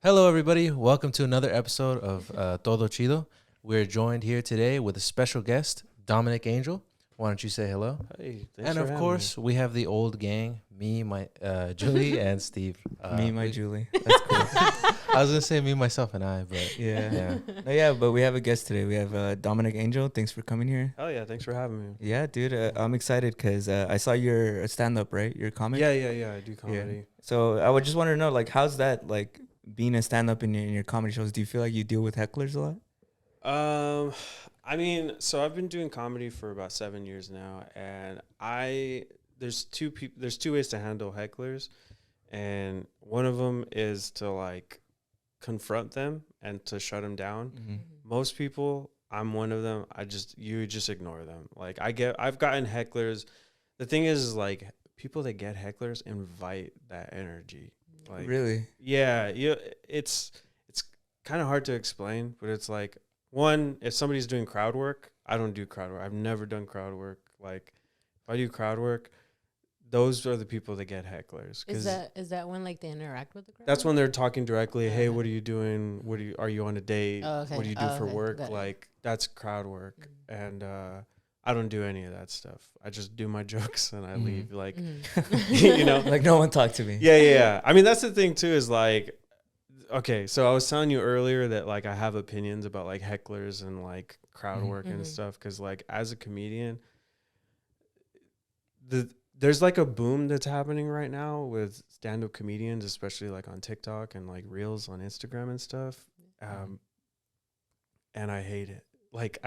Hello, everybody. Welcome to another episode of Todo Chido. We're joined here today with a special guest, Dominic Angel. Why don't you say hello? Hey, thanks And for of having course, we have the old gang, me, my Julie, and Steve. Julie. That's cool. I was gonna say me, myself, and I, but Yeah. But we have a guest today. We have Dominic Angel. Thanks for coming here. Oh yeah, thanks for having me. Yeah, dude. I'm excited because I saw your stand-up, right? Your comic. Yeah, I do comedy. So I would just want to know, like, how's that, like, being a stand-up in your comedy shows? Do you feel like you deal with hecklers a lot? I mean, so I've been doing comedy for about 7 years now, and there's two ways to handle hecklers, and one of them is to like confront them and to shut them down. Mm-hmm. Most people, I'm one of them. You just ignore them. Like I've gotten hecklers. The thing is, like, people that get hecklers invite that energy. Like, Really? yeah, it's kind of hard to explain, but it's like, one, if somebody's doing crowd work, I don't do crowd work. I've never done crowd work. Like, if I do crowd work, those are the people that get hecklers. Is that when like they interact with the crowd? That's when they're talking directly. Hey, what are you doing? Are you on a date? Oh, okay. What do you do for Okay. work? Got it. Like, that's crowd work. And I don't do any of that stuff. I just do my jokes and I leave. Like, you know, Like, no one talked to me. yeah. I mean, that's the thing too, is like, okay, so I was telling you earlier that like I have opinions about like hecklers and like crowd work and stuff, because like as a comedian, there's like a boom that's happening right now with stand-up comedians, especially like on TikTok and like reels on Instagram and stuff. And I hate it. Like,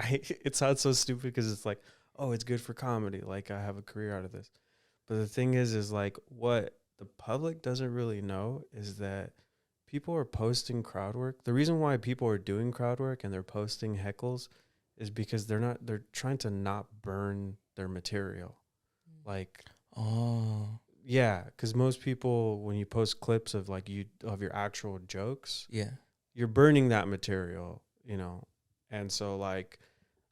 it sounds so stupid because it's like, oh, it's good for comedy. Like, I have a career out of this. But the thing is like, what the public doesn't really know is that people are posting crowd work. The reason why people are doing crowd work and they're posting heckles is because they're trying to not burn their material. Like, Oh. yeah, because most people, when you post clips of like of your actual jokes, Yeah. you're burning that material, you know. And so like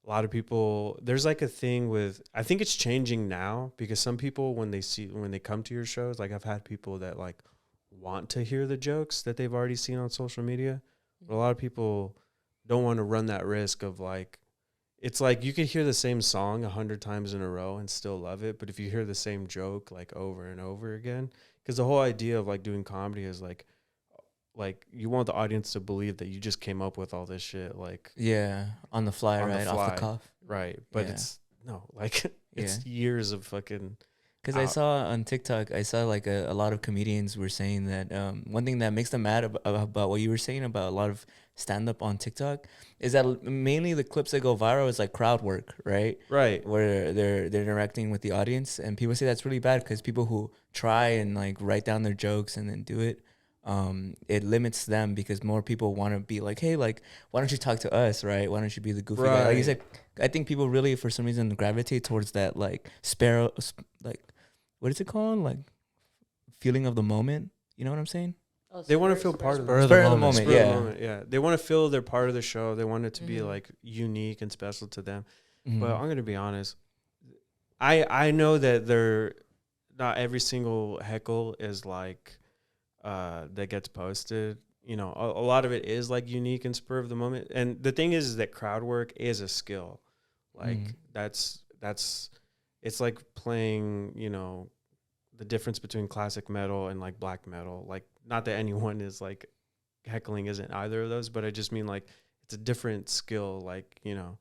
a lot of people, there's like a thing with, I think it's changing now, because some people, when they come to your shows, like I've had people that like want to hear the jokes that they've already seen on social media, but a lot of people don't want to run that risk of like, it's like you could hear the same song 100 times in a row and still love it, but if you hear the same joke like over and over again, because the whole idea of like doing comedy is like you want the audience to believe that you just came up with all this shit, like, Yeah. On the fly, On the right? fly. Off the cuff. right, but Yeah. it's no, like, it's years of fucking. Because I saw on TikTok, I saw like a lot of comedians were saying that one thing that makes them mad about what you were saying about a lot of stand-up on TikTok is that mainly the clips that go viral is like crowd work, right? Right. Where they're interacting with the audience, and people say that's really bad because people who try and like write down their jokes and then do it, it limits them because more people want to be like, hey, like, why don't you talk to us, right? Why don't you be the goofy guy? Like you said, I think people really, for some reason, gravitate towards that like like, what is it called? Like, feeling of the moment. You know what I'm saying? They want to feel part of Spur of the moment. Spur of the moment, yeah. They want to feel they're part of the show. They want it to be like unique and special to them. Mhm. But I'm gonna be honest. I know that not every single heckle is like that gets posted. You know, a lot of it is like unique and spur of the moment. And the thing is that crowd work is a skill. Like that's it's like playing, you know, the difference between classic metal and like black metal. Like, not that anyone is like heckling isn't either of those, but I just mean like it's a different skill, like, you know,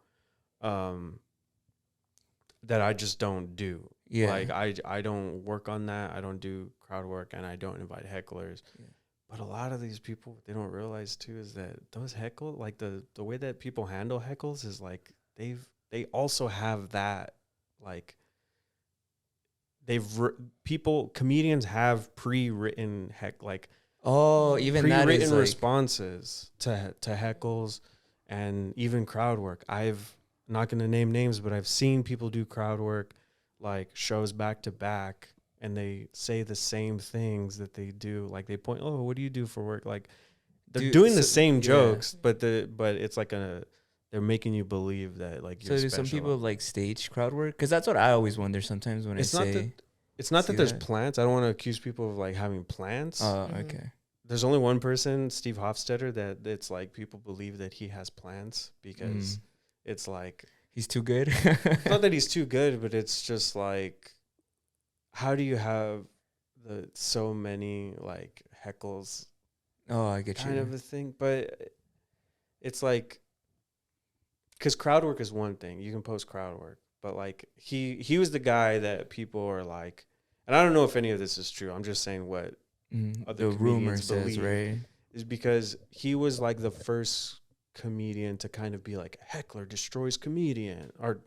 that I just don't do. Yeah. Like I don't work on that. I don't do crowd work and I don't invite hecklers. Yeah. But a lot of these people, what they don't realize too is that those heckle, like the way that people handle heckles is like they also have that, like, comedians have pre-written even that pre-written is like, responses to heckles and even crowd work. I've not going to name names, but I've seen people do crowd work like shows back to back, and they say the same things that they do. Like, they point, oh, what do you do for work? Like, they're doing the same jokes, but it's like they're making you believe that like you're so do some people like stage crowd work? Because that's what I always wonder sometimes when it's not that there's that. plants. I don't want to accuse people of like having plants. Oh, okay. there's only one person, Steve Hofstetter, that it's like people believe that he has plans because it's like he's too good. not that he's too good, but it's just like, how do you have so many like heckles? Oh, I get kind you. of a thing, but it's like, because crowd work is one thing, you can post crowd work, but like he was the guy that people are like, and I don't know if any of this is true, I'm just saying what other the rumor comedians says, believe, right? is because he was like the first comedian to kind of be like, heckler destroys comedian, or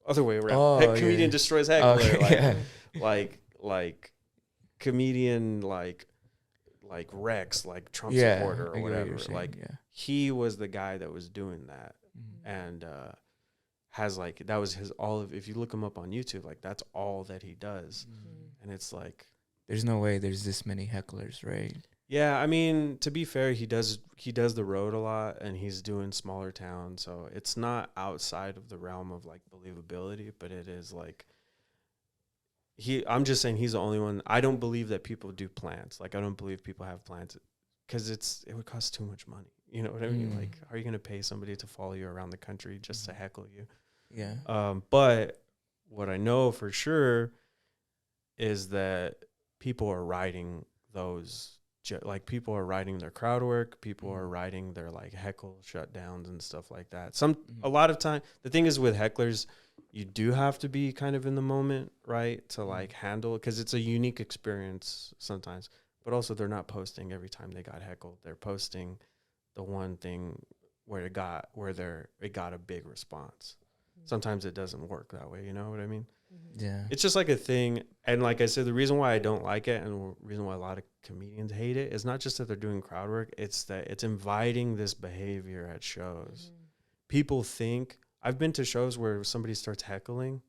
other way around. Oh, Comedian yeah. destroys heckler. Okay, Like comedian like Rex, like Trump yeah, supporter I or get what you're whatever. saying, Like yeah. he was the guy that was doing that, and has like, that was his all of. If you look him up on YouTube, like that's all that he does, and it's like, There's no way there's this many hecklers, right? yeah, I mean, to be fair, he does the road a lot, and he's doing smaller towns, so it's not outside of the realm of like believability, but it is like, I'm just saying he's the only one. I don't believe that people do plans. Like, I don't believe people have plans, because it would cost too much money. You know what I mean? Like, are you going to pay somebody to follow you around the country just to heckle you? Yeah. But what I know for sure is that people are writing those, like people are writing their crowd work. People are writing their like heckle shutdowns and stuff like that. A lot of time, the thing is with hecklers, you do have to be kind of in the moment, right? To like handle, because it's a unique experience sometimes, but also they're not posting every time they got heckled. They're posting the one thing where it got a big response. Sometimes it doesn't work that way. You know what I mean? Yeah. It's just like a thing. And like I said, the reason why I don't like it, and the reason why a lot of comedians hate it, is not just that they're doing crowd work. It's that it's inviting this behavior at shows. People think, I've been to shows where somebody starts heckling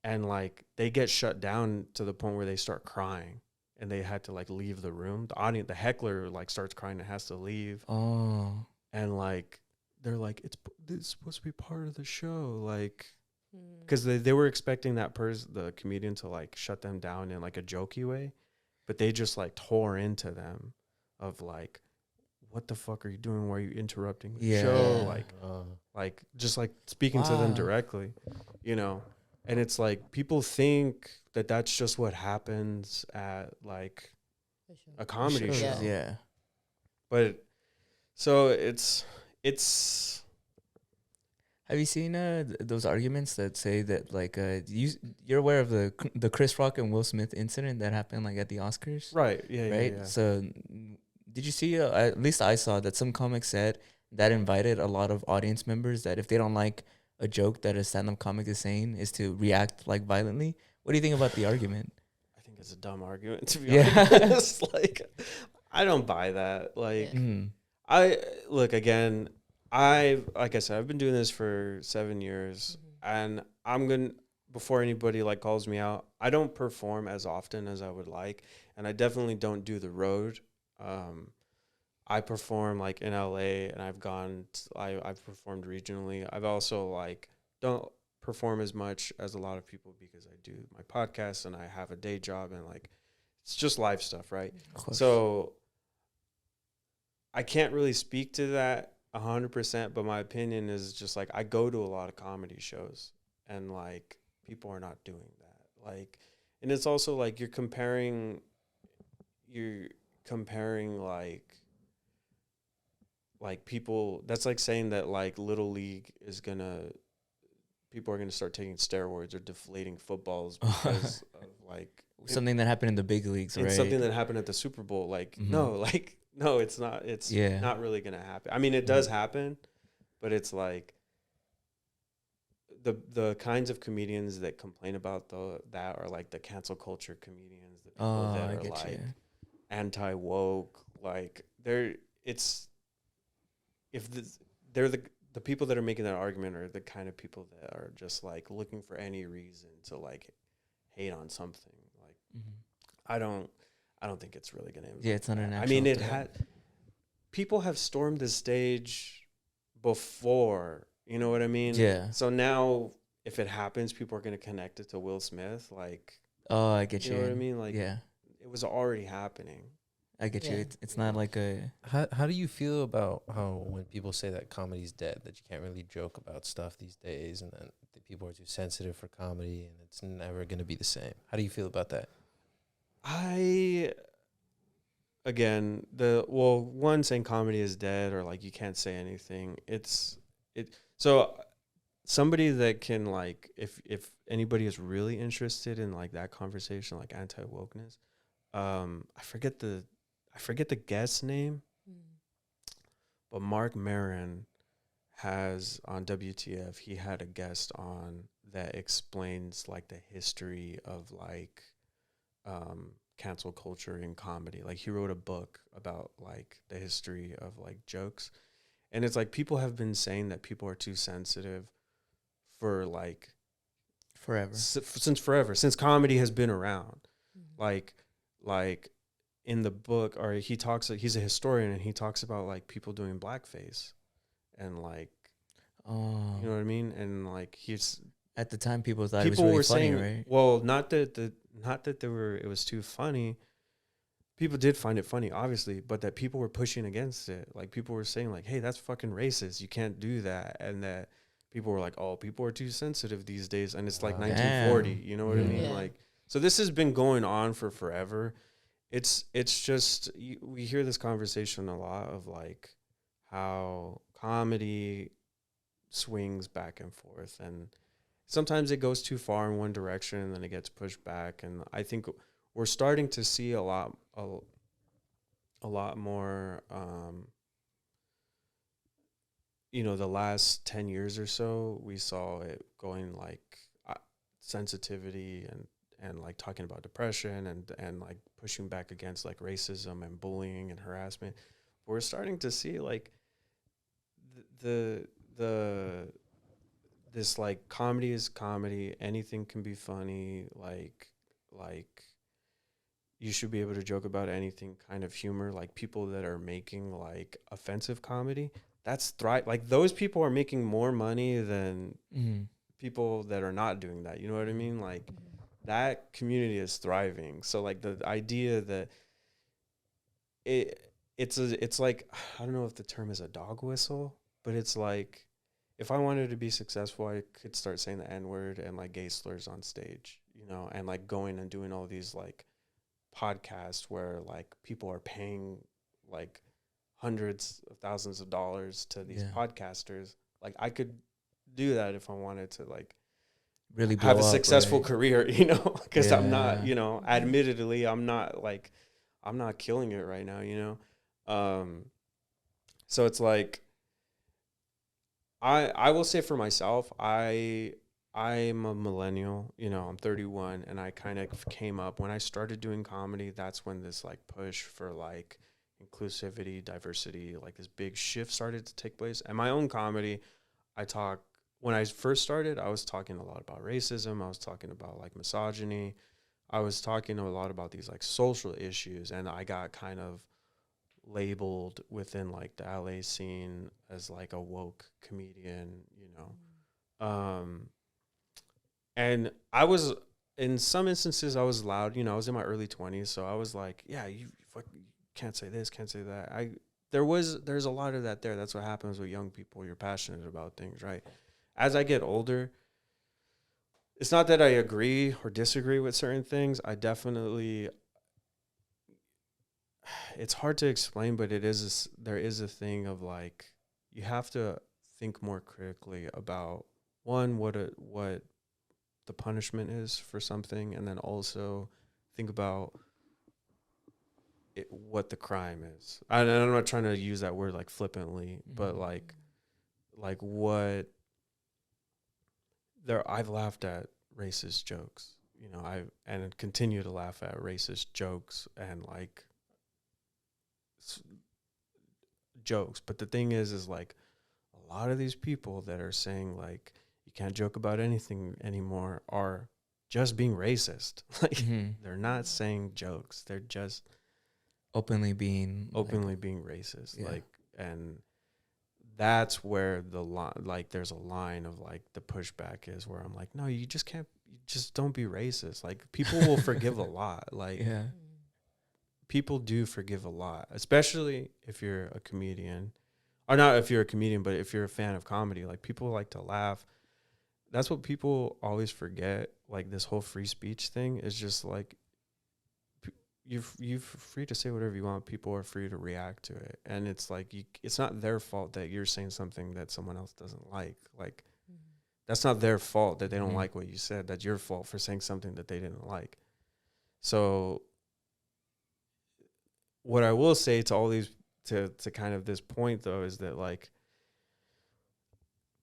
and like they get shut down to the point where they start crying and they had to like leave the room. The heckler like starts crying and has to leave. Oh. And like, they're like, it's supposed to be part of the show. Like, because they were expecting the comedian to like shut them down in like a jokey way, but they just like tore into them of like, what the fuck are you doing? Why are you interrupting the show? Like just like speaking to them directly, you know? And it's like, people think that that's just what happens at like a comedy show. Yeah. But so it's Have you seen those arguments that say that like you're aware of the Chris Rock and Will Smith incident that happened like at the Oscars? right. Yeah. Right. Yeah. So did you see? At least I saw that some comics said that invited a lot of audience members that if they don't like a joke that a stand-up comic is saying, is to react like violently. What do you think about the argument? I think it's a dumb argument, to be honest. Like, I don't buy that. Like, again, like I said, I've been doing this for 7 years, and before anybody like calls me out, I don't perform as often as I would like, and I definitely don't do the road. I perform like in LA, and I've performed regionally. I've also like don't perform as much as a lot of people because I do my podcast and I have a day job, and like it's just live stuff, right? So I can't really speak to that 100%, but my opinion is just like, I go to a lot of comedy shows and like people are not doing that. Like, and it's also like you're comparing like people, that's like saying that like Little League people are gonna start taking steroids or deflating footballs because of like something that happened in the big leagues, right? Something that happened at the Super Bowl. Like, no, it's not. It's not really gonna happen. I mean, it does happen, but it's like the kinds of comedians that complain about that are like the cancel culture comedians, the people that are like anti-woke, like they're the people that are making that argument are the kind of people that are just like looking for any reason to like hate on something. Like, I don't think it's really gonna. Yeah, it's not an actual. I mean, people have stormed the stage before. You know what I mean? Yeah. So now, if it happens, people are gonna connect it to Will Smith. Like, oh, I get you. You know what I mean? Like, yeah, it was already happening. I get you. Yeah. It's not like a How do you feel about how when people say that comedy's dead, that you can't really joke about stuff these days, and that the people are too sensitive for comedy, and it's never gonna be the same? How do you feel about that? Again, one saying comedy is dead or like you can't say anything. So somebody that can like if anybody is really interested in like that conversation, like anti wokeness, I forget the guest's name, but Mark Maron has on WTF, he had a guest on that explains like the history of like cancel culture in comedy. Like he wrote a book about like the history of like jokes. And it's like people have been saying that people are too sensitive for like forever. since comedy has been around. Like in the book, or he's a historian and he talks about like people doing blackface and like, you know what I mean? And like at the time people thought it was people really were funny, saying, right? well, not that it was too funny. People did find it funny, obviously, but that people were pushing against it. Like people were saying like, hey, that's fucking racist. You can't do that. And that people were like, oh, people are too sensitive these days. And it's like 1940, you know what I mean? Yeah. Like, so this has been going on for forever. It's just, we hear this conversation a lot of like how comedy swings back and forth, and sometimes it goes too far in one direction and then it gets pushed back. And I think we're starting to see a lot more, the last 10 years or so, we saw it going like sensitivity and like talking about depression and like pushing back against like racism and bullying and harassment. We're starting to see like this like comedy is comedy, anything can be funny, like you should be able to joke about anything kind of humor. Like people that are making like offensive comedy, that's like those people are making more money than people that are not doing that. You know what I mean? Like that community is thriving. So like the idea that it's like, I don't know if the term is a dog whistle, but it's like if I wanted to be successful, I could start saying the N-word and like gay slurs on stage, and like going and doing all these like podcasts where like people are paying like hundreds of thousands of dollars to these podcasters. Like I could do that if I wanted to like really have a blow up, successful right? career, because I'm not, Yeah. admittedly, I'm not killing it right now, so it's like, I will say for myself, I'm a millennial, I'm 31, and I kind of came up when I started doing comedy. That's when this like push for like inclusivity, diversity, like this big shift started to take place. And my own comedy, when I first started, I was talking a lot about racism. I was talking about like misogyny. I was talking a lot about these like social issues, and I got kind of labeled within like the LA scene as like a woke comedian, and I was, in some instances I was loud, I was in my early 20s, so I was like, yeah, you can't say this, can't say that. There's a lot of that there. That's what happens with young people. You're passionate about things, right? As I get older, it's not that I agree or disagree with certain things. It's hard to explain, but there is a thing of like, you have to think more critically about one, what the punishment is for something, and then also think about what the crime is. I'm not trying to use that word like flippantly, but like what I've laughed at racist jokes, and continue to laugh at racist jokes and like jokes. But the thing is like a lot of these people that are saying like you can't joke about anything anymore are just being racist. Like they're not saying jokes. They're just openly being being racist. Yeah. Like, and that's where there's a line of like the pushback is, where I'm like, no, you just don't be racist. Like people will forgive a lot. Like people do forgive a lot, especially if you're a comedian, or not if you're a comedian, but if you're a fan of comedy. Like, people like to laugh. That's what people always forget. Like, this whole free speech thing is just like, you're free to say whatever you want. People are free to react to it, and it's like, it's not their fault that you're saying something that someone else doesn't like. Like, that's not their fault that they don't like what you said. That's your fault for saying something that they didn't like. So what I will say to all these, to kind of this point though, is that, like,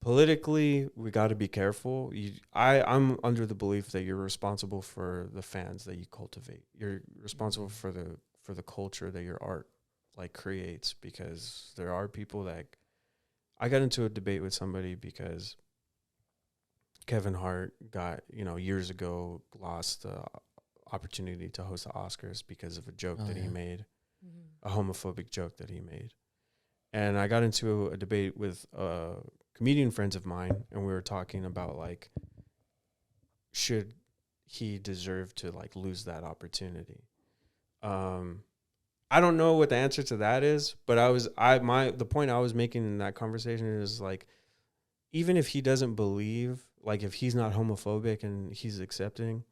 politically, we got to be careful. I'm under the belief that you're responsible for the fans that you cultivate. You're responsible for the culture that your art, like, creates, because there are people that, I got into a debate with somebody because Kevin Hart got, years ago, lost the opportunity to host the Oscars because of a joke he made, a homophobic joke that he made. And I got into a debate with comedian friends of mine, and we were talking about, like, should he deserve to, like, lose that opportunity? I don't know what the answer to that is, but the point I was making in that conversation is, like, even if he doesn't believe, like, if he's not homophobic and he's accepting,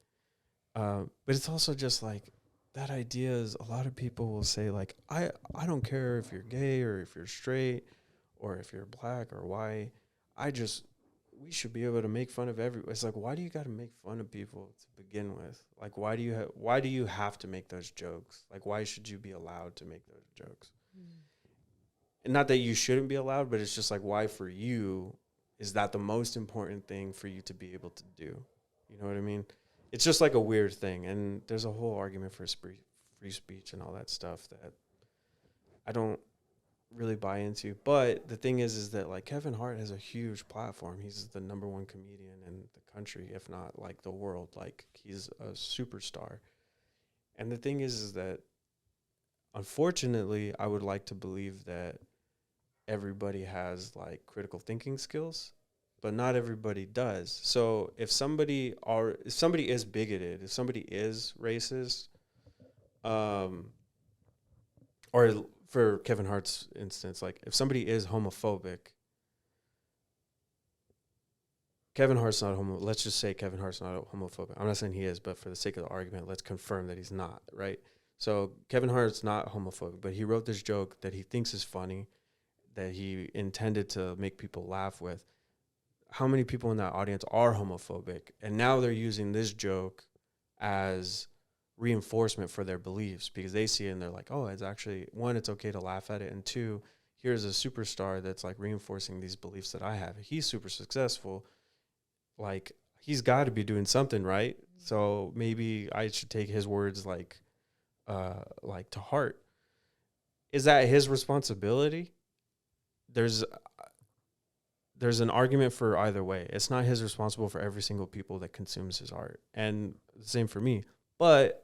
but it's also just like, that idea is, a lot of people will say, like, I don't care if you're gay or if you're straight or if you're black or white. We should be able to make fun of everyone. It's like, why do you got to make fun of people to begin with? Like, why do you have to make those jokes? Like, why should you be allowed to make those jokes? And not that you shouldn't be allowed, but it's just like, why for you is that the most important thing for you to be able to do? You know what I mean? It's just like a weird thing. And there's a whole argument for free speech and all that stuff that I don't really buy into. But the thing is that, like, Kevin Hart has a huge platform. He's the number one comedian in the country, if not, like, the world. Like, he's a superstar. And the thing is that, unfortunately, I would like to believe that everybody has, like, critical thinking skills, but not everybody does. So if somebody is bigoted, if somebody is racist, or for Kevin Hart's instance, like, if somebody is homophobic, let's just say Kevin Hart's not homophobic. I'm not saying he is, but for the sake of the argument, let's confirm that he's not, right? So Kevin Hart's not homophobic, but he wrote this joke that he thinks is funny, that he intended to make people laugh with. How many people in that audience are homophobic? And now they're using this joke as reinforcement for their beliefs, because they see it and they're like, oh, it's actually, one, it's okay to laugh at it, and two, here's a superstar that's, like, reinforcing these beliefs that I have. He's super successful. Like, he's got to be doing something right. So maybe I should take his words like to heart. Is that his responsibility? There's an argument for either way. It's not his responsible for every single people that consumes his art. And the same for me. But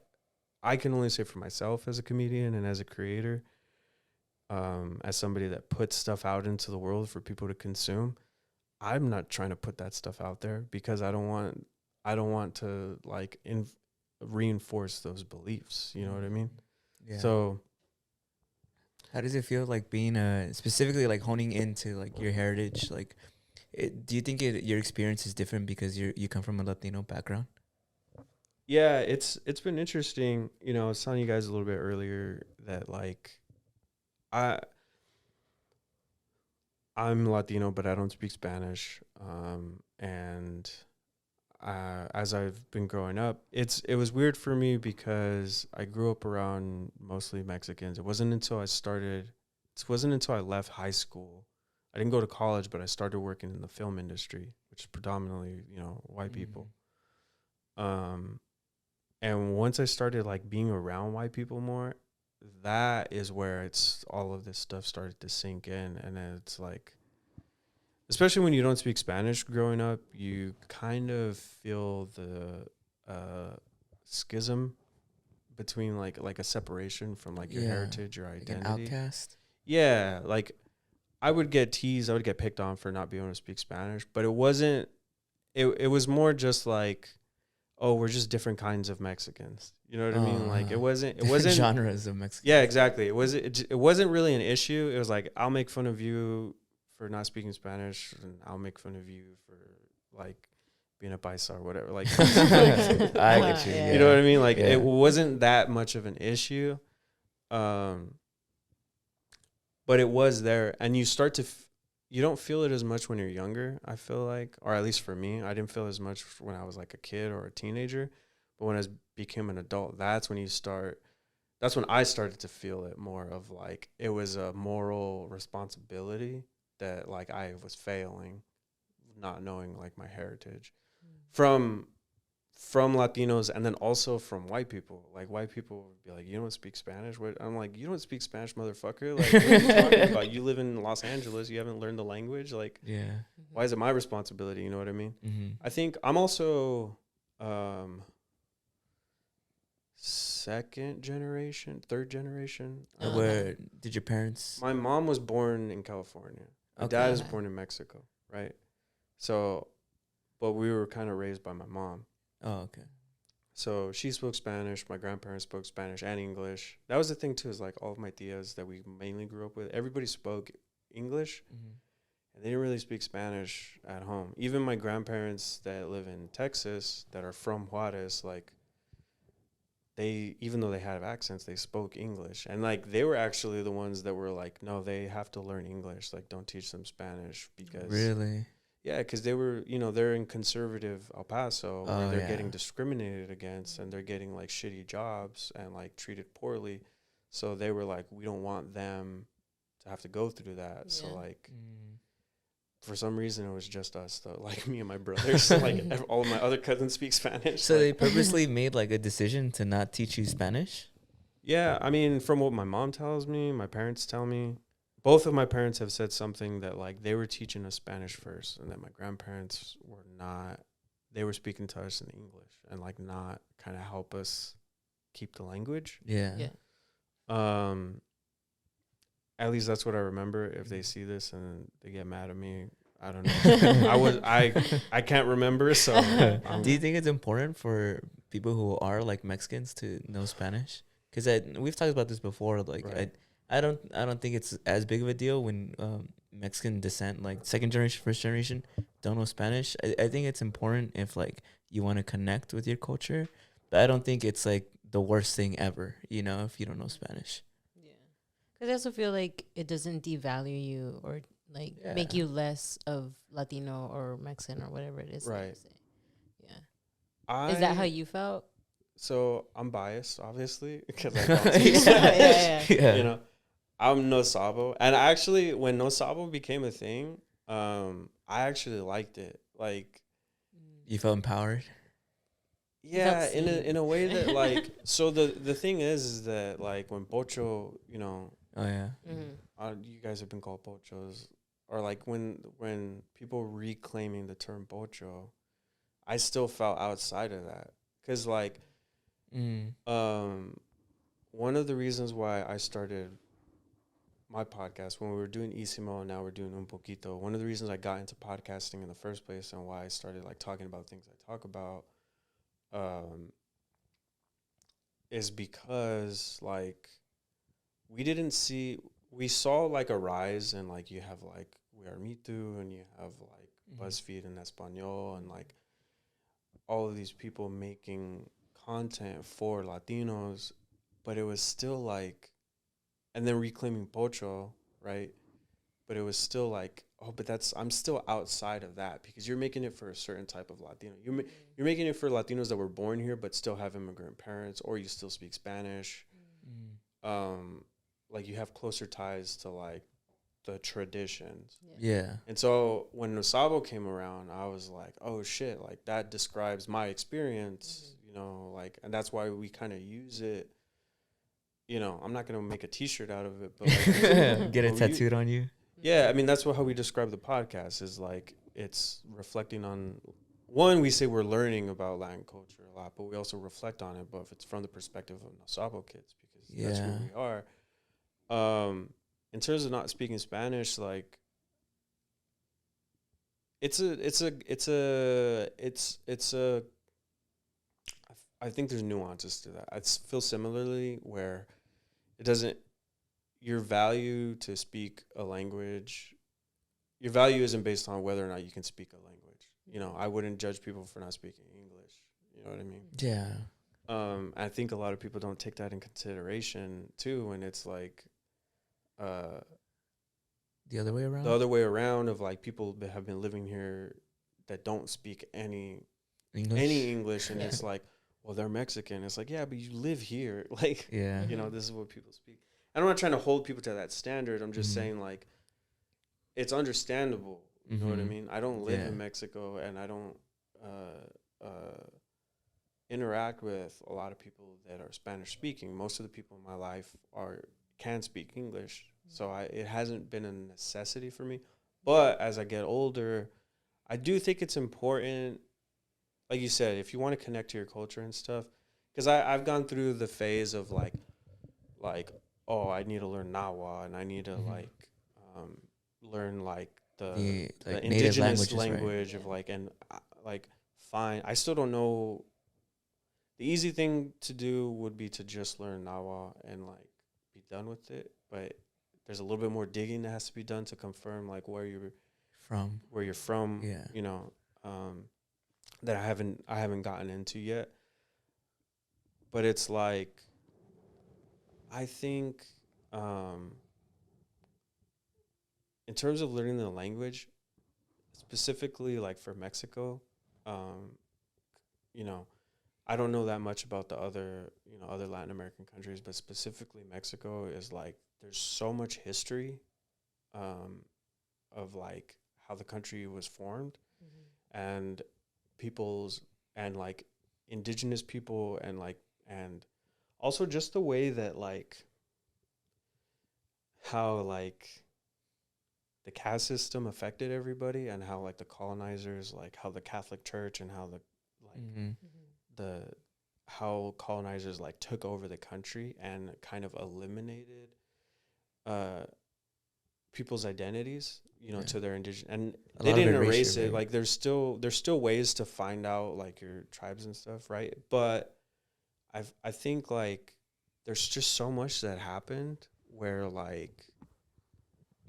I can only say for myself as a comedian and as a creator, as somebody that puts stuff out into the world for people to consume, I'm not trying to put that stuff out there because I don't want to, like, reinforce those beliefs. You know what I mean? Yeah. So how does it feel, like, being specifically, like, honing into, like, your heritage? Like, do you think your experience is different because you come from a Latino background? Yeah, it's been interesting. You know, I was telling you guys a little bit earlier that, like, I'm Latino, but I don't speak Spanish. And as I've been growing up, it was weird for me because I grew up around mostly Mexicans. It wasn't until I left high school. I didn't go to college, but I started working in the film industry, which is predominantly, white people. And once I started, like, being around white people more, that is where all of this stuff started to sink in. And it's like, especially when you don't speak Spanish growing up, you kind of feel the schism between, like a separation from, like, your heritage, your identity. Like an outcast? Yeah. Like, I would get teased, I would get picked on for not being able to speak Spanish, but it wasn't, it was more just like, oh, we're just different kinds of Mexicans. You know what I mean? Like it wasn't genres of Mexican. Yeah, exactly. It wasn't really an issue. It was like, I'll make fun of you for not speaking Spanish, and I'll make fun of you for like being a paisa or whatever. Like, I get you. You know what I mean? Like it wasn't that much of an issue. But it was there, and you start to you don't feel it as much when you're younger, I feel like, or at least for me, I didn't feel as much when I was like a kid or a teenager. But when I became an adult, that's when I started to feel it more of like it was a moral responsibility that like I was failing, not knowing like my heritage from Latinos, and then also from white people. Like white people would be like, you don't speak Spanish? What? I'm like, you don't speak Spanish, motherfucker. Like, what are you talking about? You live in Los Angeles, you haven't learned the language. Like, why is it my responsibility? You know what I mean? I think I'm also second generation, third generation. Where did your parents? My mom was born in California. My dad was born in Mexico, right? So, but we were kind of raised by my mom. Oh, okay. So she spoke Spanish. My grandparents spoke Spanish and English. That was the thing too, is like all of my tias that we mainly grew up with, everybody spoke English, and they didn't really speak Spanish at home. Even my grandparents that live in Texas, that are from Juarez, like they, even though they had accents, they spoke English. And like they were actually the ones that were like, no, they have to learn English. Like, don't teach them Spanish because really. Yeah, because they were, they're in conservative El Paso, where they're getting discriminated against, and they're getting like shitty jobs and like treated poorly. So they were like, we don't want them to have to go through that. Yeah. So like, for some reason, it was just us though, like me and my brothers. Like all of my other cousins speak Spanish. So they purposely made like a decision to not teach you Spanish? Yeah, I mean, from what my mom tells me, my parents tell me. Both of my parents have said something that like they were teaching us Spanish first, and that my grandparents were not. They were speaking to us in English and like not kind of help us keep the language. Yeah. At least that's what I remember. If they see this and they get mad at me, I don't know. I can't remember. So do you think it's important for people who are like Mexicans to know Spanish? Because we've talked about this before. Like I don't think it's as big of a deal when Mexican descent, like second generation, first generation, don't know Spanish. I think it's important if like you want to connect with your culture, but I don't think it's like the worst thing ever, if you don't know Spanish. Yeah, because I also feel like it doesn't devalue you or like make you less of Latino or Mexican or whatever it is. Right. Yeah. Is that how you felt? So I'm biased, obviously, because I don't yeah. I'm No Sabo, and actually, when No Sabo became a thing, I actually liked it. Like, you felt empowered. Yeah, in a way that like. So the thing is that like when Pocho, Oh yeah. You guys have been called Pochos, or like when people reclaiming the term Pocho, I still felt outside of that because like, one of the reasons why I started my podcast when we were doing Isimo and now we're doing Un Poquito, one of the reasons I got into podcasting in the first place and why I started like talking about things I talk about is because like we saw like a rise and like you have like We Are Me Too and you have like BuzzFeed and Espanol and like all of these people making content for Latinos, but it was still like, and then reclaiming Pocho, right? But it was still like, but I'm still outside of that because you're making it for a certain type of Latino. You're making it for Latinos that were born here but still have immigrant parents, or you still speak Spanish. Like you have closer ties to like the traditions. Yeah. And so when Nosabo came around, I was like, oh shit, like that describes my experience, like, and that's why we kind of use it. I'm not going to make a t-shirt out of it, but like, get it tattooed on you. Yeah. I mean, that's how we describe the podcast is like, it's reflecting on one, we say we're learning about Latin culture a lot, but we also reflect on it. But if it's from the perspective of Nosabo kids, because that's who we are. In terms of not speaking Spanish, like it's a I think there's nuances to that. I feel similarly where it doesn't, your value to speak a language, your value isn't based on whether or not you can speak a language. You know, I wouldn't judge people for not speaking English. You know what I mean? Yeah. I think a lot of people don't take that in consideration too, and it's like The other way around. the other way around of like people that have been living here that don't speak any English, and Yeah. it's like, well, they're Mexican. It's like, yeah, but you live here. Like, Yeah. you know, this is what people speak. I'm not trying to hold people to that standard. I'm just Mhm. saying, like, it's understandable. You know what I Mhm. mean? I don't live Yeah. in Mexico, and I don't interact with a lot of people that are Spanish speaking. Most of the people in my life can speak English, so it hasn't been a necessity for me. But as I get older, I do think it's important, like you said, if you want to connect to your culture and stuff, because I've gone through the phase of like, oh, I need to learn Nawa, and I need to Mhm. learn like The the like native indigenous languages, right? language of like, and like, fine, I still don't know. The easy thing to do would be to just learn Nawa and like be done with it, but there's a little bit more digging that has to be done to confirm like where you're From. from. Yeah. You know, that I haven't gotten into yet. But it's like, I think in terms of learning the language, specifically like for Mexico, um, you know, I don't know that much about the other, you know, other Latin American countries, but specifically Mexico is like, there's so much history of like how the country was formed, and people's, and like indigenous people, and like, and also just the way that like how like the caste system affected everybody, and how like the colonizers, like how the Catholic Church, and how the like Mhm. the how colonizers like took over the country and kind of eliminated uh people's identities, you know, Yeah. to their indigenous, and A they lot of didn't erasure, erase it. right? Like there's still ways to find out like your tribes and stuff, right? But I think like there's just so much that happened where like,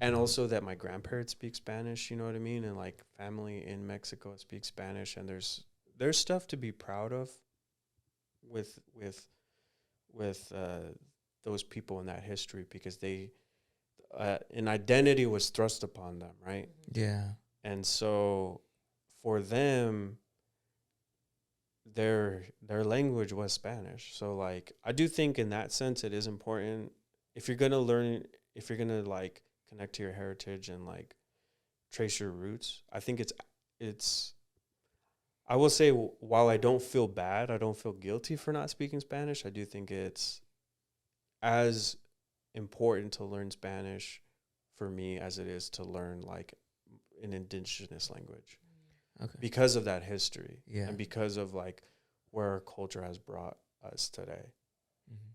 and also that my grandparents speak Spanish, you know what I mean? And like family in Mexico speaks Spanish, and there's stuff to be proud of with those people in that history, because they an identity was thrust upon them, right? Yeah. And so for them, their language was Spanish. So like I do think in that sense it is important, if you're gonna learn, if you're gonna like connect to your heritage and like trace your roots. I think it's I will say, while I don't feel bad, I don't feel guilty for not speaking Spanish. I do think it's as important to learn Spanish for me as it is to learn like an indigenous language, Okay. because of that history, Yeah. and because of like where our culture has brought us today. Mhm.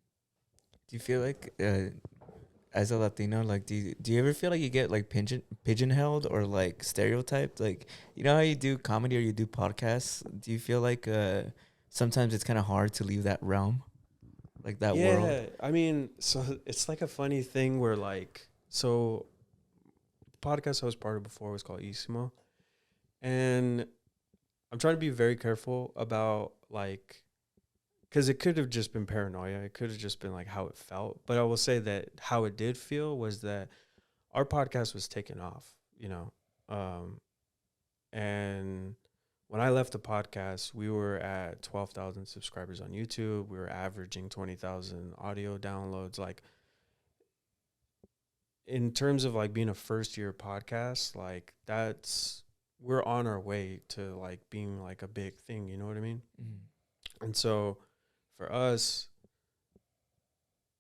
Do you feel like, as a Latino, like, do you ever feel like you get like pigeonholed or like stereotyped? Like, you know how you do comedy or you do podcasts? Do you feel like sometimes it's kind of hard to leave that realm, like that world? Yeah, I mean, so it's like a funny thing where like, so the podcast I was part of before was called Isimo, and I'm trying to be very careful about like, because it could have just been paranoia. It could have just been like how it felt. But I will say that how it did feel was that our podcast was taken off, you know. And when I left the podcast, we were at 12,000 subscribers on YouTube. We were averaging 20,000 audio downloads. Like, in terms of like being a first year podcast, like we're on our way to like being like a big thing. You know what I mean? Mhm. And so for us,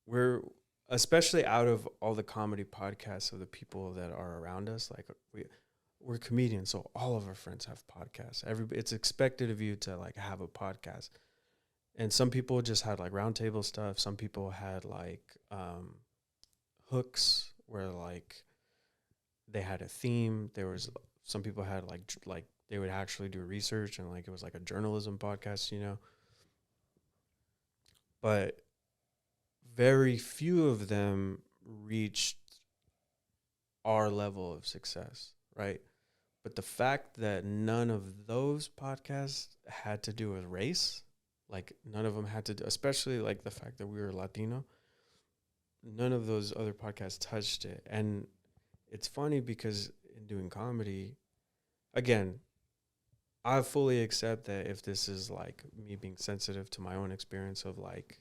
we're, especially out of all the comedy podcasts of the people that are around us, like we're comedians, so all of our friends have podcasts. It's expected of you to like have a podcast. And some people just had like roundtable stuff. Some people had like hooks where like they had a theme. There was some people had like they would actually do research, and like it was like a journalism podcast, you know. but very few of them reached our level of success, right? But the fact that none of those podcasts had to do with race, like none of them had to do, especially like the fact that we were Latino, none of those other podcasts touched it. And it's funny because in doing comedy, again, I fully accept that if this is like me being sensitive to my own experience of like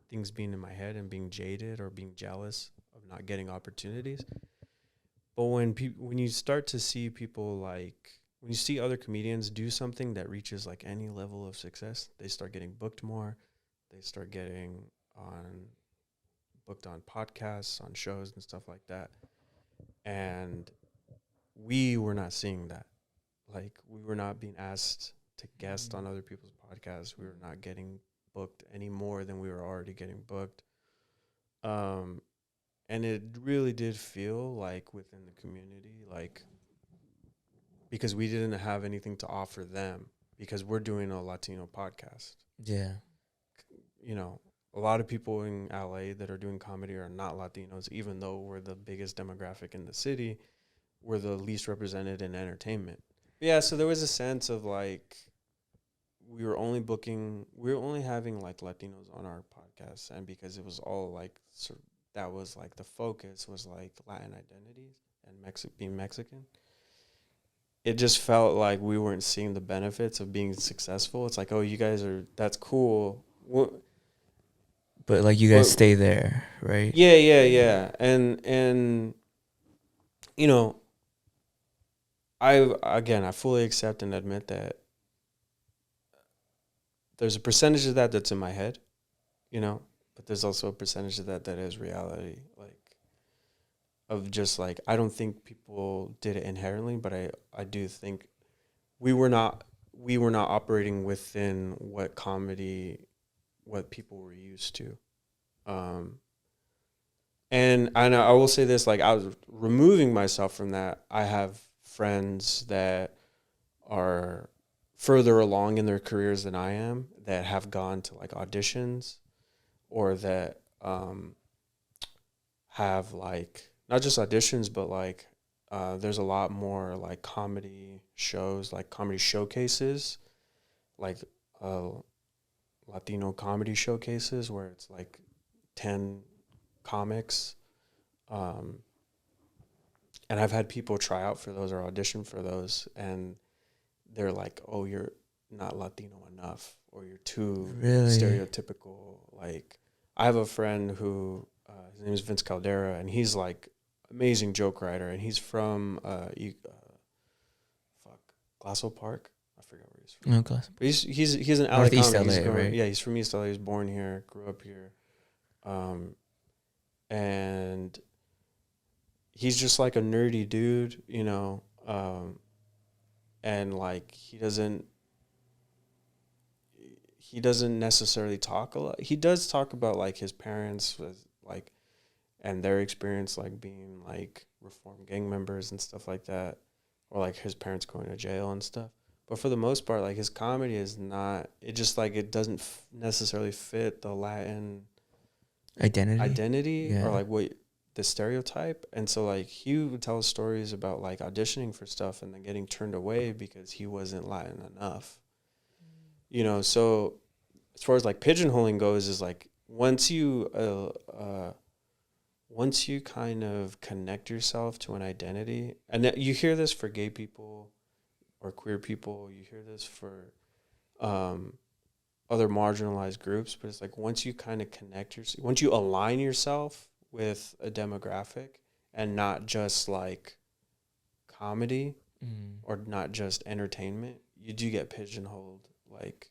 things being in my head and being jaded or being jealous of not getting opportunities. But when you start to see people like, when you see other comedians do something that reaches like any level of success, they start getting booked more. They start getting booked on podcasts, on shows and stuff like that. And we were not seeing that. Like, we were not being asked to guest on other people's podcasts. We were not getting booked any more than we were already getting booked. And it really did feel like within the community, like, because we didn't have anything to offer them because we're doing a Latino podcast. Yeah. You know, a lot of people in LA that are doing comedy are not Latinos, even though we're the biggest demographic in the city. We're the least represented in entertainment. Yeah, so there was a sense of like we were only having like Latinos on our podcast, and because it was all like that was like the focus was like Latin identities and being Mexican. It just felt like we weren't seeing the benefits of being successful. It's like, oh, you guys that's cool. But like you guys stay there, right? Yeah. And you know, I fully accept and admit that there's a percentage of that that's in my head, you know, but there's also a percentage of that is reality, like of just like I don't think people did it inherently, but I do think we were not operating within what people were used to. And I will say this, like I was removing myself from that. I have friends that are further along in their careers than I am that have gone to like auditions or that have like not just auditions, but like there's a lot more like comedy shows, like comedy showcases, like Latino comedy showcases where it's like 10 comics. And I've had people try out for those or audition for those, and they're like, oh, you're not Latino enough, or you're too stereotypical. Like, I have a friend who, his name is Vince Caldera, and he's like amazing joke writer, and he's from Glassell Park. I forgot where he's from. No, Glassell. But he's an LA Northeast comic. LA, right? Yeah, he's from East LA. He was born here, grew up here, and he's just like a nerdy dude, you know, and like he doesn't necessarily talk a lot. He does talk about like his parents with like and their experience like being like reformed gang members and stuff like that, or like his parents going to jail and stuff. But for the most part, like his comedy is not. It just like it doesn't necessarily fit the Latin identity or like what the stereotype. And so like he would tell stories about like auditioning for stuff and then getting turned away because he wasn't Latin enough. You know, so as far as like pigeonholing goes, is like once you kind of connect yourself to an identity, and you hear this for gay people or queer people, you hear this for other marginalized groups, but it's like once you kind of once you align yourself with a demographic and not just like comedy or not just entertainment, you do get pigeonholed. Like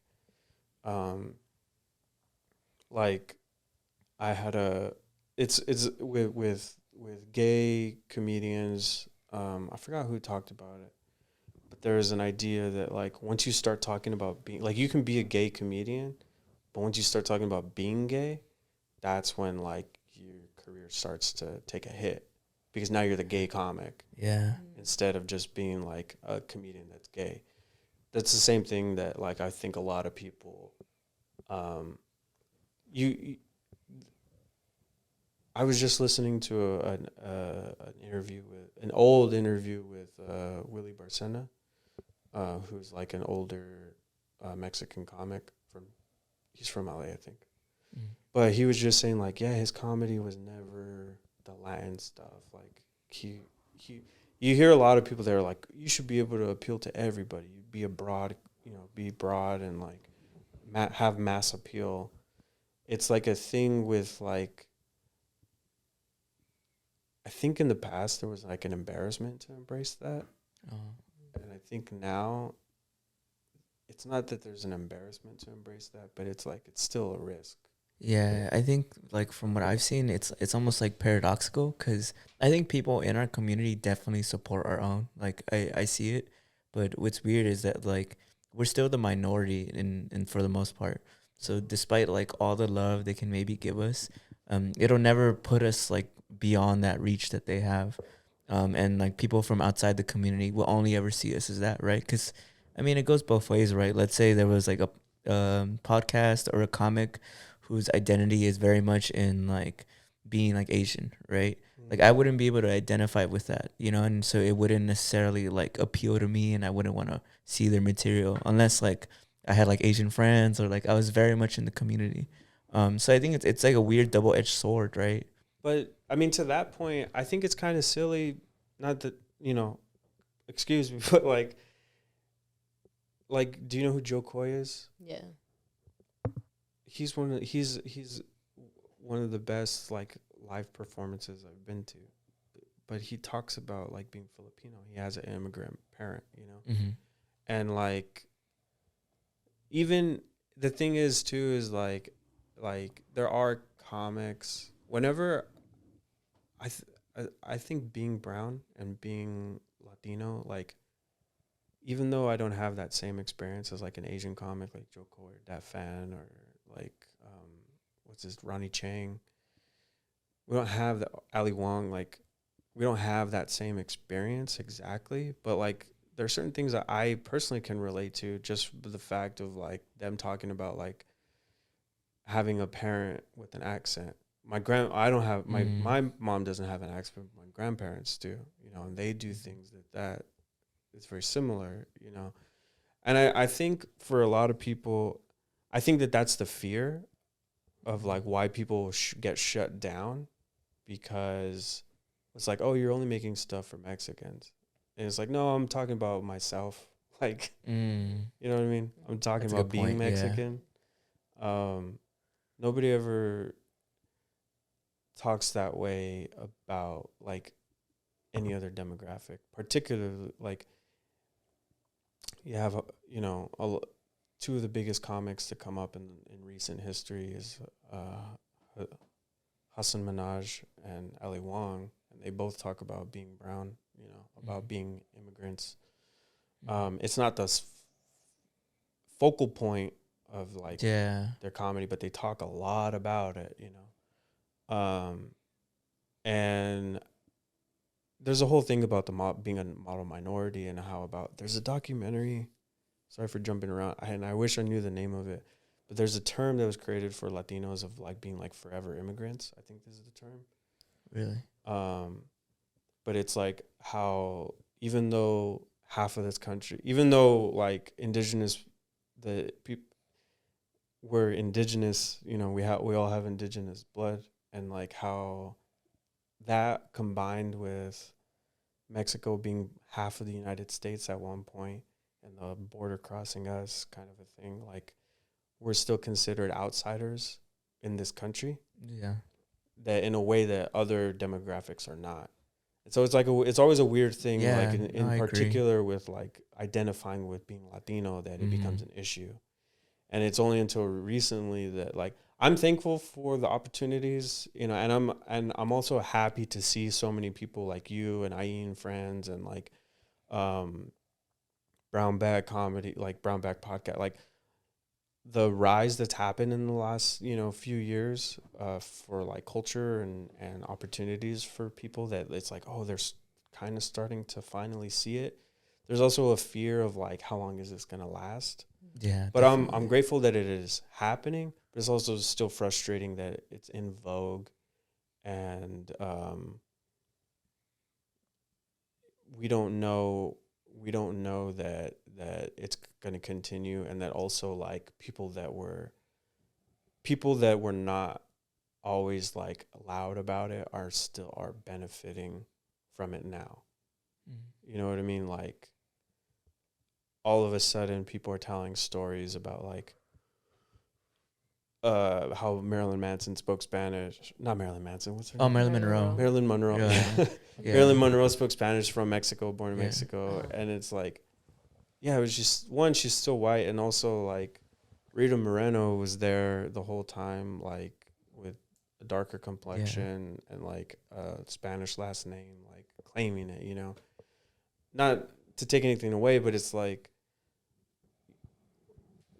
I had it's with gay comedians. I forgot who talked about it, but there's an idea that like once you start talking about being like you can be a gay comedian, but once you start talking about being gay, that's when like your career starts to take a hit because now you're the gay comic. Yeah. Instead of just being like a comedian that's gay. That's the same thing that like I think a lot of people I was just listening to an old interview with Willie Barcena, who's like an older Mexican comic he's from LA, I think. Mm. But he was just saying like, yeah, his comedy was never the Latin stuff. Like you hear a lot of people that are like, you should be able to appeal to everybody. Be be broad and like have mass appeal. It's like a thing with like, I think in the past there was like an embarrassment to embrace that. And I think now it's not that there's an embarrassment to embrace that, but it's like it's still a risk. Yeah, I think like from what I've seen, it's almost like paradoxical because I think people in our community definitely support our own. Like I see it, but what's weird is that like we're still the minority in for the most part. So despite like all the love they can maybe give us, it'll never put us like beyond that reach that they have. And like people from outside the community will only ever see us as that, right? Because I mean, it goes both ways, right? Let's say there was like a podcast or a comic whose identity is very much in like being like Asian, right? Like I wouldn't be able to identify with that, you know, and so it wouldn't necessarily like appeal to me, and I wouldn't want to see their material unless like I had like Asian friends or like I was very much in the community. So I think it's like a weird double-edged sword, right? But I mean, to that point, I think it's kind of silly. Not that excuse me, but like, do you know who Joe Coy is? Yeah. He's one of the best like live performances I've been to. But he talks about like being Filipino. He has an immigrant parent, Mm-hmm. and like even the thing is too is like there are comics. Whenever I think being brown and being Latino, like even though I don't have that same experience as like an Asian comic like Joe Coy or Dat Fan or like what's this Ronnie Chang, we don't have the Ali Wong, like we don't have that same experience exactly, but like there are certain things that I personally can relate to, just the fact of like them talking about like having a parent with an accent. I don't have my mom doesn't have an accent, but my grandparents do, and they do things that it's very similar, and I think for a lot of people, I think that's the fear of like why people get shut down, because it's like, oh, you're only making stuff for Mexicans, and it's like, no, I'm talking about myself, like, you know what I mean? I'm talking about being Mexican. Yeah. Nobody ever talks that way about like any other demographic, particularly like you have two of the biggest comics to come up in recent history is Hassan Minaj and Ali Wong, and they both talk about being brown, about being immigrants. It's not the focal point of like their comedy, but they talk a lot about it, and there's a whole thing about being a model minority and how about there's a documentary. Sorry for jumping around, and I wish I knew the name of it, but there's a term that was created for Latinos of like being like forever immigrants. I think this is the term. Really? But it's like how even though half of this country, even though like the people we're indigenous, we all have indigenous blood, and like how that combined with Mexico being half of the United States at one point and the border crossing us kind of a thing, like we're still considered outsiders in this country. Yeah. That in a way that other demographics are not. And so it's like it's always a weird thing, like in particular with like identifying with being Latino, that it becomes an issue. And it's only until recently that like I'm thankful for the opportunities, and I'm also happy to see so many people like you and Ayin friends and like Brown Bag Comedy, like Brown Bag Podcast, like the rise that's happened in the last few years for like culture and opportunities for people, that it's like, oh, they're kind of starting to finally see it. There's also a fear of like, how long is this gonna last? Yeah. But I'm definitely. grateful that it is happening, but it's also still frustrating that it's in vogue, and we don't know that it's going to continue, and that also like people that were not always like loud about it are benefiting from it now. Mhm. You know what I mean? Like all of a sudden people are telling stories about like how Marilyn Manson spoke Spanish. Not Marilyn Manson, what's her Oh, name? Marilyn Monroe. Marilyn Monroe. Yeah. Yeah. Marilyn Monroe spoke Spanish, from Mexico, born in Yeah. Mexico. Oh. And it's like, yeah, it was just one, she's still white, and also like Rita Moreno was there the whole time, like with a darker complexion and like a Spanish last name, like claiming it, you know. Not to take anything away, but it's like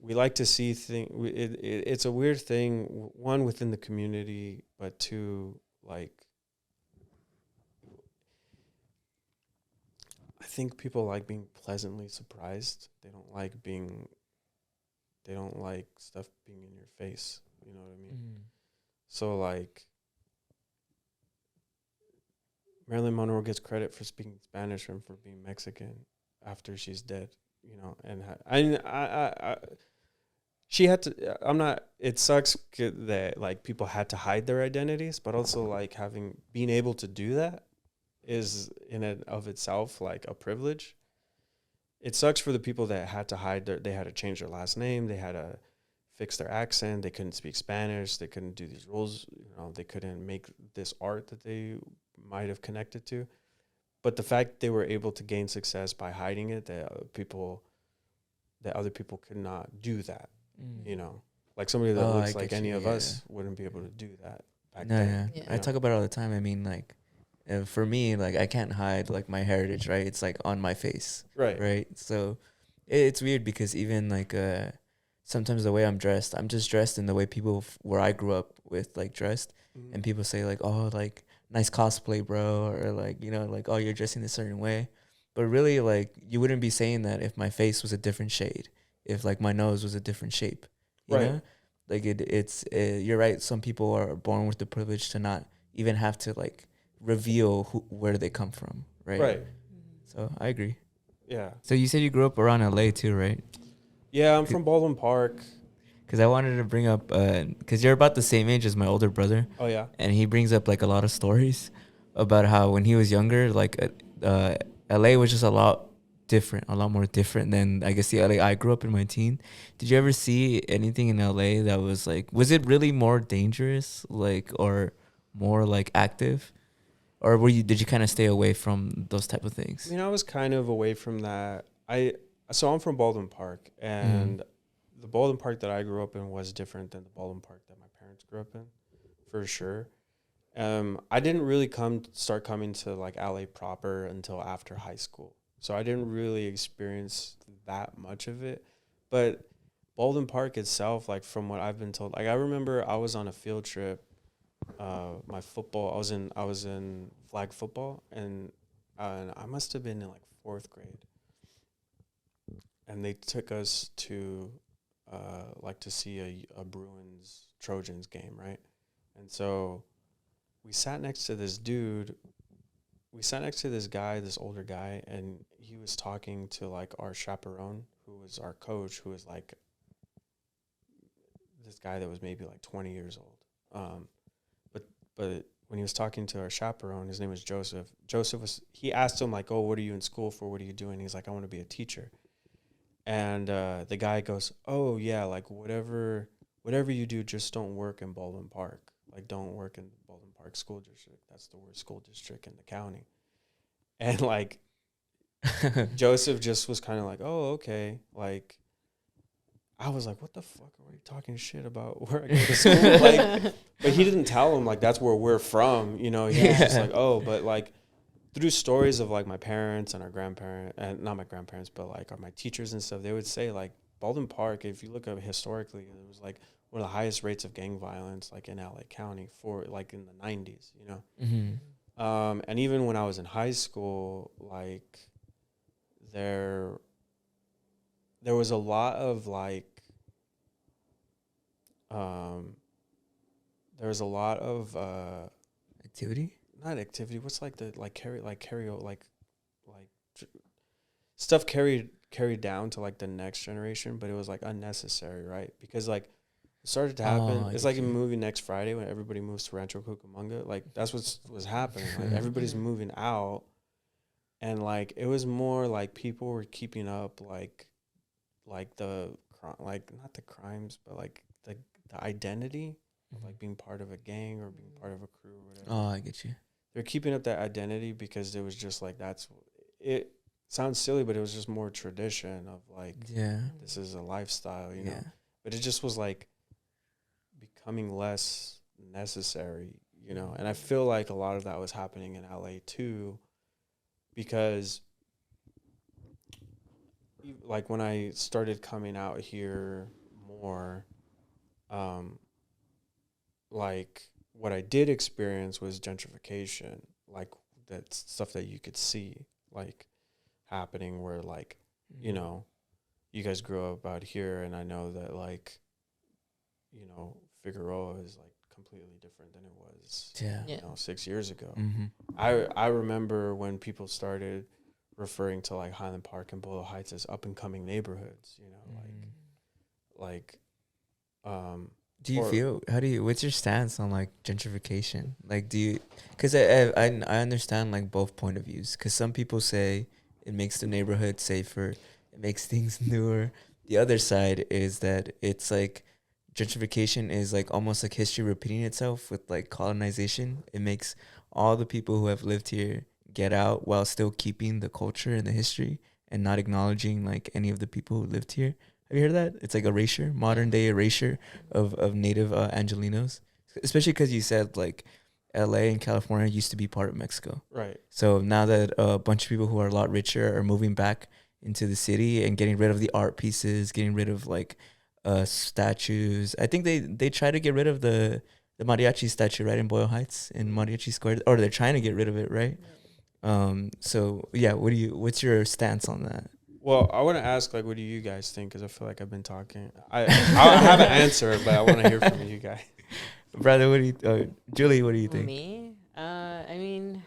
we like to see things. It's a weird thing, one, within the community, but two, like I think people like being pleasantly surprised. They don't like stuff being in your face. You know what I mean? Mhm. So like Marilyn Monroe gets credit for speaking Spanish and for being Mexican after she's dead. You know, and I she had to. I'm not. It sucks that like people had to hide their identities, but also like being able to do that is in and of itself like a privilege. It sucks for the people that had to hide they had to change their last name, they had to fix their accent, they couldn't speak Spanish, they couldn't do these roles, you know, they couldn't make this art that they might have connected to. But the fact they were able to gain success by hiding it, that other people could not do that, you know. Like somebody that Oh, I looks like get you. any of Yeah. us wouldn't be able to do that back No, yeah. then. Yeah. I talk about it all the time. I mean, like, for me, like, I can't hide like my heritage, right? It's like on my face, Right. right? So it's weird because even like sometimes the way I'm just dressed in the way people where I grew up with like dressed, and people say like, oh, like nice cosplay, bro, or like like, oh, you're dressing a certain way, but really like you wouldn't be saying that if my face was a different shade, if like my nose was a different shape, you Right. know. Like you're right. Some people are born with the privilege to not even have to like reveal where they come from, right? Right. So I agree. Yeah. So you said you grew up around LA too, right? Yeah, I'm from Baldwin Park. Because I wanted to bring up, because you're about the same age as my older brother, Oh yeah. and he brings up like a lot of stories about how when he was younger, like LA was just a lot more different than I guess the LA I grew up in my teen. Did you ever see anything in LA that was like, was it really more dangerous, like, or more like active, or did you kind of stay away from those type of I things? mean, I was kind of away from that. So I'm from Baldwin Park, and the Baldwin Park that I grew up in was different than the Baldwin Park that my parents grew up in, for sure. I didn't really start coming to like LA proper until after high school, so I didn't really experience that much of it. But Baldwin Park itself, like from what I've been told, like I remember I was on a field trip. My football, I was in flag football, and I must have been in like fourth grade, and they took us to like to see a Bruins Trojans game, right? And so we sat next to this dude. We sat next to this guy, this older guy, and he was talking to like our chaperone, who was our coach, who was like this guy that was maybe like 20 years old. But when he was talking to our chaperone, his name was Joseph. He asked him like, "Oh, what are you in school for? What are you doing?" He's like, "I want to be a teacher." And the guy goes, "Oh yeah, like whatever you do, just don't work in Baldwin Park. Like don't work in Baldwin Park School District. That's the worst school district in the county." And like Joseph just was kind of like, "Oh, okay." Like I was like, "What the fuck are you talking shit about? Where I go to school?" Like, but he didn't tell him like that's where we're from. You know, he was just like, "Oh," but like through stories of like my parents and our grandparents, and not my grandparents, but like my teachers and stuff, they would say like Baldwin Park, if you look at it historically, it was like one of the highest rates of gang violence like in LA County for like in the 90s, you know. And even when I was in high school, like there there was a lot of like there was a lot of Activity. not activity. What's like the stuff carried down to like the next generation, but it was like unnecessary, right? Because like it started to happen. I It's get like a you. movie next Friday when everybody moves to Rancho Cucamonga. Like that's what was happening. Like everybody's moving out, and like it was more like people were keeping up like the like not the crimes, but like the identity of like being part of a gang or being part of a crew or whatever. Oh, I get you. They're keeping up that identity because it was just like that's it. Sounds silly, but it was just more tradition of like Yeah. this is a lifestyle, you know. Yeah. But it just was like becoming less necessary, you know. And I feel like a lot of that was happening in LA too, because like when I started coming out here more, like what I did experience was gentrification, like that stuff that you could see like happening where like, you know, you guys grew up out here and I know that like, you know, Figueroa is like completely different than it was, Yeah. you know, 6 years ago. Mm-hmm. I remember when people started referring to like Highland Park and Bolo Heights as up and coming neighborhoods, you know, like do you or- feel, what's your stance on like gentrification? Like, do you, because I understand like both point of views, because some people say it makes the neighborhood safer, it makes things newer. The other side is that it's like gentrification is like almost like history repeating itself with like colonization. It makes all the people who have lived here get out while still keeping the culture and the history and not acknowledging like any of the people who lived here. Have you heard of that? It's like erasure, modern day erasure of native Angelinos, especially because you said like LA and California used to be part of Mexico. right. So now that a bunch of people who are a lot richer are moving back into the city and getting rid of the art pieces, getting rid of like statues. I think they try to get rid of the mariachi statue right in Boyle Heights in Mariachi Square, or they're trying to get rid of it, right? So yeah, what's your stance on that? Well, I want to ask, like, what do you guys think? Because I feel like I've been talking. I have an answer, but I want to hear from you guys. Brother, what do you, Julie, what do you think? Me? I mean,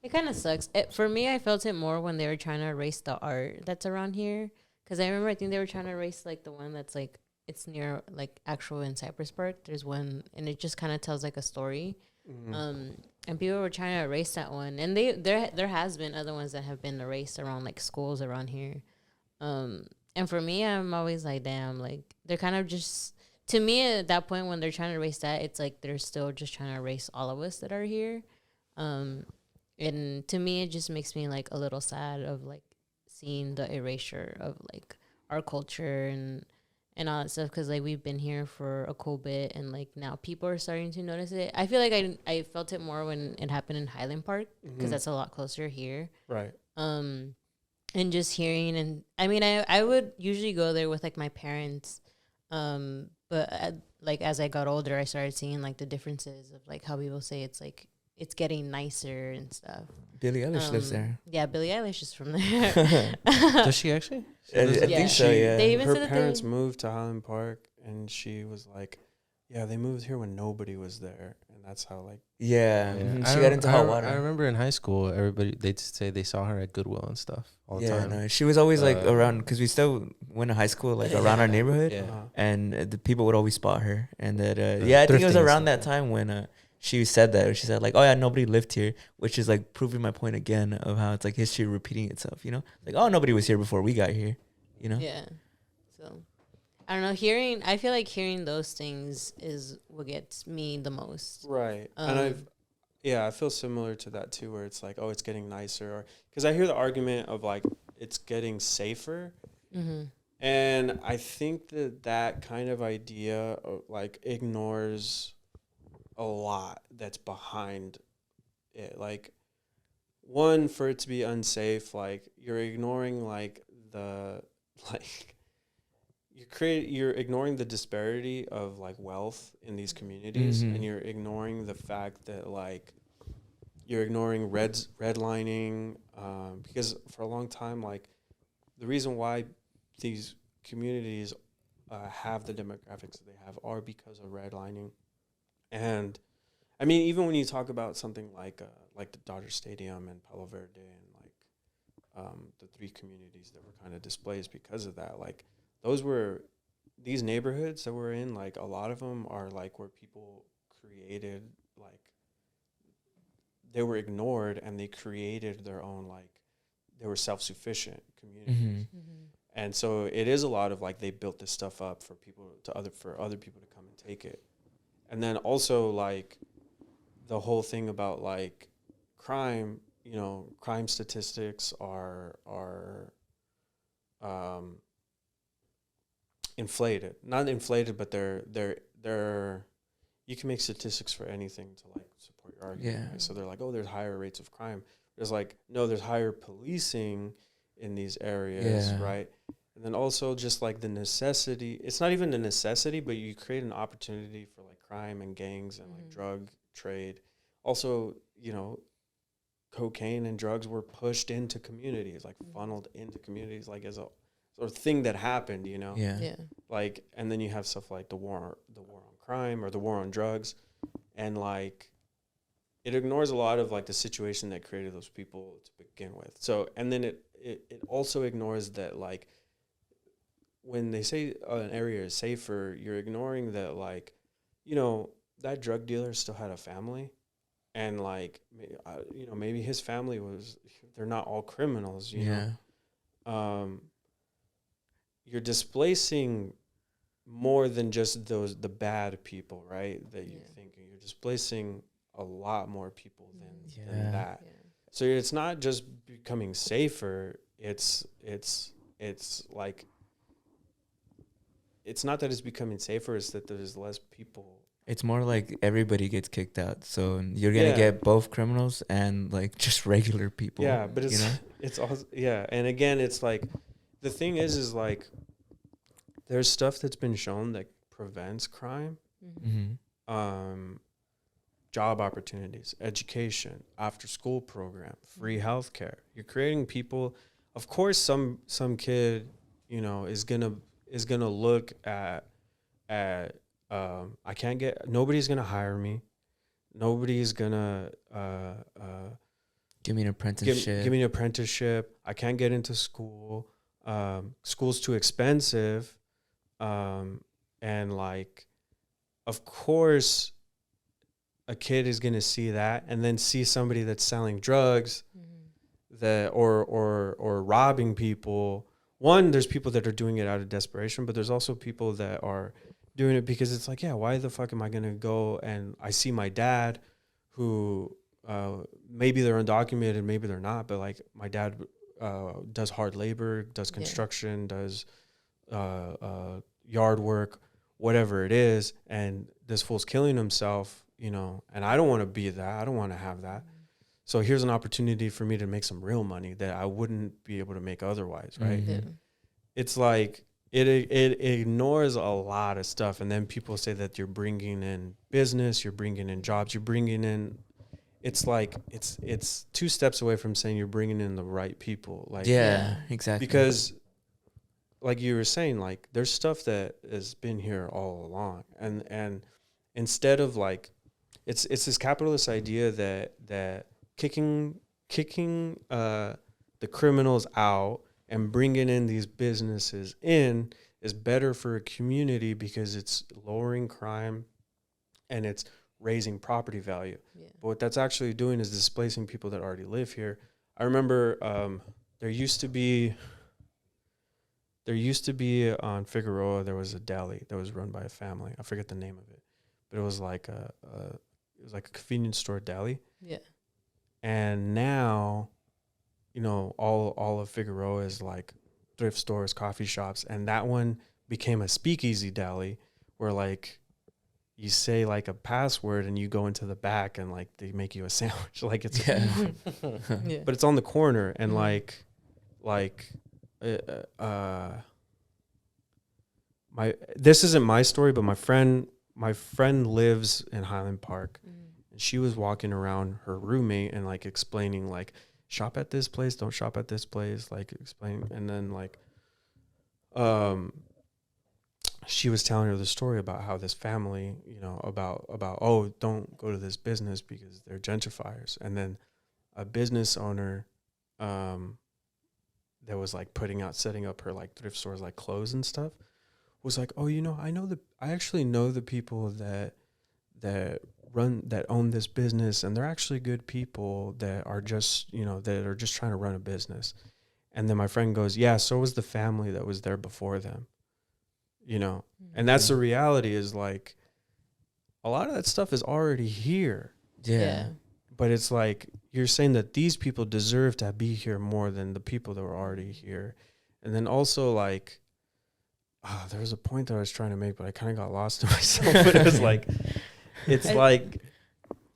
it kind of sucks. For me, I felt it more when they were trying to erase the art that's around here. Because I remember, I think they were trying to erase, like, the one that's, like, it's near, like, actual in Cypress Park. There's one, and it just kind of tells, like, a story. And people were trying to erase that one. And there has been other ones that have been erased around, like, schools around here. And for me, I'm always like, damn, like, they're kind of just... To me, at that point, when they're trying to erase that, it's like they're still just trying to erase all of us that are here. And to me, it just makes me, like, a little sad of, like, seeing the erasure of, like, our culture and all that stuff. Because, like, we've been here for a cool bit, and, like, now people are starting to notice it. I feel like I felt it more when it happened in Highland Park, because that's a lot closer here. Right. And just hearing, and I mean, I would usually go there with, like, my parents. But like, as I got older, I started seeing, like, the differences of, like, how people say it's, like, it's getting nicer and stuff. Billie Eilish lives there. Yeah, Billie Eilish is from there. Does she actually? I think so, yeah. They even Her said that parents moved to Highland Park, and she was like, "Yeah, they moved here when nobody was there," and that's how like Yeah, Yeah. mhm. I She got into hot water. I remember in high school, everybody they'd say they saw her at Goodwill and stuff all the time. No, she was always like around, because we still went to high school like around our neighborhood, Yeah. and the people would always spot her. And that I think it was thrifting and around stuff, that time when she said that. She said like, "Oh yeah, nobody lived here," which is like proving my point again of how it's like history repeating itself. You know, like, oh, nobody was here before we got here. You know. Yeah. So I don't know. I feel like hearing those things is what gets me the most. right. And I feel similar to that too, where it's like, oh, it's getting nicer, or because I hear the argument of like it's getting safer. And I think that kind of idea like ignores a lot that's behind it. Like, one, for it to be unsafe, like you're ignoring like the like you're ignoring the disparity of like wealth in these communities, and you're ignoring the fact that like you're ignoring redlining, because for a long time, like the reason why communities have the demographics that they have are because of redlining. And I mean, even when you talk about something like the Dodger Stadium and Palo Verde and like the 3 communities that were kind of displaced because of that, like these neighborhoods that we're in, like a lot of them are like where people created, like they were ignored and they created their own, like they were self-sufficient communities. And so it is a lot of like they built this stuff up for other people to come and take it. And then also like the whole thing about like crime, you know, crime statistics are inflated. Not inflated, but they're you can make statistics for anything to like support your argument. Yeah. Right? So they're like, oh, there's higher rates of crime. There's like, no, there's higher policing in these areas, right? And then also just like the necessity, it's not even a necessity, but you create an opportunity for like crime and gangs and like drug trade. Also, you know, cocaine and drugs were pushed into communities, like funneled into communities, like as a sort of thing that happened, you know? Yeah. Like, and then you have stuff like the war on crime or the war on drugs. And like, it ignores a lot of like the situation that created those people to begin with. So, and then it also ignores that like, when they say an area is safer, you're ignoring that like, you know, that drug dealer still had a family. And like, you know, maybe his family they're not all criminals, you know? You're displacing more than just the bad people, right? That you're thinking. You're displacing a lot more people than that. Yeah. So it's not just becoming safer. It's like, it's not that it's becoming safer. It's that there's less people. It's more like everybody gets kicked out. So you're going to get both criminals and like just regular people. Yeah, but it's, you know? It's also, and again, it's like, the thing is like, there's stuff that's been shown that prevents crime. Job opportunities, education, after school program, free healthcare. You're creating people. Of course, some kid, you know, is gonna look at nobody's gonna hire me. Nobody's gonna give me an apprenticeship. Give me an apprenticeship. I can't get into school. School's too expensive. And like, of course, a kid is going to see that and then see somebody that's selling drugs that or robbing people. One, there's people that are doing it out of desperation, but there's also people that are doing it because it's like, yeah, why the fuck am I going to go? And I see my dad who maybe they're undocumented, maybe they're not, but like my dad does hard labor, does construction, does yard work, whatever it is, and this fool's killing himself, you know, and I don't want to be that. I don't want to have that. So here's an opportunity for me to make some real money that I wouldn't be able to make otherwise, right? It's like it ignores a lot of stuff, and then people say that you're bringing in business, you're bringing in jobs, you're bringing in. It's like it's 2 steps away from saying you're bringing in the right people, like exactly, because like you were saying, like there's stuff that has been here all along, and instead of like it's this capitalist idea that kicking the criminals out and bringing in these businesses in is better for a community because it's lowering crime and it's raising property value. But what that's actually doing is displacing people that already live here. I remember there used to be on Figueroa, there was a deli that was run by a family. I forget the name of it, but it was like a convenience store deli. Yeah. And now, you know, all of Figueroa is like thrift stores, coffee shops, and that one became a speakeasy deli where like you say like a password and you go into the back and like they make you a sandwich. Like it's but it's on the corner and this isn't my story, but my friend lives in Highland Park, and she was walking around her roommate and like explaining like shop at this place, don't shop at this place, like explaining, and then like she was telling her the story about how this family, you know, about oh, don't go to this business because they're gentrifiers. And then a business owner that was like setting up her like thrift stores, like clothes and stuff, was like, oh, you know, I actually know the people that own this business, and they're actually good people that are just, you know, that are just trying to run a business. And then my friend goes, yeah, so was the family that was there before them, you know. And that's the reality, is like a lot of that stuff is already here. Yeah. But it's like you're saying that these people deserve to be here more than the people that were already here. And then also like, there was a point that I was trying to make, but I kind of got lost in myself. But it was like, it's like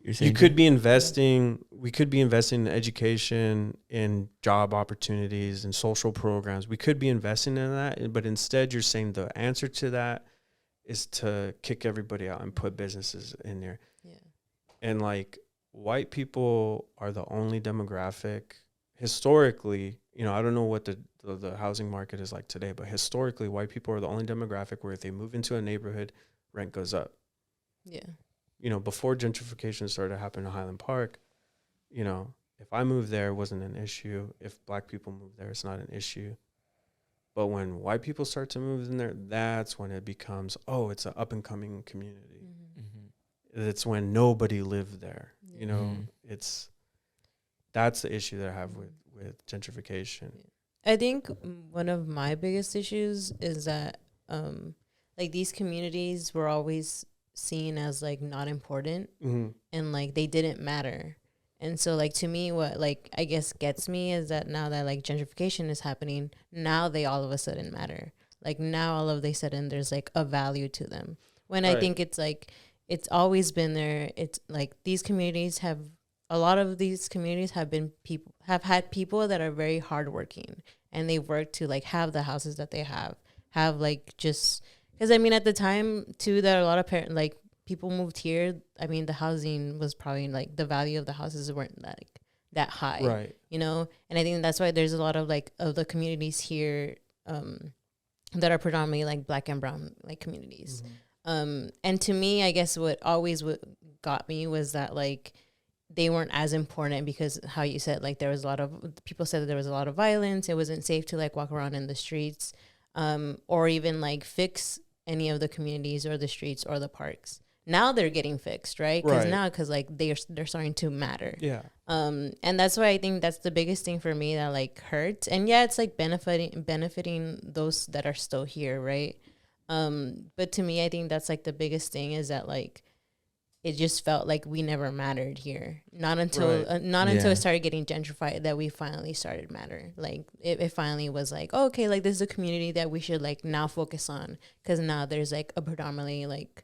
we could be investing in education, in job opportunities, and social programs. We could be investing in that, but instead you're saying the answer to that is to kick everybody out and put businesses in there. Yeah. And like, white people are the only demographic historically, you know, I don't know what the housing market is like today, but historically white people are the only demographic where if they move into a neighborhood, rent goes up. Yeah. You know, before gentrification started to happen in Highland Park, you know, if I moved there, it wasn't an issue. If black people move there, it's not an issue. But when white people start to move in there, that's when it becomes, oh, it's an up and coming community. It's when nobody lived there. You know, that's the issue that I have with gentrification. I think one of my biggest issues is that like these communities were always seen as like not important and like they didn't matter. And so like to me, what like I guess gets me is that now that like gentrification is happening, now they all of a sudden matter. Like now all of a sudden there's like a value to them. When I think it's like it's always been there. It's like a lot of these communities have had people that are very hardworking, and they work to like have the houses that they have like just because I mean at the time too that a lot of people moved here. I mean the housing was probably like the value of the houses weren't that high, right? You know, and I think that's why there's a lot of like of the communities here that are predominantly like black and brown like communities. And to me, I guess what got me was that like they weren't as important because how you said like there was a lot of people said that there was a lot of violence. It wasn't safe to like walk around in the streets, or even like fix any of the communities or the streets or the parks. Now they're getting fixed, right? Because like they're starting to matter. Yeah. And that's why I think that's the biggest thing for me that like hurts. And yeah, it's like benefiting those that are still here, right? But to me, I think that's like the biggest thing is that like it just felt like we never mattered here. Not until until it started getting gentrified that we finally started matter. Like it finally was like, oh, okay, like this is a community that we should like now focus on because now there's like a predominantly like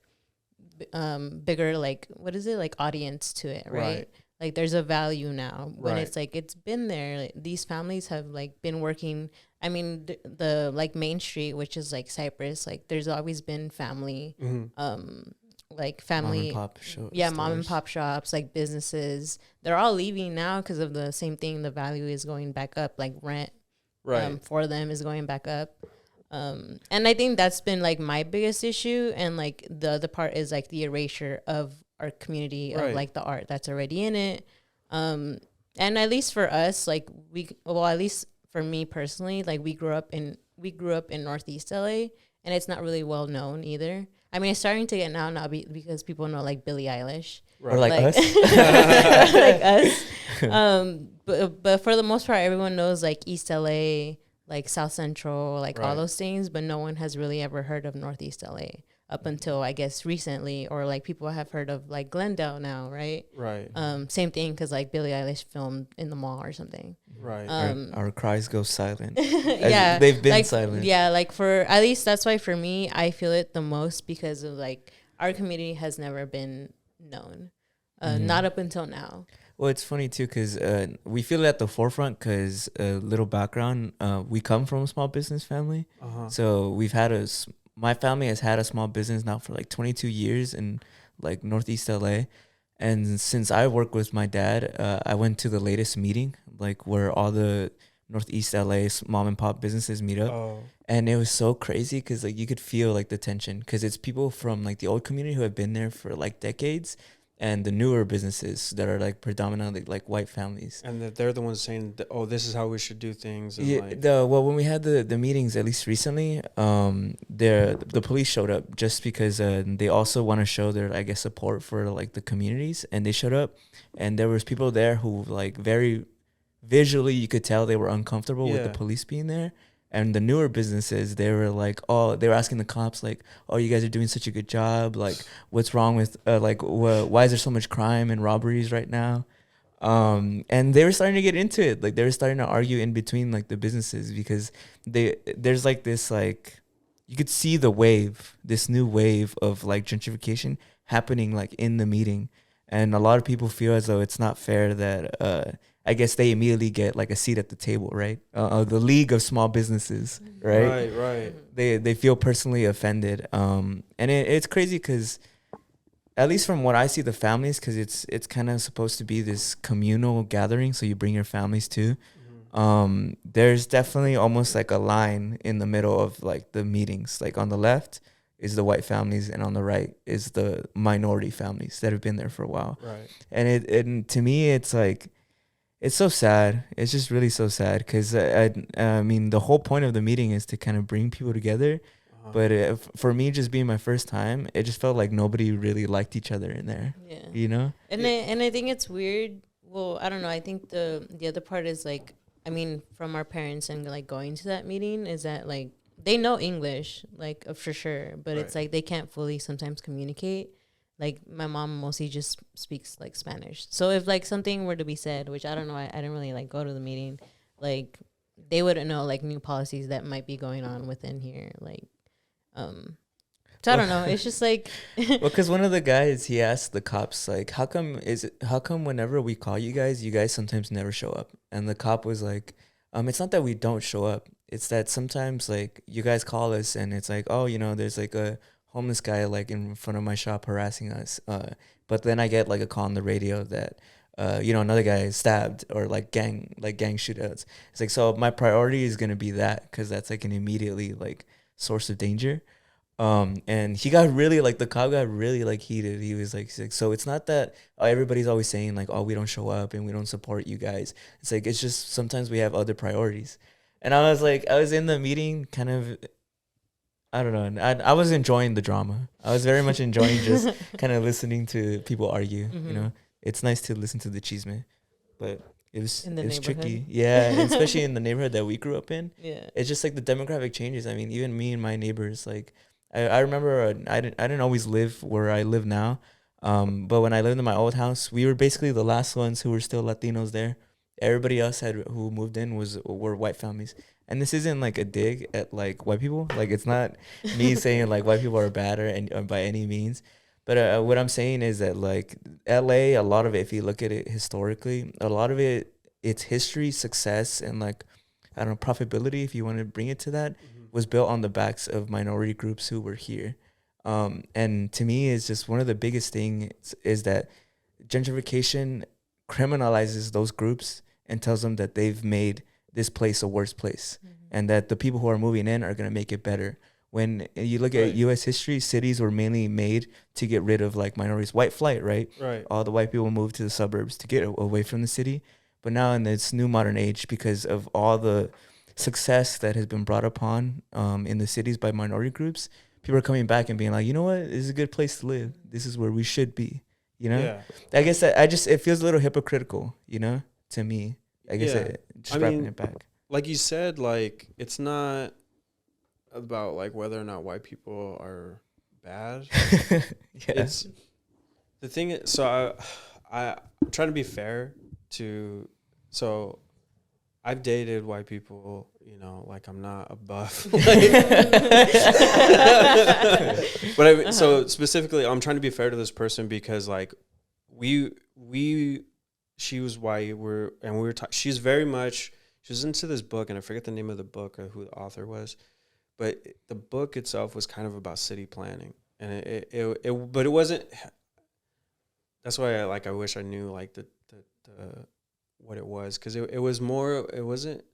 bigger like what is it like audience to it, right? Like there's a value now when it's like it's been there. Like, these families have like been working. I mean, the like Main Street, which is like Cypress, like there's always been family, like family, mom and pop shops, like businesses. They're all leaving now because of the same thing. The value is going back up, like rent, for them is going back up. And I think that's been like my biggest issue. And like the other part is like the erasure of our community of like the art that's already in it. And at least for us, like at least for me personally, like we grew up in Northeast LA, and it's not really well known either. I mean, it's starting to get now because people know like Billie Eilish, or like us, like us. But for the most part, everyone knows like East LA, like South Central, like all those things. But no one has really ever heard of Northeast LA up until I guess recently, or like people have heard of like Glendale now, right? Same thing because like Billie Eilish filmed in the mall or something. Our cries go silent. Yeah, they've been like, silent. Yeah, like for at least that's why for me I feel it the most because of like our community has never been known, not up until now. Well, it's funny too because we feel it at the forefront because little background, we come from a small business family, so we've had my family has had a small business now for like 22 years in like Northeast LA. And since I work with my dad, I went to the latest meeting, like where all the Northeast LA mom and pop businesses meet up. Oh, And it was so crazy because like you could feel like the tension because it's people from like the old community who have been there for like decades, and the newer businesses that are like predominantly like white families. and that they're the ones saying, oh, this is how we should do things. And Yeah, like, well, when we had the meetings, at least recently, the police showed up just because they also want to show their, I guess, support for like the communities, and they showed up, and there was people there who like very visually you could tell they were uncomfortable with the Yeah. police being there. And the newer businesses, they were like, oh, they were asking the cops like, oh, you guys are doing such a good job. Like, what's wrong with like, why is there so much crime and robberies right now? And they were starting to get into it. Like they were starting to argue in between like the businesses because there's like this like you could see the wave, this new wave of like gentrification happening like in the meeting, and a lot of people feel as though it's not fair that I guess they immediately get like a seat at the table, right? The League of Small Businesses, right? Right. They feel personally offended, and it's crazy because at least from what I see, the families, because it's kind of supposed to be this communal gathering, so you bring your families too. There's definitely almost like a line in the middle of like the meetings. Like on the left is the white families, and on the right is the minority families that have been there for a while. Right. And to me, it's like it's so sad. It's just really so sad because I mean the whole point of the meeting is to kind of bring people together. But for me, just being my first time, it just felt like nobody really liked each other in there. Yeah. You know? And I think it's weird. Well, I don't know. I think the other part is like, I mean, from our parents and like going to that meeting is that like they know English, like for sure, but it's like they can't fully sometimes communicate. Like my mom mostly just speaks like Spanish. So if like something were to be said, which I don't know, I didn't really like go to the meeting, like they wouldn't know like new policies that might be going on within here, like. So I don't know. It's just like well, because one of the guys, he asked the cops like, how come whenever we call you guys sometimes never show up? And the cop was like, it's not that we don't show up, it's that sometimes like you guys call us and it's like, oh, you know, there's like a homeless guy like in front of my shop harassing us, but then I get like a call on the radio that you know, another guy is stabbed or like gang shootouts. It's like, so my priority is gonna be that because that's like an immediately like source of danger. And he got really like the cop got really like heated. He was like so it's not that everybody's always saying like, oh, we don't show up and we don't support you guys. It's like it's just sometimes we have other priorities. And I was like, I was in the meeting kind of, I don't know, I was enjoying the drama. I was very much enjoying just kind of listening to people argue. You know, it's nice to listen to the chisme, but it was tricky. Yeah, especially in the neighborhood that we grew up in. Yeah, it's just like the demographic changes. I mean, even me and my neighbors, like I remember I didn't always live where I live now, but when I lived in my old house, we were basically the last ones who were still Latinos there. Everybody else who moved in were white families. And this isn't like a dig at like white people. Like it's not me saying like white people are bad or by any means. But what I'm saying is that like LA, a lot of it, if you look at it historically, a lot of its history, success, and like, I don't know, profitability, if you want to bring it to that, was built on the backs of minority groups who were here. And to me, it's just one of the biggest things is that gentrification criminalizes those groups and tells them that they've made this place a worse place, and that the people who are moving in are going to make it better. When you look at U.S. history, cities were mainly made to get rid of like minorities. White flight, right? Right. All the white people moved to the suburbs to get away from the city. But now in this new modern age, because of all the success that has been brought upon in the cities by minority groups, people are coming back and being like, you know what? This is a good place to live. This is where we should be. You know? Yeah. I guess it feels a little hypocritical, you know, to me. I guess wrapping it back. Like you said, like it's not about like whether or not white people are bad. It's the thing. So I'm trying to be fair to. So I've dated white people. You know, like I'm not a buff. But so specifically, I'm trying to be fair to this person because like she was white. She's very much. She was into this book, and I forget the name of the book or who the author was. But the book itself was kind of about city planning, and but it wasn't. That's why I wish I knew like the what it was, because it was more. It wasn't.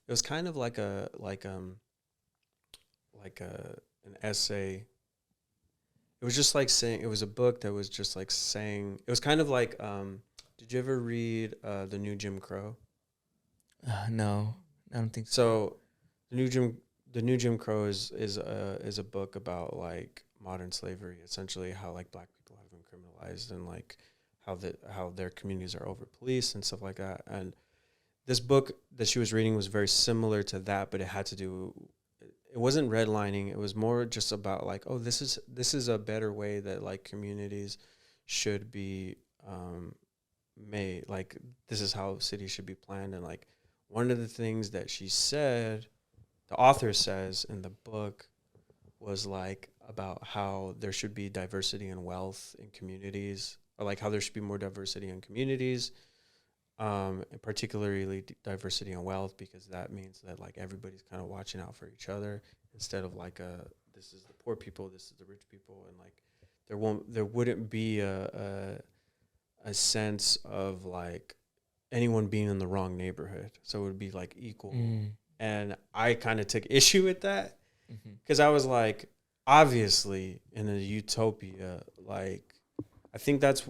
it was kind of like an essay. It was just like saying, it was a book that was just like saying, it was kind of like, did you ever read The New Jim Crow? No, I don't think so. So the New Jim Crow is a book about like modern slavery, essentially how like black people have been criminalized and like how their communities are over policed and stuff like that. And this book that she was reading was very similar to that, but it had to do, it wasn't redlining. It was more just about like, oh, this is a better way that like communities should be made. Like this is how cities should be planned. And like one of the things that she said, the author says in the book, was like about how there should be diversity and wealth in communities, or like how there should be more diversity in communities, and particularly diversity and wealth, because that means that like everybody's kind of watching out for each other instead of like this is the poor people, this is the rich people, and like there wouldn't be a sense of like anyone being in the wrong neighborhood, so it would be like equal. And I kind of took issue with that because I was like, obviously in a utopia, like I think that's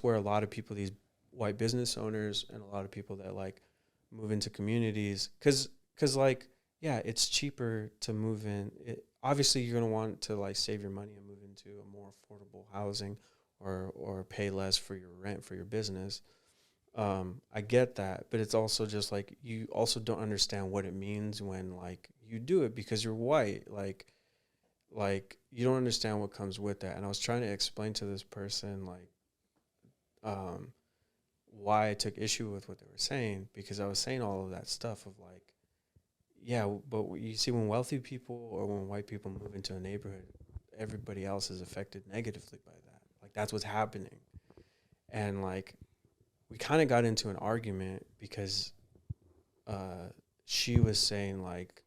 where a lot of people, these white business owners and a lot of people that like move into communities, because like, yeah, it's cheaper to move in. Obviously you're going to want to like save your money and move into a more affordable housing or pay less for your rent for your business. I get that, but it's also just like, you also don't understand what it means when like you do it because you're white. Like you don't understand what comes with that. And I was trying to explain to this person like why I took issue with what they were saying, because I was saying all of that stuff of like, yeah, but you see when wealthy people or when white people move into a neighborhood, everybody else is affected negatively by that. Like that's what's happening. And like we kind of got into an argument because she was saying like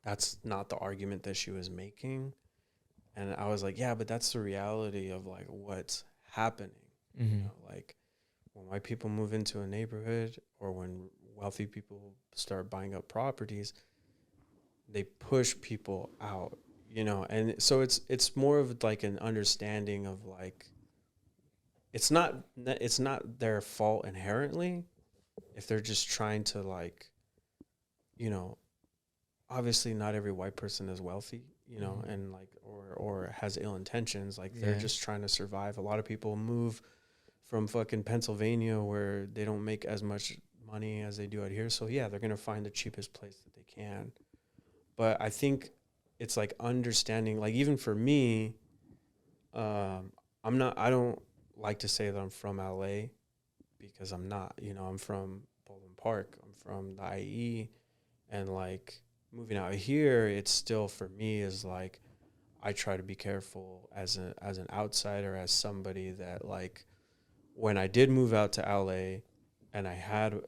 that's not the argument that she was making, and I was like, yeah, but that's the reality of like what's happening. You know, like when white people move into a neighborhood or when wealthy people start buying up properties, they push people out, you know. And so it's more of like an understanding of like, it's not their fault inherently if they're just trying to like, you know, obviously not every white person is wealthy, you know, and like or has ill intentions. Like they're just trying to survive. A lot of people move from fucking Pennsylvania where they don't make as much money as they do out here. So yeah, they're gonna find the cheapest place that they can. But I think it's like understanding, like even for me, I don't like to say that I'm from LA because I'm not, you know. I'm from Baldwin Park, I'm from the IE, and like moving out here, it's still for me is like I try to be careful as an outsider, as somebody that like when I did move out to LA and I had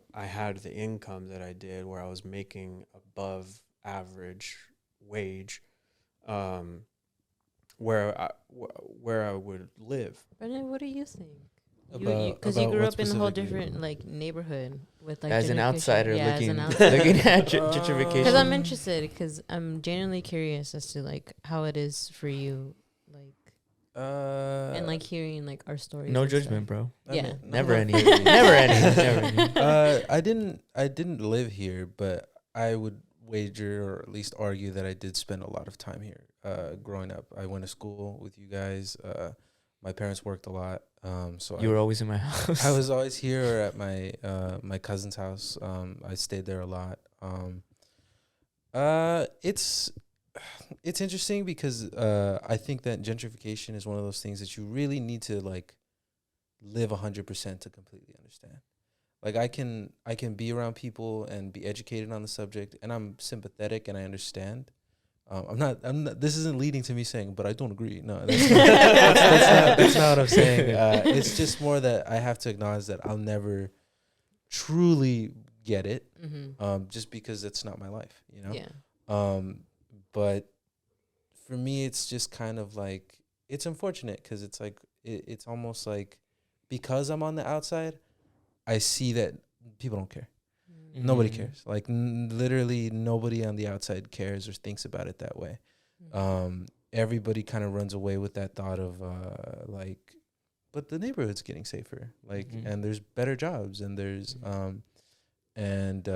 the income that I did where I was making above average wage, where I would live. Brendan, what do you think? Because you grew up in a whole different like neighborhood with like as an gentrification. outsider As looking an outsider. looking at gentrification. Because I'm interested, because I'm genuinely curious as to like how it is for you, like and like hearing like our stories. No and judgment, stuff. bro. Yeah. Never any. Never any. I didn't live here, but I would wager or at least argue that I did spend a lot of time here. Growing up, I went to school with you guys. My parents worked a lot, so You were always in my house. I was always here or at my cousin's house. I stayed there a lot. It's interesting because I think that gentrification is one of those things that you really need to like live 100% to completely understand. Like I can be around people and be educated on the subject, and I'm sympathetic and I understand. I'm not. This isn't leading to me saying, but I don't agree. No, that's not what I'm saying. It's just more that I have to acknowledge that I'll never truly get it, just because it's not my life, you know. Yeah. But for me, it's just kind of like it's unfortunate because it's like it's almost like because I'm on the outside, I see that people don't care. Nobody Mhm. cares. Like literally nobody on the outside cares or thinks about it that way. Everybody kind of runs away with that thought of like, but the neighborhood's getting safer. Like, Mhm. and there's better jobs, and there's and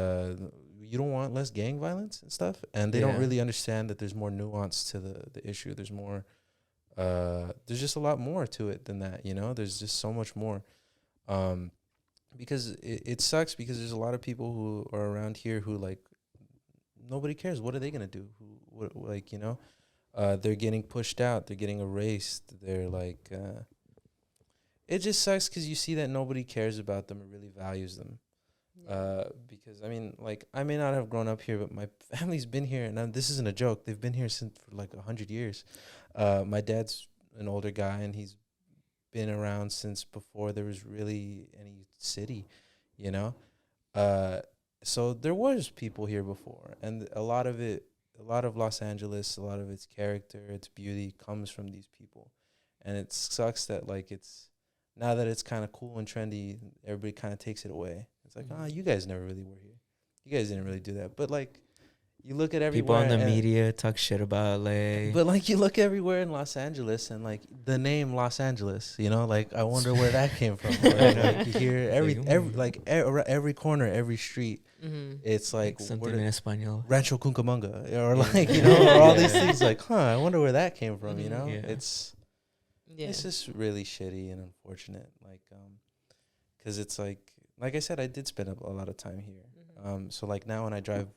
you don't want less gang violence and stuff. And they don't Yeah. really understand that there's more nuance to the issue. There's more. There's just a lot more to it than that. You know, there's just so much more. Because it sucks because there's a lot of people who are around here who like nobody cares. What are they gonna do? What, like, you know, they're getting pushed out. They're getting erased. They're like, it just sucks because you see that nobody cares about them or really values them. Because I mean, like, I may not have grown up here, but my family's been here, and this isn't a joke. They've been here since for like 100 years. My dad's an older guy, and he's been around since before there was really any city, you know. So there was people here before, and a lot of Los Angeles, a lot of its character, its beauty comes from these people, and it sucks that like it's now that it's kind of cool and trendy, everybody kind of takes it away. It's like, oh, you guys never really were here, you guys didn't really do that, but like. You look at People everywhere. in the media talk shit about LA. But like you look everywhere in Los Angeles and like the name Los Angeles, you know, like I wonder where that came from. Right? Like you hear every corner, every street, it's like something in Espanol. Rancho Cucamonga or like, you know, or all these things like, I wonder where that came from, you know? Yeah. It's just really shitty and unfortunate. Like, cause it's like I said, I did spend a lot of time here. So like now when I drive,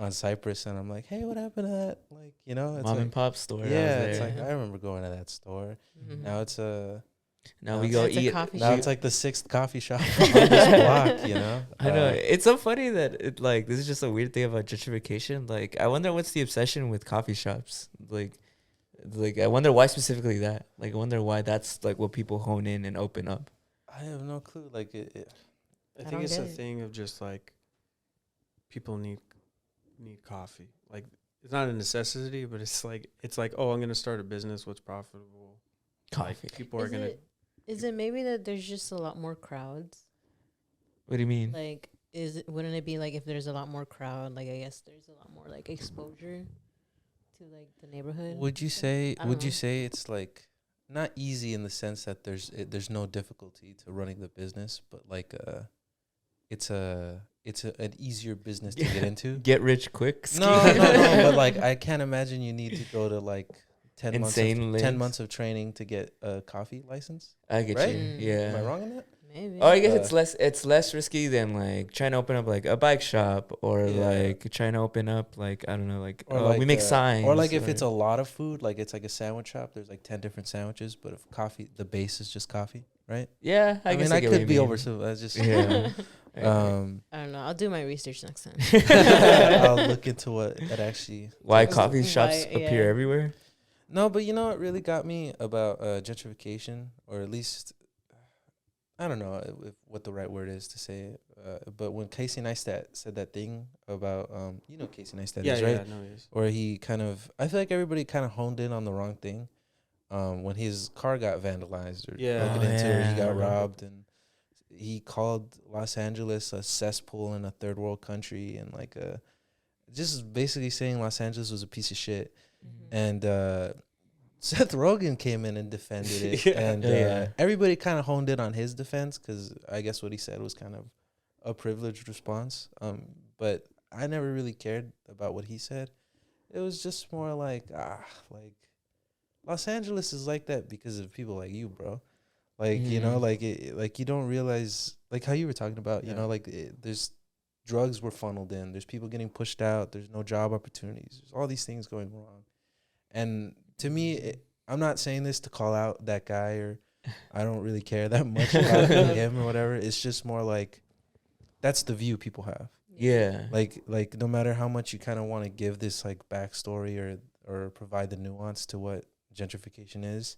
on Cypress and I'm like, hey, what happened to that? Like, you know, it's Mom like, and pop store. yeah, it's like I remember going to that store. Now it's now now we go it's a eat. coffee now shop. it's like the 6th coffee shop on this block, you know. I know it's so funny that it like this is just a weird thing about gentrification. Like I wonder what's the obsession with coffee shops. Like I wonder why specifically that. Like I wonder why that's like what people hone in and open up. I have no clue. Like I don't think it's get a it. thing of just like people need coffee. Like it's not a necessity, but it's like oh, I'm gonna start a business. What's profitable? Coffee. Like people are gonna. Is it maybe that there's just a lot more crowds? What do you mean? Like, wouldn't it be like if there's a lot more crowd? Like, I guess there's a lot more like exposure to like the neighborhood. would you say I don't know. it's like not easy in the sense that there's no difficulty to running the business, but like it's an easier business to get into. Get rich quick. No, but like I can't imagine you need to go to like 10 Insane links. months of training to get a coffee license. I get Right? you. Yeah. Am I wrong on that? Maybe. Oh, I guess it's less risky than like trying to open up like a bike shop or Yeah. like trying to open up like I don't know like Or like we make signs or like if it's a lot of food, like it's like a sandwich shop. There's like 10 different sandwiches, but if coffee, the base is just coffee, right? yeah I guess mean, I get what could you be mean. over. So I just Yeah. I don't know. I'll do my research next time. I'll look into what that actually. Why Why- coffee shops yeah. appear everywhere? No, but you know what really got me about gentrification, or at least I don't know what the right word is to say it. But when Casey Neistat said that thing about you know Casey Neistat is, right? Yeah, no, it is. Or he kind of, I feel like everybody kind of honed in on the wrong thing. When his car got vandalized or broken into, or he got robbed, and he called Los Angeles a cesspool in a third world country, and like just basically saying Los Angeles was a piece of shit. And Seth Rogen came in and defended it, and everybody kind of honed in on his defense because I guess what he said was kind of a privileged response. But I never really cared about what he said. It was just more like like Los Angeles is like that because of people like you, bro. Like you know, like like you don't realize like how you were talking about. You know, like there's drugs were funneled in. There's people getting pushed out. There's no job opportunities. There's all these things going wrong. And to me, I'm not saying this to call out that guy, or I don't really care that much about him or whatever. It's just more like that's the view people have. Yeah. Like no matter how much you kind of want to give this like backstory or provide the nuance to what gentrification is,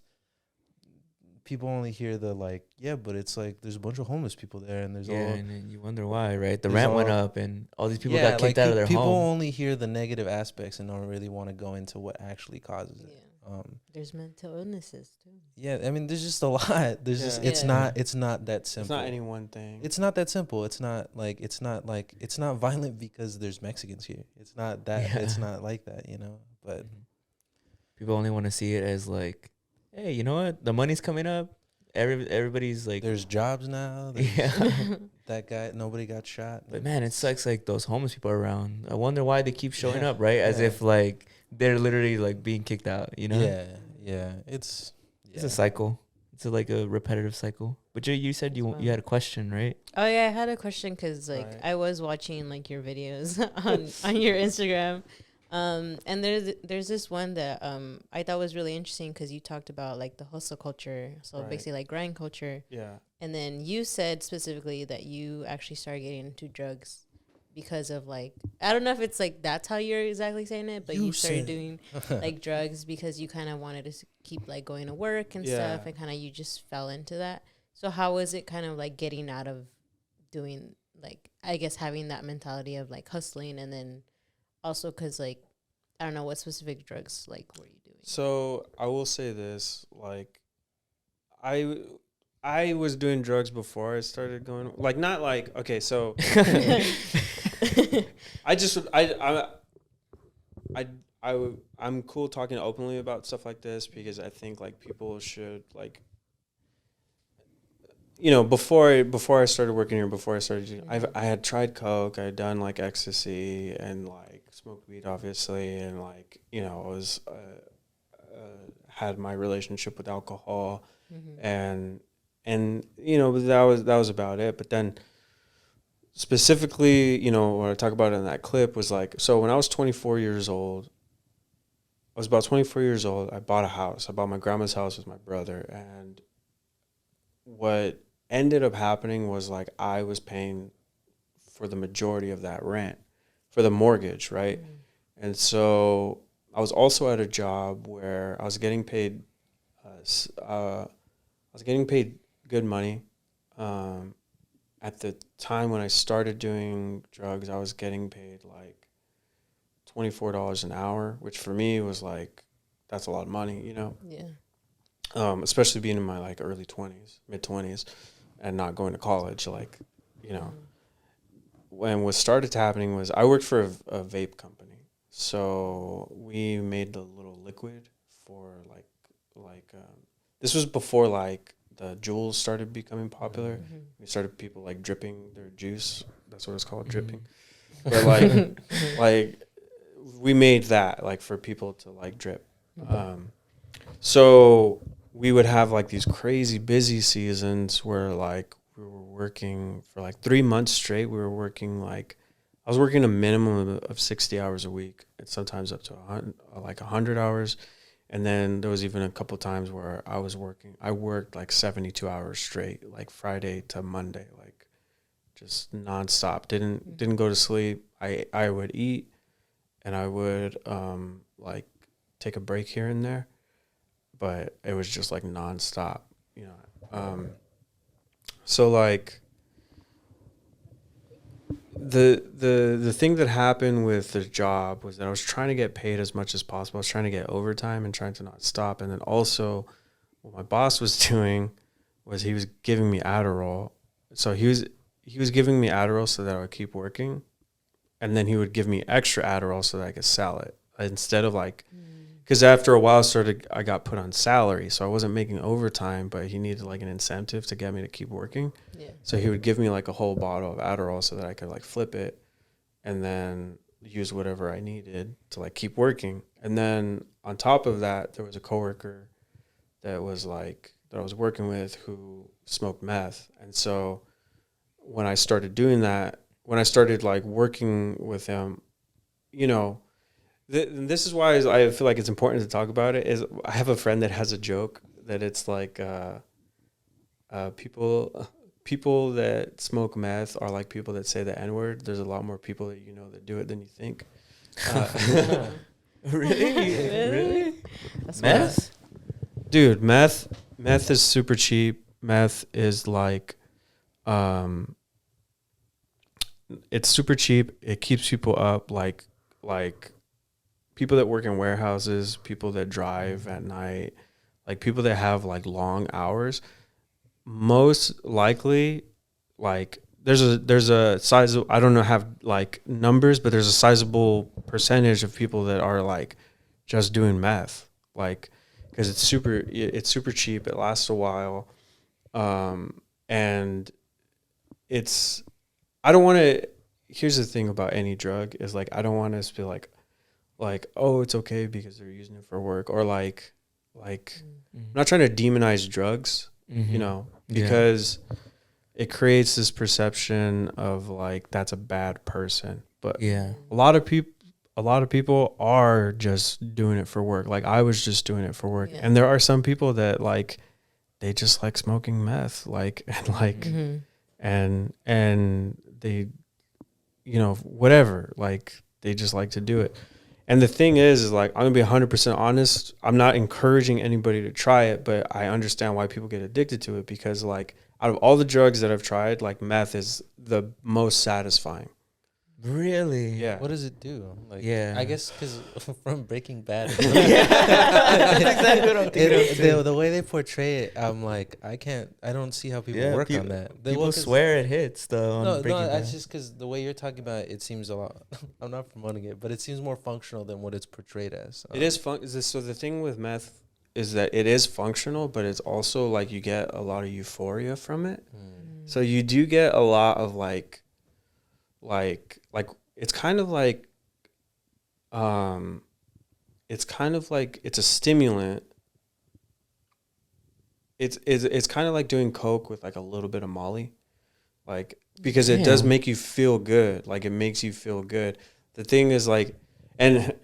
people only hear the like, yeah, but it's like there's a bunch of homeless people there, and there's all and then you wonder why, right? The there's rent went all- up, and all these people got kicked out of their people home. only hear the negative aspects and don't really want to go into what actually causes it. There's mental illnesses too. Yeah, I mean, there's just a lot. There's just Yeah. it's Yeah. not that It's simple. not any one thing. It's not that simple. It's not violent because there's Mexicans here. It's not that. Yeah. It's not like that, But People only want to see it as like, hey, you know what? The money's coming up. Everybody's like, there's jobs now. There's yeah. that guy. Nobody got shot. But man, it sucks like those homeless people are around. I wonder why they keep showing Yeah. up, right? As Yeah. if like they're literally like being kicked out, you know? Yeah. It's It's a cycle. It's like a repetitive cycle. But you said you had a question, right? Oh yeah, I had a question because like Right. I was watching like your videos on your Instagram, and there's this one that I thought was really interesting because you talked about like the hustle culture, so Right. basically like grind culture, Yeah. and then you said specifically that you actually started getting into drugs because of like I don't know if it's like that's how you're exactly saying it, but you started doing like drugs because you kind of wanted to keep like going to work and stuff, Yeah. and kind of you just fell into that. So how was it kind of like getting out of doing like I guess having that mentality of like hustling, and then also because like I don't know what specific drugs like were you doing? So I will say this, like, I was doing drugs before I started going, like, not like, okay, so I'm cool talking openly about stuff like this because I think like people should like, before I started working here, before I started doing, I had tried coke, I had done like ecstasy and like smoked weed obviously, and like I was had my relationship with alcohol, and that was about it. But then specifically, what I talk about in that clip was like, so when I was 24 years old, I bought a house. I bought my grandma's house with my brother, and what ended up happening was like I was paying for the majority of that rent for the mortgage, right? And so I was also at a job where I was getting paid good money. At the time when I started doing drugs, I was getting paid like $24 an hour, which for me was like, that's a lot of money, Yeah. especially being in my like early 20s, mid 20s, and not going to college, like, when what started happening was I worked for a vape company. So we made the little liquid for this was before like the Juuls started becoming popular. We started people like dripping their juice. That's what it's called, dripping. But like we made that like for people to like drip. So we would have like these crazy busy seasons where like we were working for like 3 months straight. We were working like, I was working a minimum of 60 hours a week, and sometimes up to 100 hours. And then there was even a couple times where I worked like 72 hours straight, like Friday to Monday, like just nonstop. Didn't go to sleep. I would eat, and I would like take a break here and there, but it was just like nonstop, so like the thing that happened with the job was that I was trying to get paid as much as possible. I was trying to get overtime and trying to not stop. And then also what my boss was doing was he was giving me Adderall. So he was giving me Adderall so that I would keep working. And then he would give me extra Adderall so that I could sell it instead of like, because after a while I got put on salary. So I wasn't making overtime, but he needed like an incentive to get me to keep working. Yeah. So he would give me like a whole bottle of Adderall so that I could like flip it and then use whatever I needed to like keep working. And then on top of that, there was a coworker that I was working with who smoked meth. And so when I started doing that, when I started like working with him, this is why I feel like it's important to talk about it. Is I have a friend that has a joke that it's like people that smoke meth are like people that say the N-word. There's a lot more people that do it than you think. Really? That's Meth? Dude, meth is super cheap. Meth is like it's super cheap. It keeps people up like people that work in warehouses, people that drive at night, like people that have like long hours, most likely, like there's a size of, I don't know, have like numbers, but there's a sizable percentage of people that are like just doing meth, like because it's super cheap, it lasts a while, and it's, I don't want to, here's the thing about any drug is like I don't want us to be like, oh, it's okay because they're using it for work, or like I'm not trying to demonize drugs, you know, because it creates this perception of like that's a bad person. But Yeah. a lot of people are just doing it for work. Like I was just doing it for work. Yeah. And there are some people that like they just like smoking meth, like and like and they, you know, whatever, like they just like to do it. And the thing is like, I'm gonna be 100% honest. I'm not encouraging anybody to try it, but I understand why people get addicted to it, because like out of all the drugs that I've tried, like meth is the most satisfying. Really? Yeah. What does it do? Like, Yeah. I guess because from Breaking Bad, That's exactly what I'm thinking of too. the way they portray it, I'm like, I don't see how people work on that. People swear it hits though on Breaking Bad. That's just because the way you're talking about it seems a lot. I'm not promoting it, but it seems more functional than what it's portrayed as. It is fun. So the thing with meth is that it is functional, but it's also like you get a lot of euphoria from it. So you do get a lot of like it's kind of like it's a stimulant. It's kind of like doing coke with like a little bit of Molly, like, because it does make you feel good. Like it makes you feel good. The thing is like, and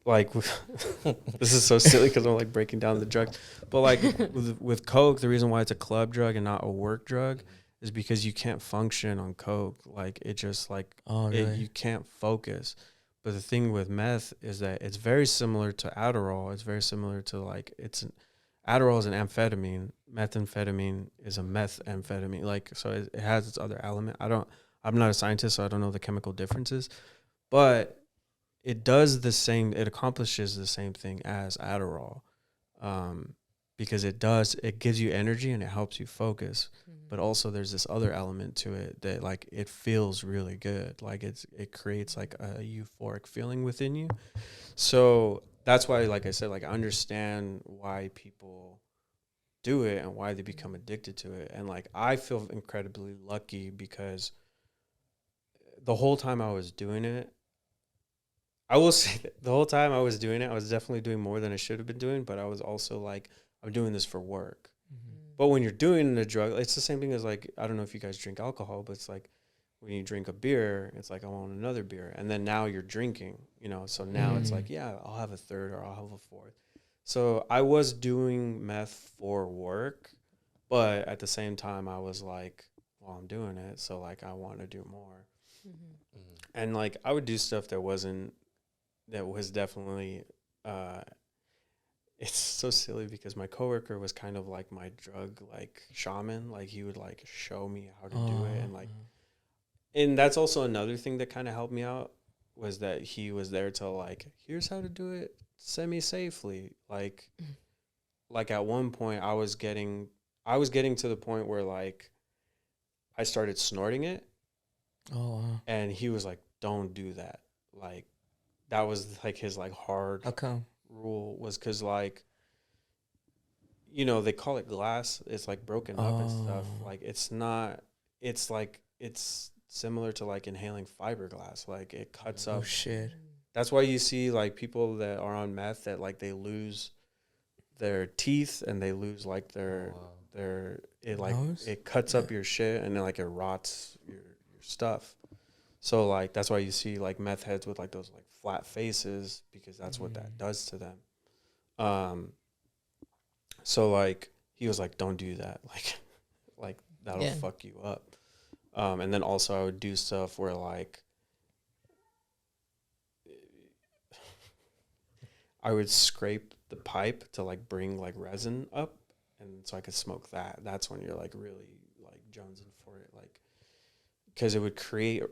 like this is so silly because I'm like breaking down the drugs, but like with coke, the reason why it's a club drug and not a work drug is because you can't function on coke. Like it just like you can't focus. But the thing with meth is that it's very similar to Adderall. It's very similar to like Adderall is an amphetamine. Methamphetamine is a methamphetamine. Like so it has its other element. I'm not a scientist, so I don't know the chemical differences, but it does the same. It accomplishes the same thing as Adderall, because it gives you energy and it helps you focus. But also there's this other element to it that like it feels really good. Like it creates like a euphoric feeling within you. So that's why, like I said, like I understand why people do it and why they become addicted to it. And like I feel incredibly lucky because the whole time I was doing it, I will say that the whole time I was doing it, I was definitely doing more than I should have been doing, but I was also like, I'm doing this for work. But when you're doing the drug, it's the same thing as like, I don't know if you guys drink alcohol, but it's like when you drink a beer, it's like, I want another beer. And then now you're drinking, you know, so now it's like, yeah, I'll have a third or I'll have a fourth. So I was doing meth for work, but at the same time I was like, well, I'm doing it, so like I want to do more. And like I would do stuff that was definitely it's so silly because my coworker was kind of like my drug like shaman. Like he would like show me how to do it, and like, and that's also another thing that kind of helped me out was that he was there to like, here's how to do it semi-safely. Like at one point I was getting to the point where like I started snorting it. And he was like, don't do that. Like that was like his like hard How come? rule was because like, you know, they call it glass. It's like broken up and stuff. Like it's not, it's like, it's similar to like inhaling fiberglass. Like it cuts up. Oh shit. That's why you see like people that are on meth that like they lose their teeth and they lose like their it like nose? It cuts up your shit and then like it rots your stuff. So like that's why you see like meth heads with like those like flat faces, because that's what that does to them. So like he was like, don't do that. Like that'll fuck you up. And then also I would do stuff where like I would scrape the pipe to like bring like resin up, and so I could smoke that. That's when you're like really like jonesing for it, like because it would create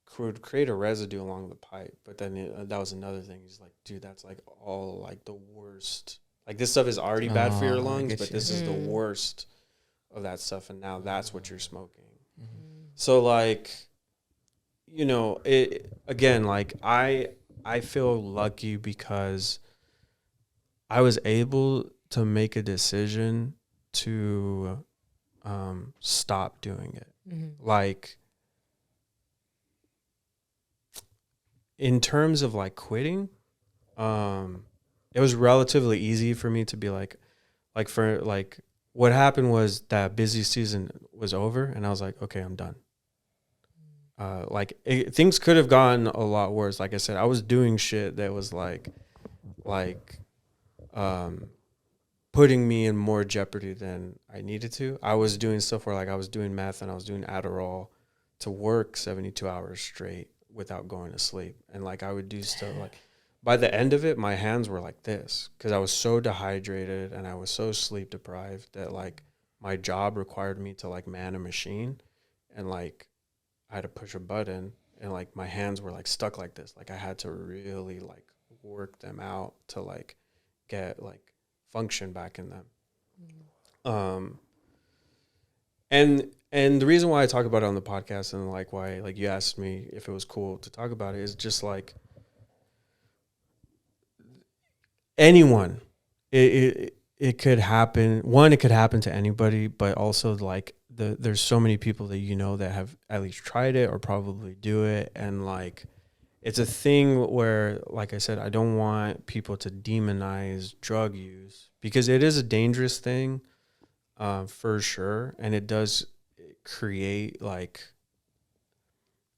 could create a residue along the pipe. But then that was another thing. He's like, dude, that's like all like the worst. Like this stuff is already bad for your I lungs, get but you. this is the worst of that stuff. And now that's what you're smoking. Mm-hmm. So like, you know, it again, like I feel lucky because I was able to make a decision to stop doing it. Like in terms of like quitting, it was relatively easy for me to be like for like what happened was that busy season was over and I was like, okay, I'm done. Things could have gotten a lot worse. Like I said, I was doing shit that was like putting me in more jeopardy than I needed to. I was doing stuff where like I was doing meth and I was doing Adderall to work 72 hours straight without going to sleep. And like I would do stuff like by the end of it, my hands were like this because I was so dehydrated and I was so sleep deprived that like my job required me to like man a machine and like I had to push a button and like my hands were like stuck like this. Like I had to really like work them out to like get like function back in them. And the reason why I talk about it on the podcast and like why like you asked me if it was cool to talk about it is just like anyone, it could happen. One, it could happen to anybody, but also like there's so many people that you know that have at least tried it or probably do it, and like it's a thing where, like I said, I don't want people to demonize drug use because it is a dangerous thing, for sure, and it does create like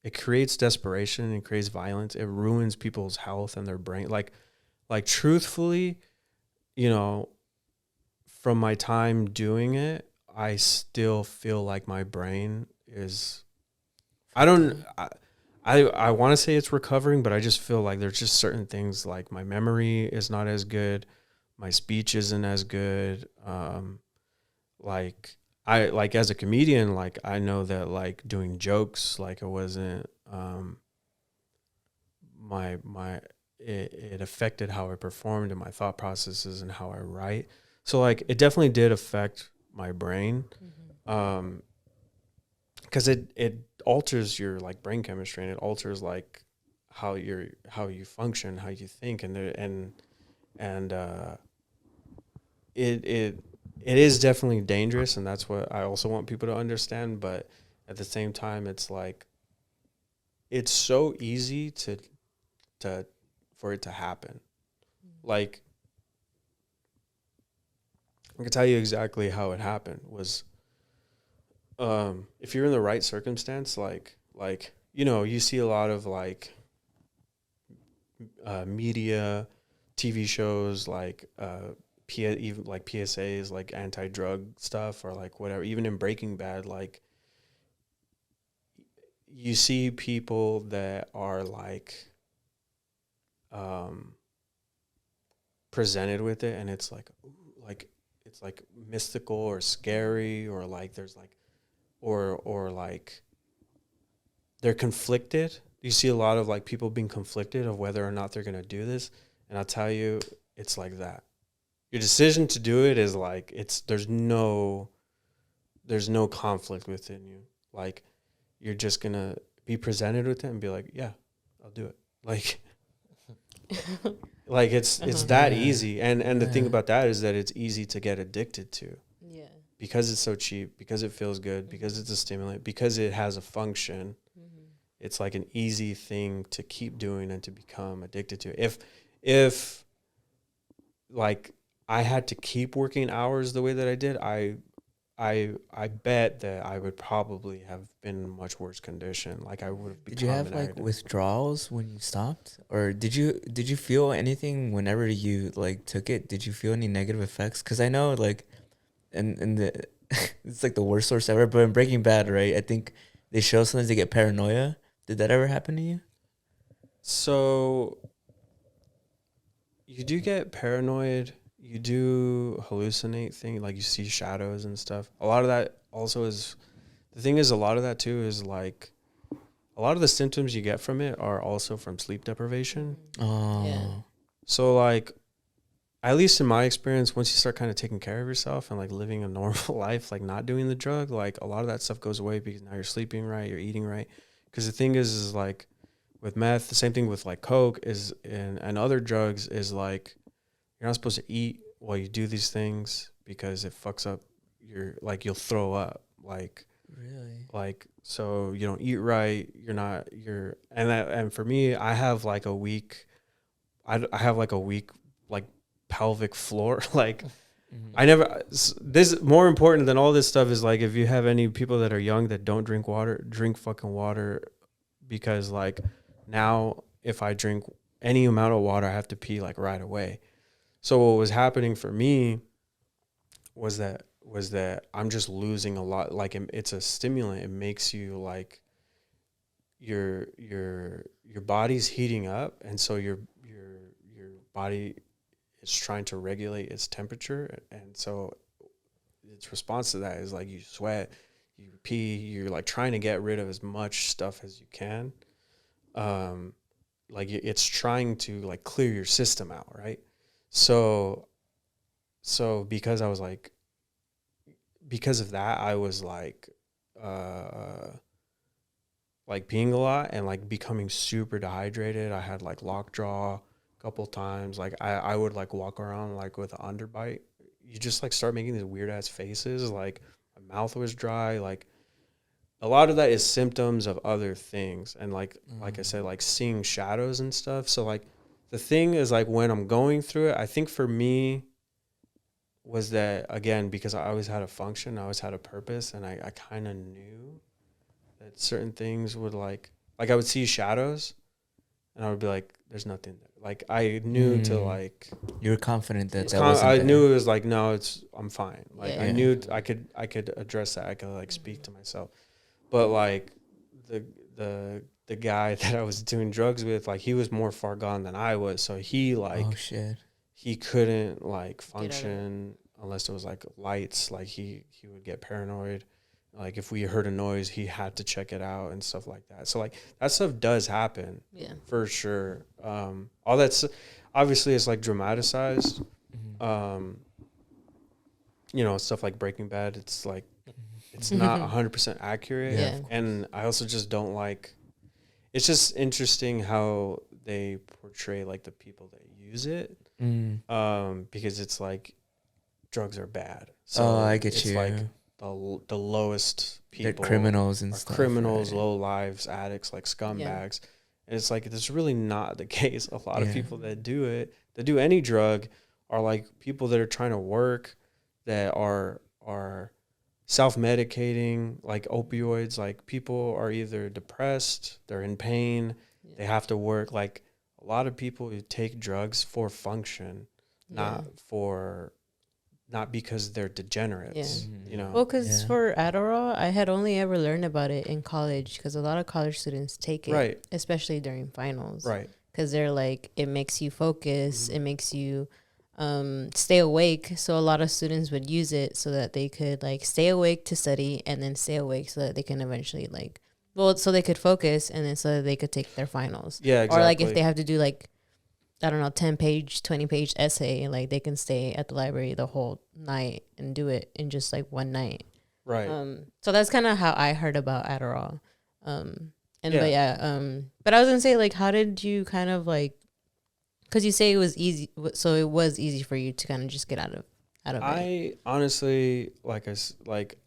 it creates desperation, it creates violence, it ruins people's health and their brain. Like truthfully, you know, from my time doing it, I still feel like my brain is, I want to say it's recovering, but I just feel like there's just certain things like my memory is not as good. My speech isn't as good. Like as a comedian, like I know that like doing jokes, like it wasn't, it affected how I performed and my thought processes and how I write. So like it definitely did affect my brain. Cause it alters your like brain chemistry and it alters like how you function, how you think. It is definitely dangerous. And that's what I also want people to understand. But at the same time, it's like, it's so easy for it to happen. Like, I can tell you exactly how it happened was, if you're in the right circumstance, like, you know, you see a lot of like, media, TV shows, like, even like PSAs, like anti-drug stuff or like whatever, even in Breaking Bad, like you see people that are like, presented with it and it's like it's like mystical or scary or like there's like or like they're conflicted. You see a lot of like people being conflicted of whether or not they're going to do this, and I'll tell you, it's like that. Your decision to do it is like there's no conflict within you. Like you're just going to be presented with it and be like, yeah, I'll do it. Like like it's that easy. And the thing about that is that it's easy to get addicted to. Yeah. Because it's so cheap, because it feels good, because it's a stimulant, because it has a function. It's like an easy thing to keep doing and to become addicted to. If like I had to keep working hours the way that I did, I bet that I would probably have been in much worse condition. Like I would have become. Did you have like withdrawals when you stopped, or did you feel anything whenever you like took it? Did you feel any negative effects? Because I know like, and the it's like the worst source ever. But in Breaking Bad, right? I think they show sometimes they get paranoia. Did that ever happen to you? So you do get paranoid. You do hallucinate things, like you see shadows and stuff. A lot of that also is, the thing is, a lot of that too is like, a lot of the symptoms you get from it are also from sleep deprivation. Oh. Yeah. So like, at least in my experience, once you start kind of taking care of yourself and like living a normal life, like not doing the drug, like a lot of that stuff goes away because now you're sleeping right, you're eating right. Because the thing is like with meth, the same thing with like coke is and other drugs is like you're not supposed to eat while you do these things because it fucks up your like you'll throw up Really? like so you don't eat right. And for me, I have like a weak like pelvic floor like I never this more important than all this stuff is like if you have any people that are young that don't drink fucking water because like now if I drink any amount of water I have to pee like right away. So what was happening for me was that I'm just losing a lot like it's a stimulant. It makes you like your body's heating up and so your body is trying to regulate its temperature, and so its response to that is like you sweat, you pee, you're like trying to get rid of as much stuff as you can. Like it's trying to like clear your system out, right? So because I was like because of that I was like peeing a lot and like becoming super dehydrated. I had like lockjaw couple times. Like I would like walk around like with an underbite. You just like start making these weird ass faces. Like my mouth was dry. Like a lot of that is symptoms of other things. And like I said, like seeing shadows and stuff. So like the thing is like when I'm going through it, I think for me was that again, because I always had a function, I always had a purpose, and I kind of knew that certain things would like I would see shadows and I would be like, there's nothing there. Like I knew to like you were confident that that wasn't I there. knew it was like no, I'm fine. Like Yeah. I knew I could address that. I could like speak to myself. But like the guy that I was doing drugs with, like he was more far gone than I was. So he like Oh shit. he couldn't like function unless it was like lights. Like he would get paranoid. Like if we heard a noise, he had to check it out and stuff like that. So like that stuff does happen. Yeah. For sure. All that's obviously it's like dramatized. You know, stuff like Breaking Bad, it's like it's not 100% accurate. Yeah. And I also just don't like it's just interesting how they portray like the people that use it. Because it's like drugs are bad. So Oh, I get it's you. like the lowest people. They're criminals and stuff. Criminals, right? low lives, addicts, like scumbags. And it's like that's really not the case. A lot of people that do it, that do any drug, are like people that are trying to work, that are self-medicating, like opioids. Like people are either depressed, they're in pain, they have to work. Like a lot of people who take drugs for function, not because they're degenerates. You know. Well, because for Adderall, I had only ever learned about it in college because a lot of college students take it, Right. especially during finals. Right. Because they're like, it makes you focus, it makes you stay awake. So a lot of students would use it so that they could like stay awake to study and then stay awake so that they can eventually like, well, so they could focus and then so that they could take their finals. Yeah, exactly. Or like if they have to do like, I don't know, 10-page, 20-page essay, like they can stay at the library the whole night and do it in just like one night. Right. So that's kind of how I heard about Adderall. But I was gonna say, like, how did you kind of like, because you say it was easy, so it was easy for you to kind of just get out of it. I honestly, like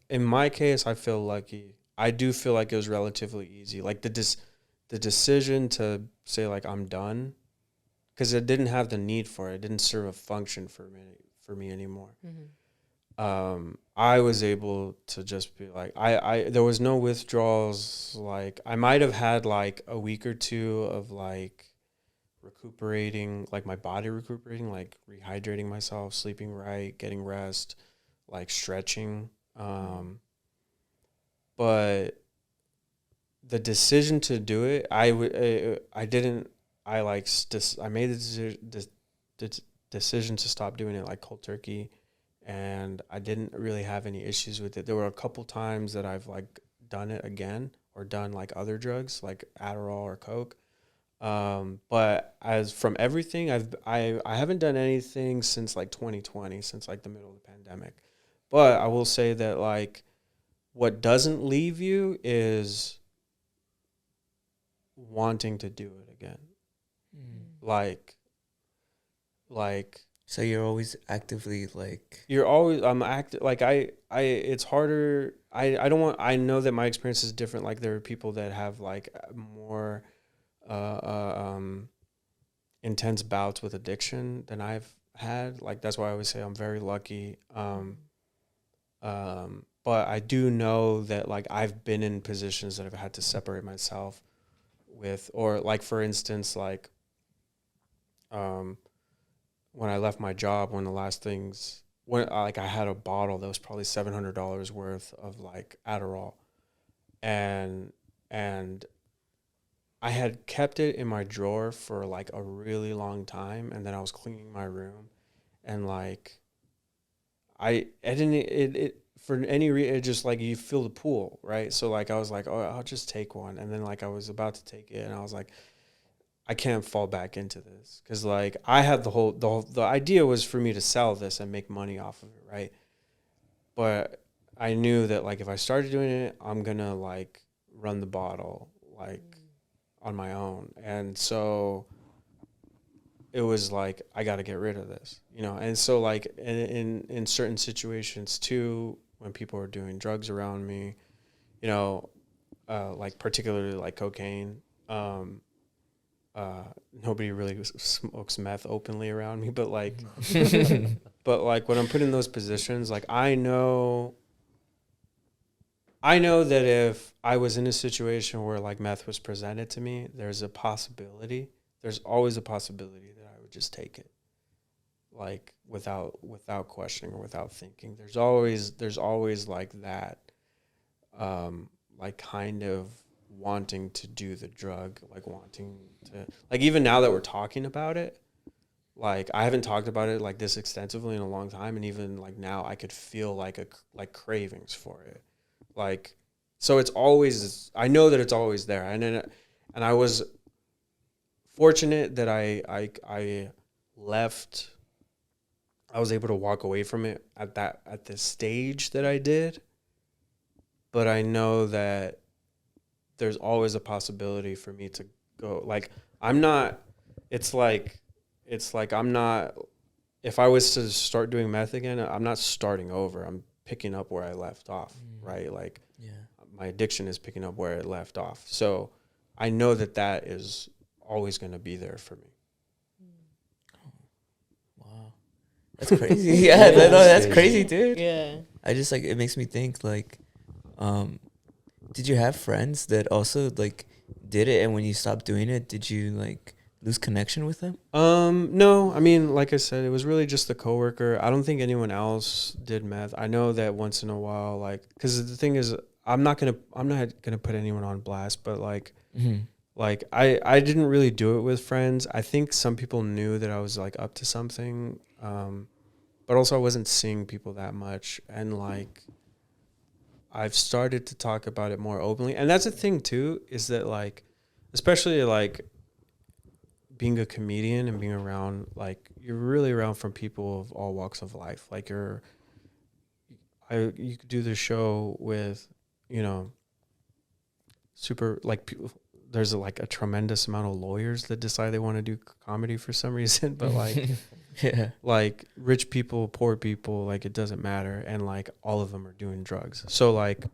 in my case, I feel lucky. I do feel like it was relatively easy. Like the decision to say like I'm done, because it didn't have the need for it. It didn't serve a function for me anymore. I was able to just be like, there was no withdrawals. Like I might have had like a week or two of like recuperating, like my body recuperating, like rehydrating myself, sleeping right, getting rest, like stretching. But the decision to do it, I made the decision to stop doing it like cold turkey, and I didn't really have any issues with it. There were a couple times that I've like done it again, or done like other drugs like Adderall or Coke. But as from everything, I haven't done anything since like 2020, since like the middle of the pandemic. But I will say that like what doesn't leave you is wanting to do it again. Like So you're always actively like. you're always like it's harder. I don't want, I know that my experience is different. Like there are people that have like more intense bouts with addiction than I've had. Like that's why I always say I'm very lucky. But I do know that like I've been in positions that I've had to separate myself with, or like for instance, like when I left my job, one of the last things, when like I had a bottle that was probably $700 worth of like Adderall, and I had kept it in my drawer for like a really long time, and then I was cleaning my room, and like I didn't it for any reason, it just like you feel the pull, right? So like I was like, oh, I'll just take one, and then like I was about to take it, and I was like, I can't fall back into this, because like I had the idea was for me to sell this and make money off of it, right? But I knew that like if I started doing it, I'm gonna like run the bottle like on my own, and so it was like I got to get rid of this, you know. And so like in certain situations too, when people are doing drugs around me, you know, like particularly like cocaine, nobody really smokes meth openly around me, but like but like when I'm put in those positions, like I know that if I was in a situation where like meth was presented to me, there's always a possibility that I would just take it, like without questioning or without thinking. There's always like that, like kind of wanting to do the drug, like wanting to, like even now that we're talking about it, like I haven't talked about it like this extensively in a long time, and even like now I could feel like cravings for it. Like, so it's always, I know that it's always there. And I was fortunate that I was able to walk away from it at the stage that I did. But I know that there's always a possibility for me to go, like, if I was to start doing meth again, I'm not starting over. I'm picking up where I left off, right? Like, my addiction is picking up where it left off. So I know that is always going to be there for me. Wow. That's crazy. Yeah, that's crazy, dude. Yeah. I just like, it makes me think like, did you have friends that also like did it, and when you stopped doing it, did you like lose connection with them? No, I mean, like I said, it was really just the coworker. I don't think anyone else did meth. I know that once in a while, like, because the thing is, I'm not gonna put anyone on blast, but like, like I didn't really do it with friends. I think some people knew that I was like up to something, but also I wasn't seeing people that much, and like I've started to talk about it more openly. And that's the thing too, is that like, especially like being a comedian and being around, like you're really around from people of all walks of life. Like you could do the show with, you know, super like people. There's like a tremendous amount of lawyers that decide they want to do comedy for some reason, but like, Yeah. like rich people, poor people, like it doesn't matter. And like all of them are doing drugs. So like,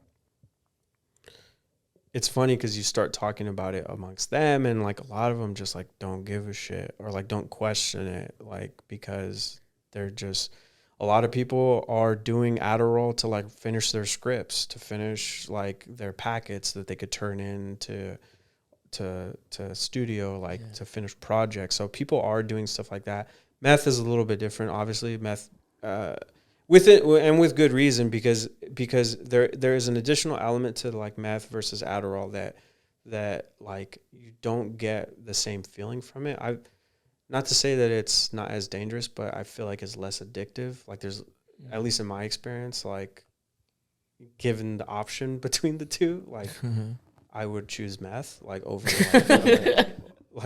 it's funny because you start talking about it amongst them, and like a lot of them just like don't give a shit, or like don't question it, like because they're just, a lot of people are doing Adderall to like finish their scripts, to finish like their packets that they could turn in to studio, like to finish projects. So people are doing stuff like that. Meth is a little bit different, obviously. Meth, with it, and with good reason, because there is an additional element to like meth versus Adderall that like you don't get the same feeling from it. Not to say that it's not as dangerous, but I feel like it's less addictive. Like there's, at least in my experience, like given the option between the two, like I would choose meth like over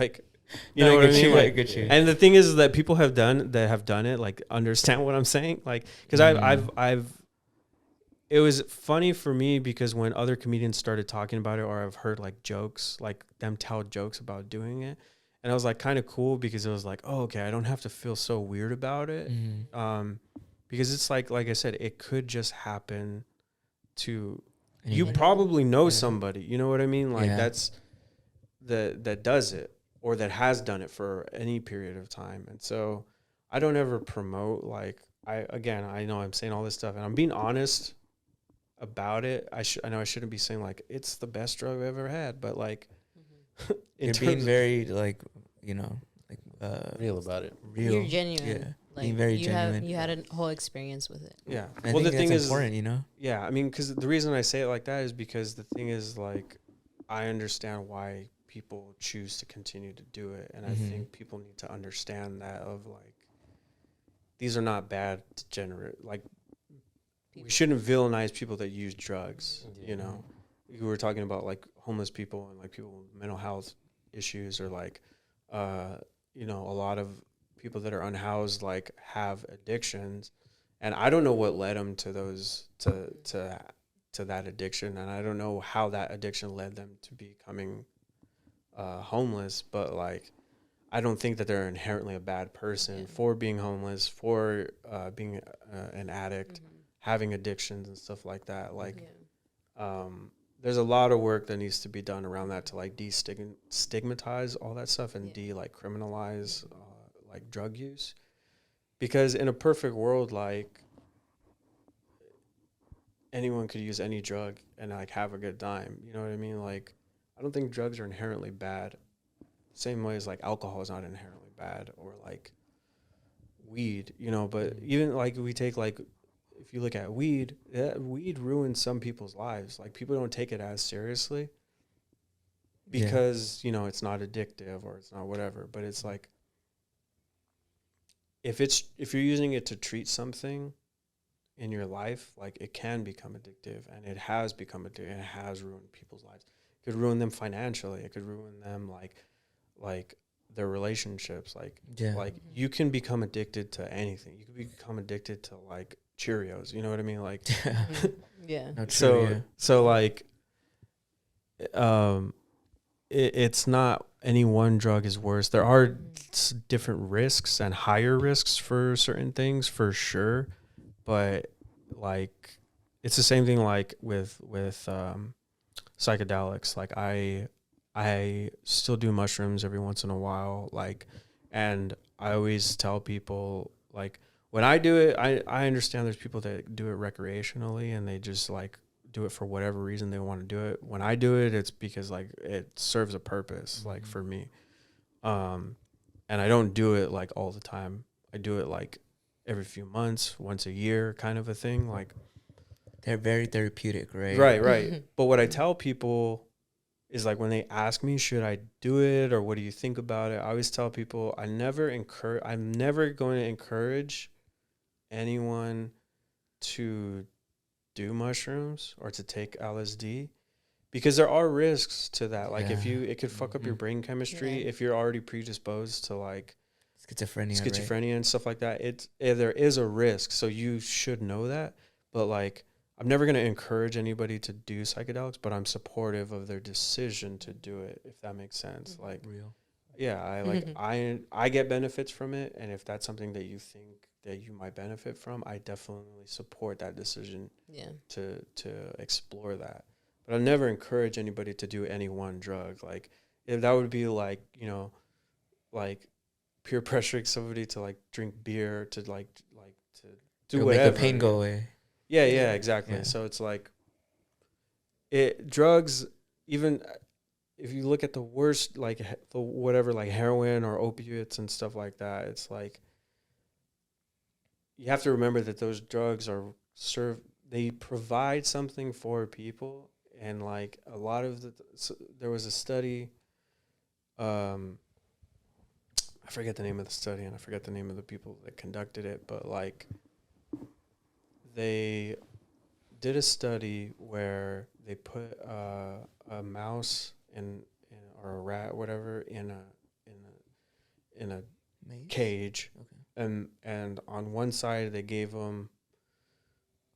like you know what I mean? Like, good and the thing is that people have done it, like understand what I'm saying, like because I've it was funny for me because when other comedians started talking about it, or I've heard like jokes, like them tell jokes about doing it, and I was like kind of cool because it was like, oh, okay, I don't have to feel so weird about it, because it's like I said, it could just happen to you. Probably know somebody, you know what I mean? Like that's that does it or that has done it for any period of time, and so I don't ever promote like I know I'm saying all this stuff and I'm being honest about it. I know I shouldn't be saying like it's the best drug I've ever had, but like you're being very like real about it. Real. You're genuine. Yeah, Like being very genuine. You had a whole experience with it. Yeah. I think the thing is important, you know. Yeah, I mean, because the reason I say it like that is because the thing is like I understand why people choose to continue to do it, and I think people need to understand that of like these are not bad degenerate like. We shouldn't villainize people that use drugs, you know. We were talking about like homeless people and like people with mental health issues, or like you know, a lot of people that are unhoused like have addictions, and I don't know what led them to those to that addiction, and I don't know how that addiction led them to becoming homeless, but like I don't think that they're inherently a bad person for being homeless, for being an addict, having addictions and stuff like that. Like, there's a lot of work that needs to be done around that to like destigmatize all that stuff and criminalize like drug use, because in a perfect world, like anyone could use any drug and like have a good time. You know what I mean? Like, I don't think drugs are inherently bad. Same way as like alcohol is not inherently bad, or like weed, you know, but even like we take like, if you look at weed, weed ruins some people's lives. Like people don't take it as seriously because, you know, it's not addictive or it's not whatever, but it's like, if you're using it to treat something in your life, like it can become addictive, and it has become addictive, and it has ruined people's lives. It could ruin them financially. It could ruin them like their relationships. Like you can become addicted to anything. You can become addicted to like Cheerios. You know what I mean? Like, No, true, so like, it's not any one drug is worse. There are different risks and higher risks for certain things for sure, but like it's the same thing like with psychedelics. Like I still do mushrooms every once in a while, like, and I always tell people like when I do it, I understand there's people that do it recreationally and they just like do it for whatever reason they want to do it. When I do it, it's because like it serves a purpose, like for me. And I don't do it like all the time. I do it like every few months, once a year kind of a thing. Like they're very therapeutic, right? Right. But what I tell people is like when they ask me, should I do it or what do you think about it? I always tell people I'm never going to encourage anyone to do mushrooms or to take LSD, because there are risks to that. Like it could fuck up your brain chemistry if you're already predisposed to like schizophrenia right? And stuff like that. There is a risk, so you should know that. But like, I'm never going to encourage anybody to do psychedelics, but I'm supportive of their decision to do it, if that makes sense. Like, I get benefits from it, and if that's something that you think that you might benefit from, I definitely support that decision to explore that. But I'll never encourage anybody to do any one drug. Like, if that would be like, you know, like peer pressuring somebody to like drink beer, to like to do it'll whatever. Make the pain go away. Yeah, exactly. Yeah. So it's like drugs, even if you look at the worst, like the whatever, like heroin or opiates and stuff like that, it's like you have to remember that those drugs they provide something for people. And like a lot of there was a study, I forget the name of the study and I forget the name of the people that conducted it, but like they did a study where they put a mouse or a rat, whatever, in a Maze? cage, Okay. and on one side they gave them,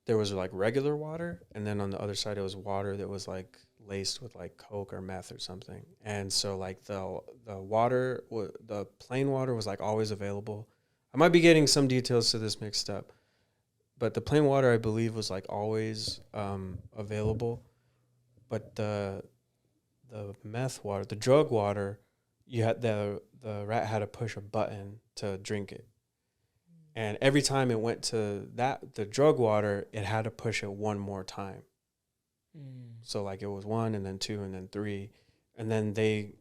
there was like regular water, and then on the other side it was water that was like laced with like Coke or meth or something. And so like the water, the plain water was like always available. I might be getting some details to this mixed up, but the plain water I believe was like always available. But the meth water, the drug water, you had the rat had to push a button to drink it. And every time it went to the drug water, it had to push it one more time. So like it was 1 and then 2 and then 3. And then they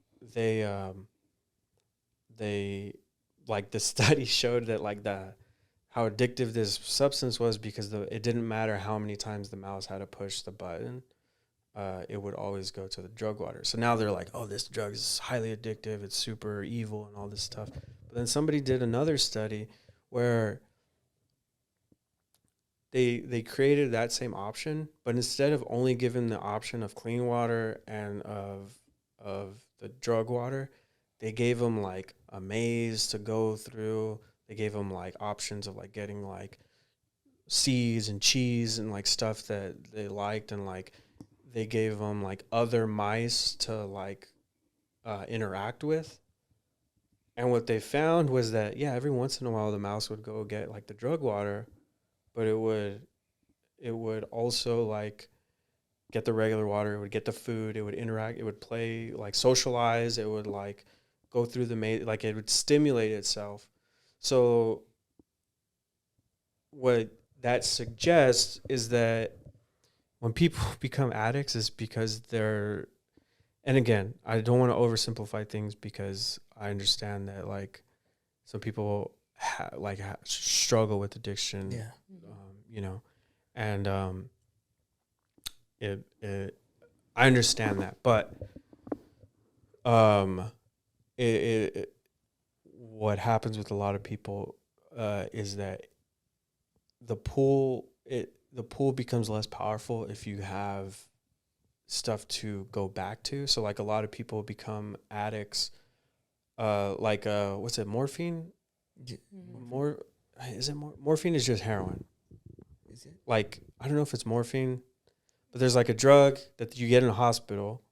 like the study showed that like how addictive this substance was, because it didn't matter how many times the mouse had to push the button. It would always go to the drug water. So now they're like, oh, this drug is highly addictive. It's super evil and all this stuff. But then somebody did another study where they created that same option, but instead of only giving the option of clean water and of the drug water, they gave them like a maze to go through. They gave them like options of like getting like seeds and cheese and like stuff that they liked, and like they gave them like other mice to like interact with. And what they found was that, yeah, every once in a while the mouse would go get like the drug water, but it would also like get the regular water, it would get the food, it would interact, it would play, like socialize, it would like go through the maze, like it would stimulate itself. So what that suggests is that when people become addicts is because they're, and again, I don't want to oversimplify things, because I understand that like some people struggle with addiction, Yeah. you know, and I understand that, but what happens with a lot of people is that the pool becomes less powerful if you have stuff to go back to. So like a lot of people become addicts, what's it, morphine? Morphine is just heroin. Is it? Like, I don't know if it's morphine, but there's like a drug that you get in a hospital.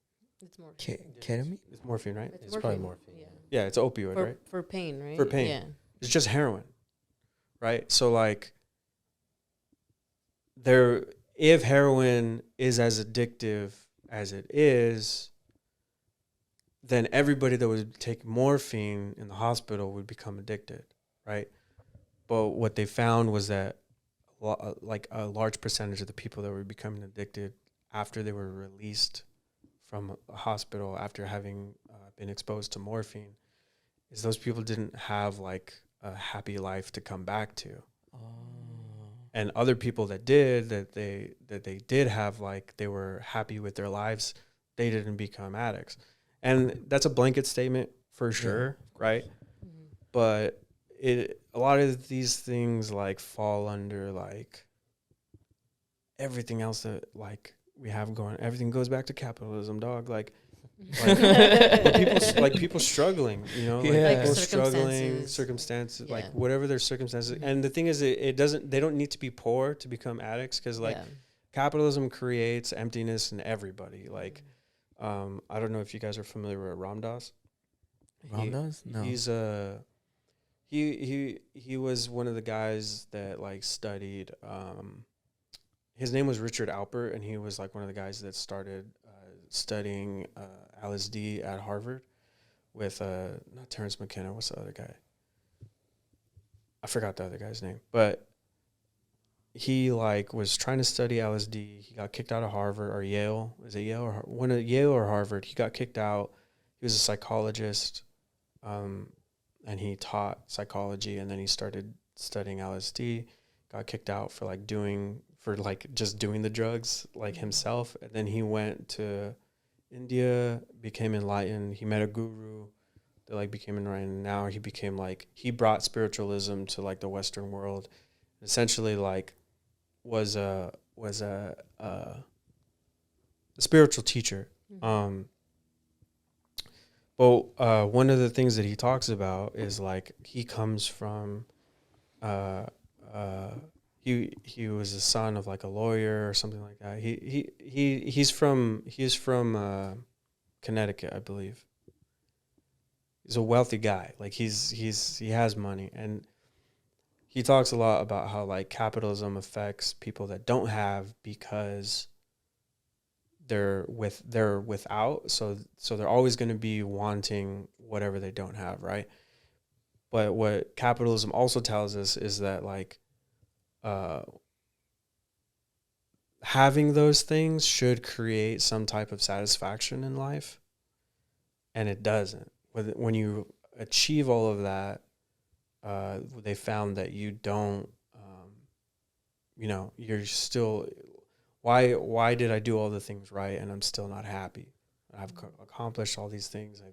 It's more Ketamine? It's morphine, right? It's probably morphine. Yeah. Yeah, it's opioid, right? For pain, right? For pain. Yeah. It's just heroin, right? So like, if heroin is as addictive as it is, then everybody that would take morphine in the hospital would become addicted, right? But what they found was that like a large percentage of the people that were becoming addicted after they were released from a hospital after having been exposed to morphine, is those people didn't have like a happy life to come back to. And other people that they did have, like, they were happy with their lives, they didn't become addicts. And that's a blanket statement for sure, right? Mm-hmm. But a lot of these things like fall under like everything else that like we have going. Everything goes back to capitalism, dog. Like people struggling, you know, like Yeah. people Like struggling, circumstances. circumstances, like Yeah. whatever their circumstances. And the thing is, they don't need to be poor to become addicts, because like capitalism creates emptiness in everybody. Like, I don't know if you guys are familiar with Ram Dass. Ramdas? No. He's he was one of the guys that like studied. His name was Richard Alpert, and he was like one of the guys that started studying LSD at Harvard with not Terrence McKenna. What's the other guy? I forgot the other guy's name, but he like was trying to study LSD. He got kicked out of Harvard or Yale. Is it Yale or one of Yale or Harvard? He got kicked out. He was a psychologist, and he taught psychology. And then he started studying LSD. Got kicked out for just doing the drugs like himself. And then he went to India, became enlightened. He met a guru that like became enlightened. And now he became like, he brought spiritualism to like the Western world. Essentially like was was a spiritual teacher. But one of the things that he talks about is like he comes from he was the son of like a lawyer or something like that. He's from Connecticut, I believe. He's a wealthy guy. Like he has money, and he talks a lot about how like capitalism affects people that don't have because they're without, so they're always going to be wanting whatever they don't have, right? But what capitalism also tells us is that like having those things should create some type of satisfaction in life, and it doesn't. When you achieve all of that, they found that you don't, you're still, why did I do all the things right and I'm still not happy? I've accomplished all these things.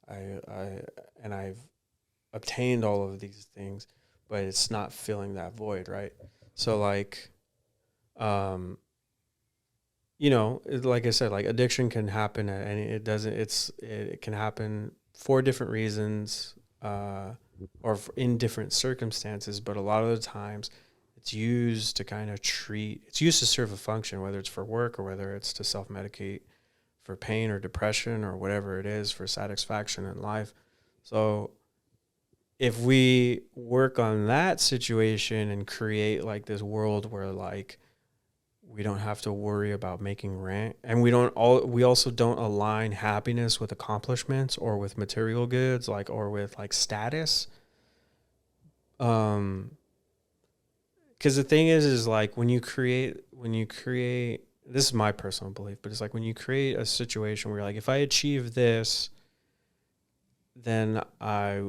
I've obtained all of these things, but it's not filling that void, right? So like, like I said, like addiction can happen at any, it can happen for different reasons, or in different circumstances, but a lot of the times it's used to kind of it's used to serve a function, whether it's for work or whether it's to self-medicate for pain or depression or whatever it is for satisfaction in life. So if we work on that situation and create like this world where like we don't have to worry about making rent, and we also don't align happiness with accomplishments or with material goods, like, or with like status. Because the thing is like when you create, this is my personal belief, but it's like when you create a situation where you're like, if I achieve this, then I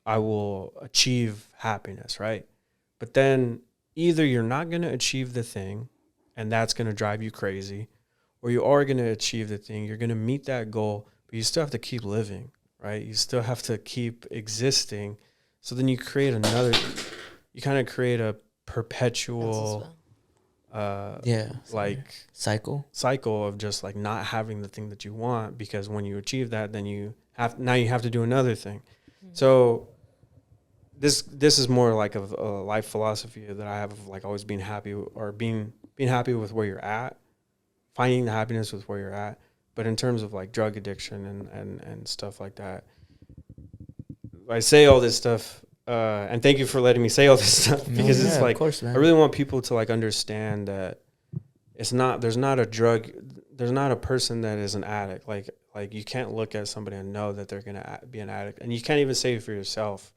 will achieve happiness, right? But then either you're not going to achieve the thing and that's going to drive you crazy, or you are going to achieve the thing, you're going to meet that goal, but you still have to keep living, right? You still have to keep existing. So then you create you kind of create a perpetual like cycle of just like not having the thing that you want, because when you achieve that, then you have to do another thing. Mm-hmm. So this is more like a life philosophy that I have of like always being happy, or being happy with where you're at, finding the happiness with where you're at. But in terms of like drug addiction and stuff like that, I say all this stuff, and thank you for letting me say all this stuff, because it's like, of course, I really want people to like understand that there's not a person that is an addict. Like you can't look at somebody and know that they're going to be an addict. And you can't even say for yourself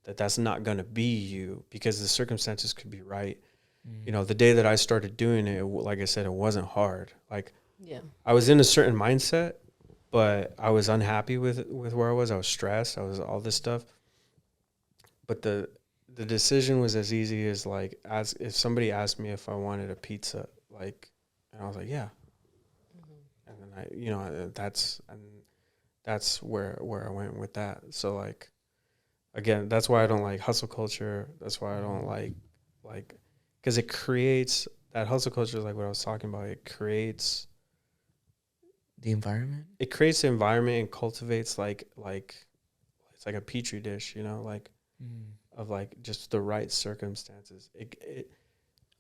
that that's not going to be you, because the circumstances could be right. You know, the day that I started doing it, like I said, it wasn't hard. Like, I was in a certain mindset, but I was unhappy with where I was. I was stressed. I was all this stuff. But the decision was as easy as like, as if somebody asked me if I wanted a pizza, like, and I was like, yeah. And then that's where I went with that. So like, again, that's why I don't like hustle culture. That's why I don't like, because it creates, that hustle culture is like what I was talking about. It creates the environment. It creates the environment and cultivates like it's like a petri dish, like of like just the right circumstances.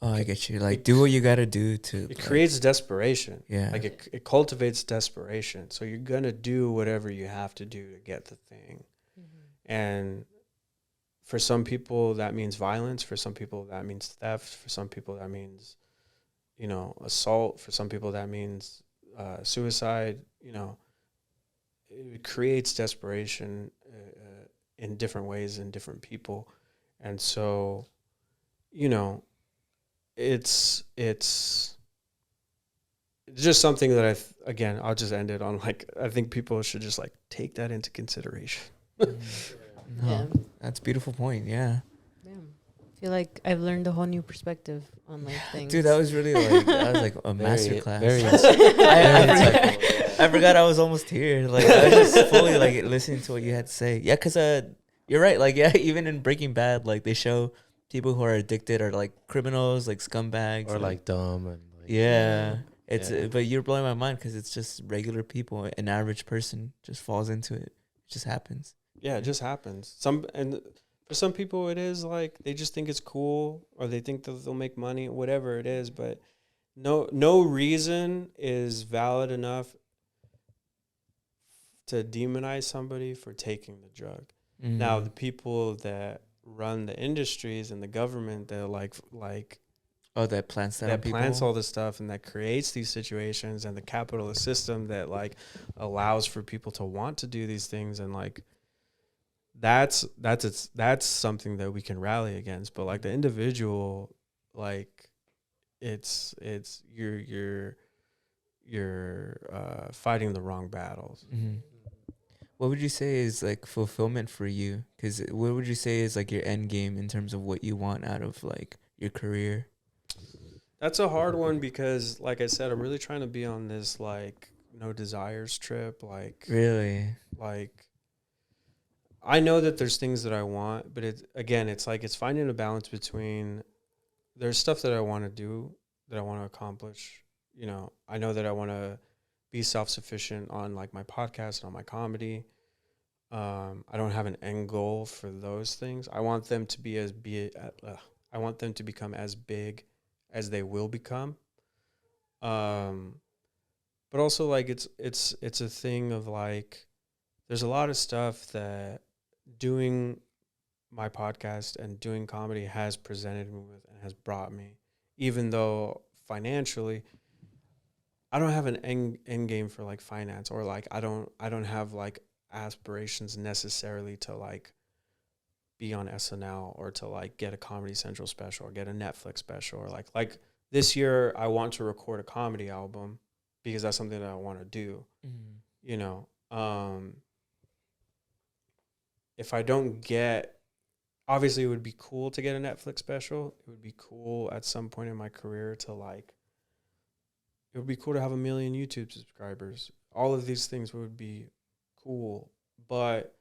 I get you. Like, do what you got to do to. It creates desperation. Yeah. Like it cultivates desperation. So you're gonna do whatever you have to do to get the thing. And for some people that means violence. For some people that means theft. For some people that means, assault. For some people that means suicide. It creates desperation in different ways in different people. And so, it's just something that I'll just end it on, like, I think people should just like take that into consideration. That's a beautiful point. Yeah. I feel like I've learned a whole new perspective on like things. Dude, that was really like a master class. I forgot I was almost here. Like, I was just fully like listening to what you had to say. Yeah, because you're right. Like, yeah, even in Breaking Bad, like they show people who are addicted are like criminals, like scumbags, Or like dumb and like, yeah. It's Yeah. but you're blowing my mind because it's just regular people. An average person just falls into it. It just happens. Yeah, it just happens. And for some people, it is like they just think it's cool, or they think that they'll make money, whatever it is. But no reason is valid enough to demonize somebody for taking the drug. Now, the people that run the industries and the government that that plants that, that on people. plants all this stuff and that creates these situations, and the capitalist system that like allows for people to want to do these things, and like that's something that we can rally against. But like the individual, like it's you're fighting the wrong battles. Mm-hmm. What would you say is like fulfillment for you? Because what would you say is like your end game in terms of what you want out of like your career? That's a hard one because, like I said, I'm really trying to be on this like no desires trip. Like Really? like I know that there's things that I want, but it's like it's finding a balance between there's stuff that I want to do, that I want to accomplish. You know, I know that I want to be self-sufficient on like my podcast and on my comedy. I don't have an end goal for those things. I want them to I want them to become as big as they will become. But also like it's a thing of like there's a lot of stuff that doing my podcast and doing comedy has presented me with and has brought me, even though financially I don't have an end game for like finance, or like I don't have like aspirations necessarily to like be on SNL or to like get a Comedy Central special or get a Netflix special, or like this year I want to record a comedy album because that's something that I want to do. Mm-hmm. You know, if I don't get, obviously it would be cool to get a Netflix special. It would be cool at some point in my career to like, it would be cool to have 1 million YouTube subscribers. All of these things would be cool. But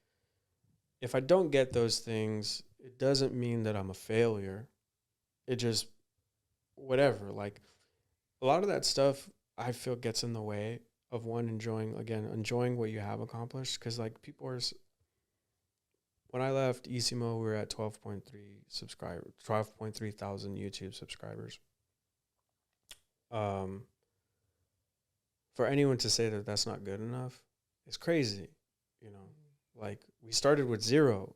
if I don't get those things, it doesn't mean that I'm a failure. It just, whatever. Like, a lot of that stuff I feel gets in the way of one enjoying what you have accomplished. Because, like, people are, when I left Isimo, we were at 12.3 thousand YouTube subscribers. For anyone to say that that's not good enough, it's crazy. You know, like we started with 0.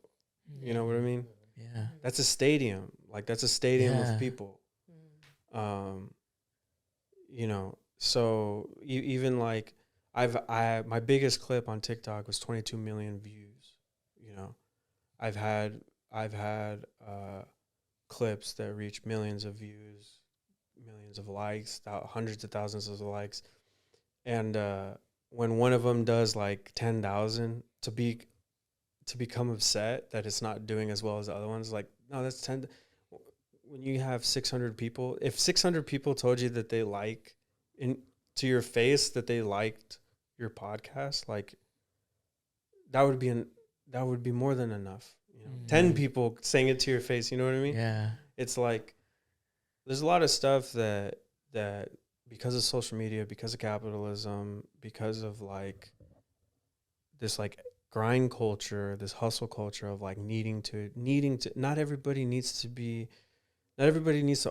You know what I mean? Yeah. That's a stadium. Like that's a stadium Yeah. of people. You know, so even like my biggest clip on TikTok was 22 million views. You know, I've had clips that reach millions of views, millions of likes, hundreds of thousands of likes. And when one of them does like 10,000, to become upset that it's not doing as well as the other ones, like, no, that's 10. When you have 600 people, if 600 people told you that they to your face that they liked your podcast, like that would be more than enough. You know, 10 people saying it to your face. You know what I mean? Yeah. It's like there's a lot of stuff that because of social media, because of capitalism, because of like this like grind culture, this hustle culture of like needing to not everybody needs to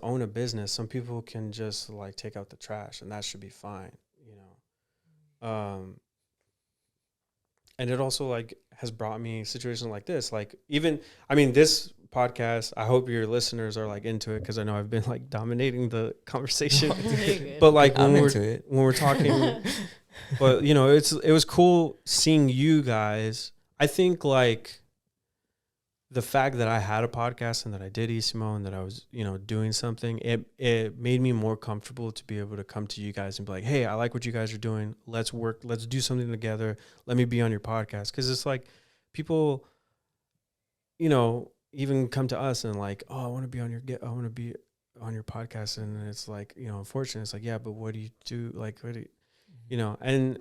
own a business. Some people can just like take out the trash and that should be fine, you know. And it also like has brought me situations like this. Like even, I mean, this podcast, I hope your listeners are like into it because I know I've been like dominating the conversation. But like when we're talking, but you know, it was cool seeing you guys. I think like the fact that I had a podcast and that I did Isimo and that I was, you know, doing something, it made me more comfortable to be able to come to you guys and be like, hey, I like what you guys are doing. Let's do something together. Let me be on your podcast. Cause it's like people, you know, even come to us and like, oh, I want to be on your podcast. And it's like, you know, unfortunately it's like, yeah, but what do you do? Like, what do you know, and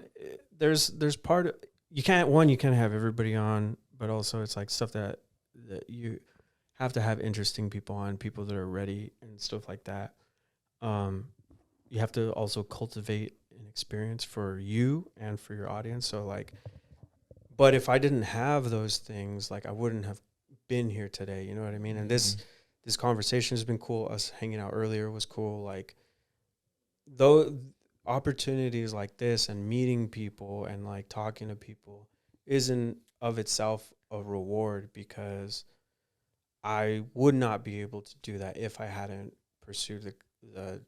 there's part of, you can't have everybody on, but also it's like stuff that you have to have interesting people on, people that are ready and stuff like that. You have to also cultivate an experience for you and for your audience. So like, but if I didn't have those things, like I wouldn't have been here today. You know what I mean? And this conversation has been cool. Us hanging out earlier was cool. Like, though opportunities like this and meeting people and like talking to people isn't of itself a reward, because I would not be able to do that if I hadn't pursued the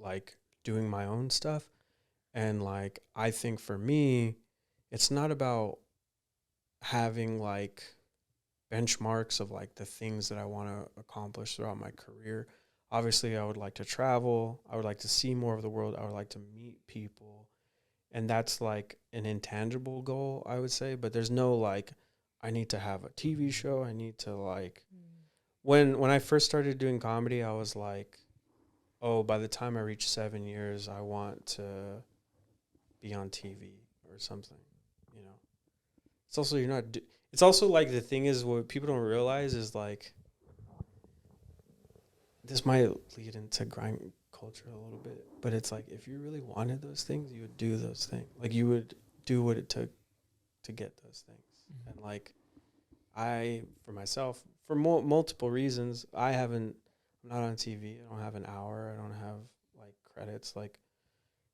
like doing my own stuff. And like, I think for me, it's not about having like benchmarks of like the things that I want to accomplish throughout my career. Obviously, I would like to travel. I would like to see more of the world. I would like to meet people. And that's like an intangible goal, I would say. But there's no like, I need to have a TV show. I need to like, when I first started doing comedy, I was like, oh, by the time I reach 7 years, I want to be on TV or something, you know. It's also, you're not, it's also like, the thing is, what people don't realize is like, this might lead into grind culture a little bit, but it's like, if you really wanted those things, you would do those things. Like, you would do what it took to get those things. Mm-hmm. And like, I, for myself, for multiple reasons, I'm not on TV. I don't have an hour. I don't have like credits. Like,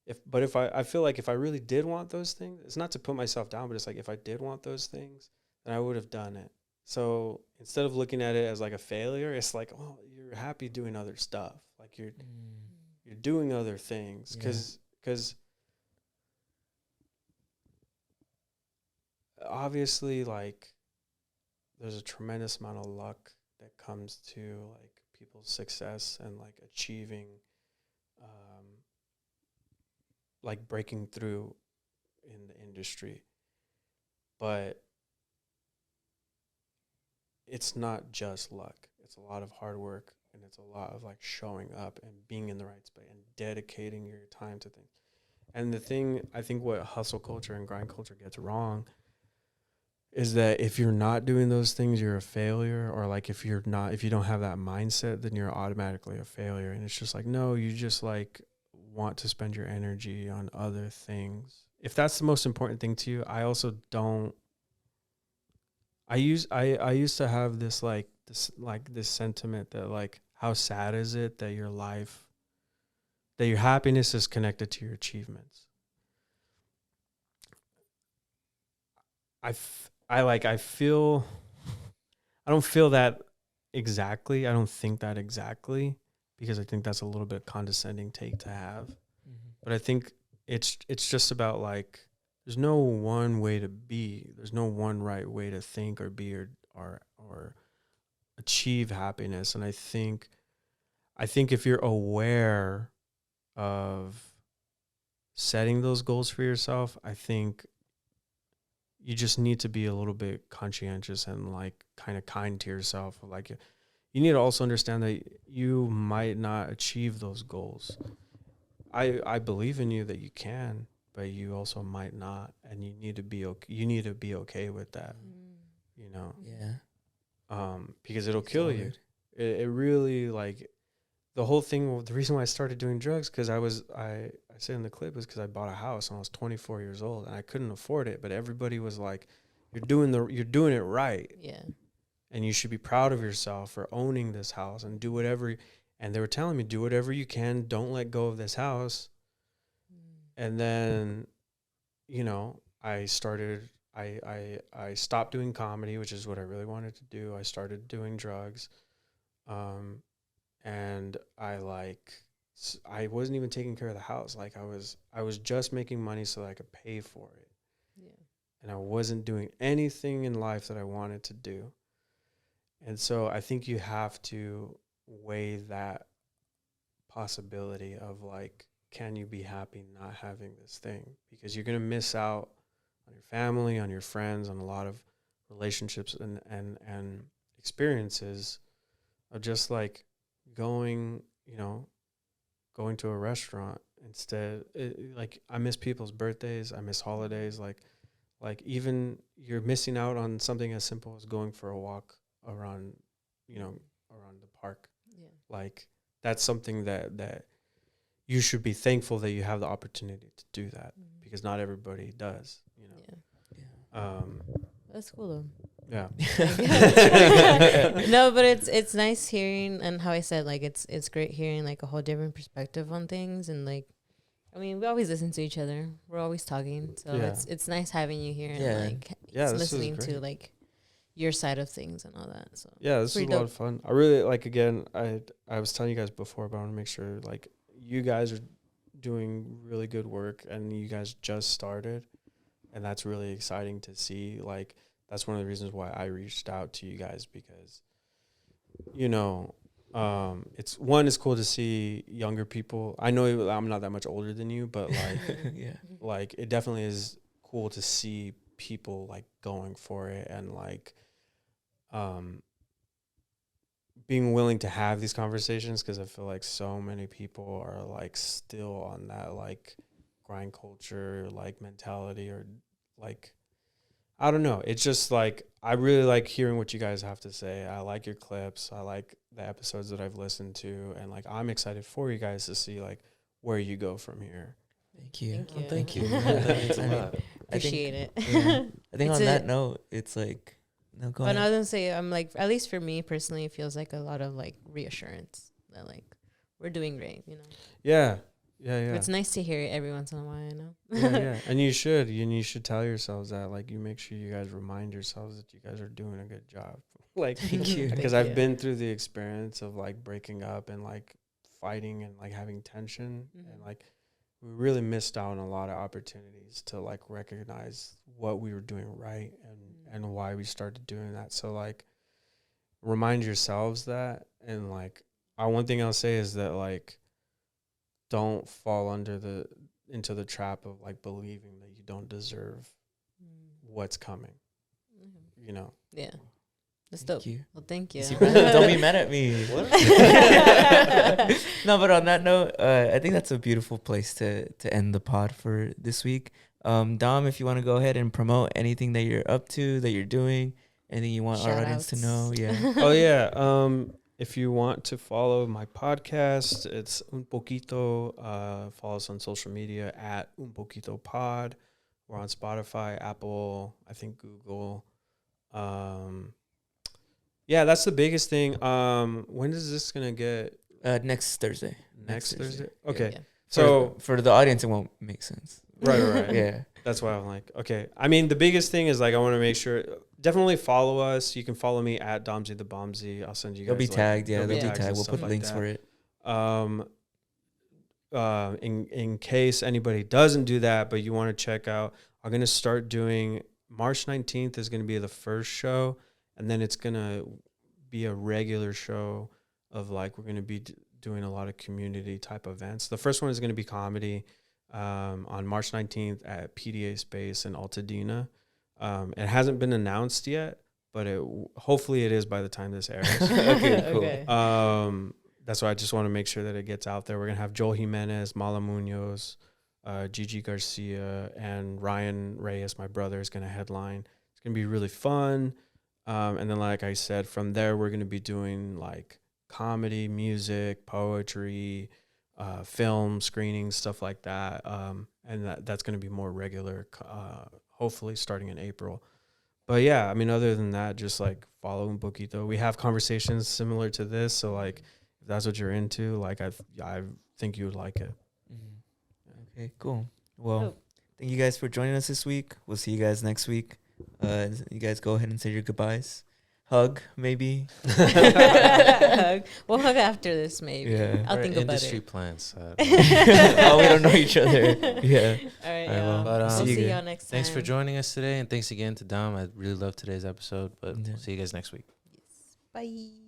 if I feel like if I really did want those things, it's not to put myself down, but it's like, if I did want those things, then I would have done it. So instead of looking at it as like a failure, it's like, oh, you're happy doing other stuff. Like you're doing other things, because obviously, like, there's a tremendous amount of luck that comes to like people's success and like achieving, like breaking through in the industry. But it's not just luck. It's a lot of hard work, and it's a lot of like showing up and being in the right space and dedicating your time to things. And the thing, I think what hustle culture and grind culture gets wrong is that if you're not doing those things, you're a failure. Or like, if you don't have that mindset, then you're automatically a failure. And it's just like, no, you just like want to spend your energy on other things. If that's the most important thing to you, I also don't. I used to have this sentiment that like, how sad is it that your happiness is connected to your achievements. I don't feel that exactly. I don't think that exactly, because I think that's a little bit condescending take to have. Mm-hmm. But I think it's just about like, there's no one way to be. There's no one right way to think or be or achieve happiness. And I think if you're aware of setting those goals for yourself, I think you just need to be a little bit conscientious and like kind of kind to yourself. Like, you need to also understand that you might not achieve those goals. I believe in you that you can, but you also might not, and you need to be okay with that. You know? Yeah. Because it'll kill you. It really, like, the whole thing, the reason why I started doing drugs, because I said in the clip, is because I bought a house when I was 24 years old and I couldn't afford it, but everybody was like, you're doing it right. Yeah. And you should be proud of yourself for owning this house and do whatever. And they were telling me, do whatever you can. Don't let go of this house. And then, you know, I stopped doing comedy, which is what I really wanted to do. I started doing drugs. And I wasn't even taking care of the house. Like, I was just making money so that I could pay for it. Yeah. And I wasn't doing anything in life that I wanted to do. And so I think you have to weigh that possibility of like, can you be happy not having this thing? Because you're going to miss out on your family, on your friends, on a lot of relationships and experiences of just like going to a restaurant instead. Like, I miss people's birthdays. I miss holidays. Like like even you're missing out on something as simple as going for a walk around, around the park. Yeah. Like that's something that you should be thankful that you have the opportunity to do that, because not everybody does, Yeah. That's cool though. Yeah. No, but it's nice hearing, and how I said, like, it's great hearing like a whole different perspective on things. And like, I mean, we always listen to each other, we're always talking, so it's nice having you here and like listening to like your side of things and all that. So yeah, this is a lot of fun. I really like, again, I was telling you guys before, but I want to make sure like you guys are doing really good work, and you guys just started, and that's really exciting to see. Like that's one of the reasons why I reached out to you guys, because it's cool to see younger people. I know I'm not that much older than you, but like like it definitely is cool to see people like going for it, and like being willing to have these conversations, because I feel like so many people are like still on that like grind culture like mentality, or like I don't know. It's just like I really like hearing what you guys have to say. I like your clips. I like the episodes that I've listened to, and like I'm excited for you guys to see like where you go from here. Thank you. Thank you. That means a lot. Appreciate it. Yeah. I think on that note, it's like, no, go ahead. I was gonna say, I'm like, at least for me personally, it feels like a lot of like reassurance that like we're doing great, Yeah. It's nice to hear it every once in a while, yeah. And you should tell yourselves that, like, you make sure you guys remind yourselves that you guys are doing a good job. Like, thank you. Because I've been through the experience of like breaking up and like fighting and like having tension, and like we really missed out on a lot of opportunities to like recognize what we were doing right, and why we started doing that. So like remind yourselves that. And like one thing I'll say is that like don't fall into the trap of like believing that you don't deserve what's coming. Yeah. That's dope. Thank you. Well, thank you. Don't be mad at me. No, but on that note, I think that's a beautiful place to end the pod for this week. Dom, if you want to go ahead and promote anything that you're up to, that you're doing, anything you want our audience to know. Yeah. Oh yeah. If you want to follow my podcast, it's Un Poquito. Follow us on social media at Un Poquito Pod. We're on Spotify, Apple, I think Google. Yeah, that's the biggest thing. When is this gonna get? Next Thursday. Next Thursday? Okay. Yeah. So for the audience, it won't make sense. Right. Yeah. That's why I'm like, okay. I mean, the biggest thing is like I want to make sure. Definitely follow us. You can follow me at Domsy the Bombsy. I'll send you guys. They'll be tagged. Yeah, they'll be tags tagged. We'll put like links that. for it. In case anybody doesn't do that, but you want to check out, I'm gonna start doing March 19th is gonna be the first show, and then it's gonna be a regular show of like we're gonna be doing a lot of community type events. The first one is gonna be comedy on March 19th at PDA Space in Altadena. It hasn't been announced yet, but hopefully it is by the time this airs. Okay, cool. Okay. That's why I just want to make sure that it gets out there. We're going to have Joel Jimenez, Mala Munoz, Gigi Garcia, and Ryan Reyes, my brother, is going to headline. It's going to be really fun. And then, like I said, from there, we're going to be doing like comedy, music, poetry, film screenings, stuff like that. And that's going to be more regular, hopefully starting in April. But yeah, I mean, other than that, just like follow Un Poquito. We have conversations similar to this. So like, if that's what you're into, like I think you would like it. Mm-hmm. Okay, cool. Well, thank you guys for joining us this week. We'll see you guys next week. You guys go ahead and say your goodbyes. Hug, maybe. We'll hug after this, maybe. Yeah. I'll think about industry it. plans. Oh, we don't know each other. Yeah. All right, well, but, we'll see see you y'all next time. Thanks for joining us today, and thanks again to Dom. I really loved today's episode, but Yeah. we'll see you guys next week. Bye.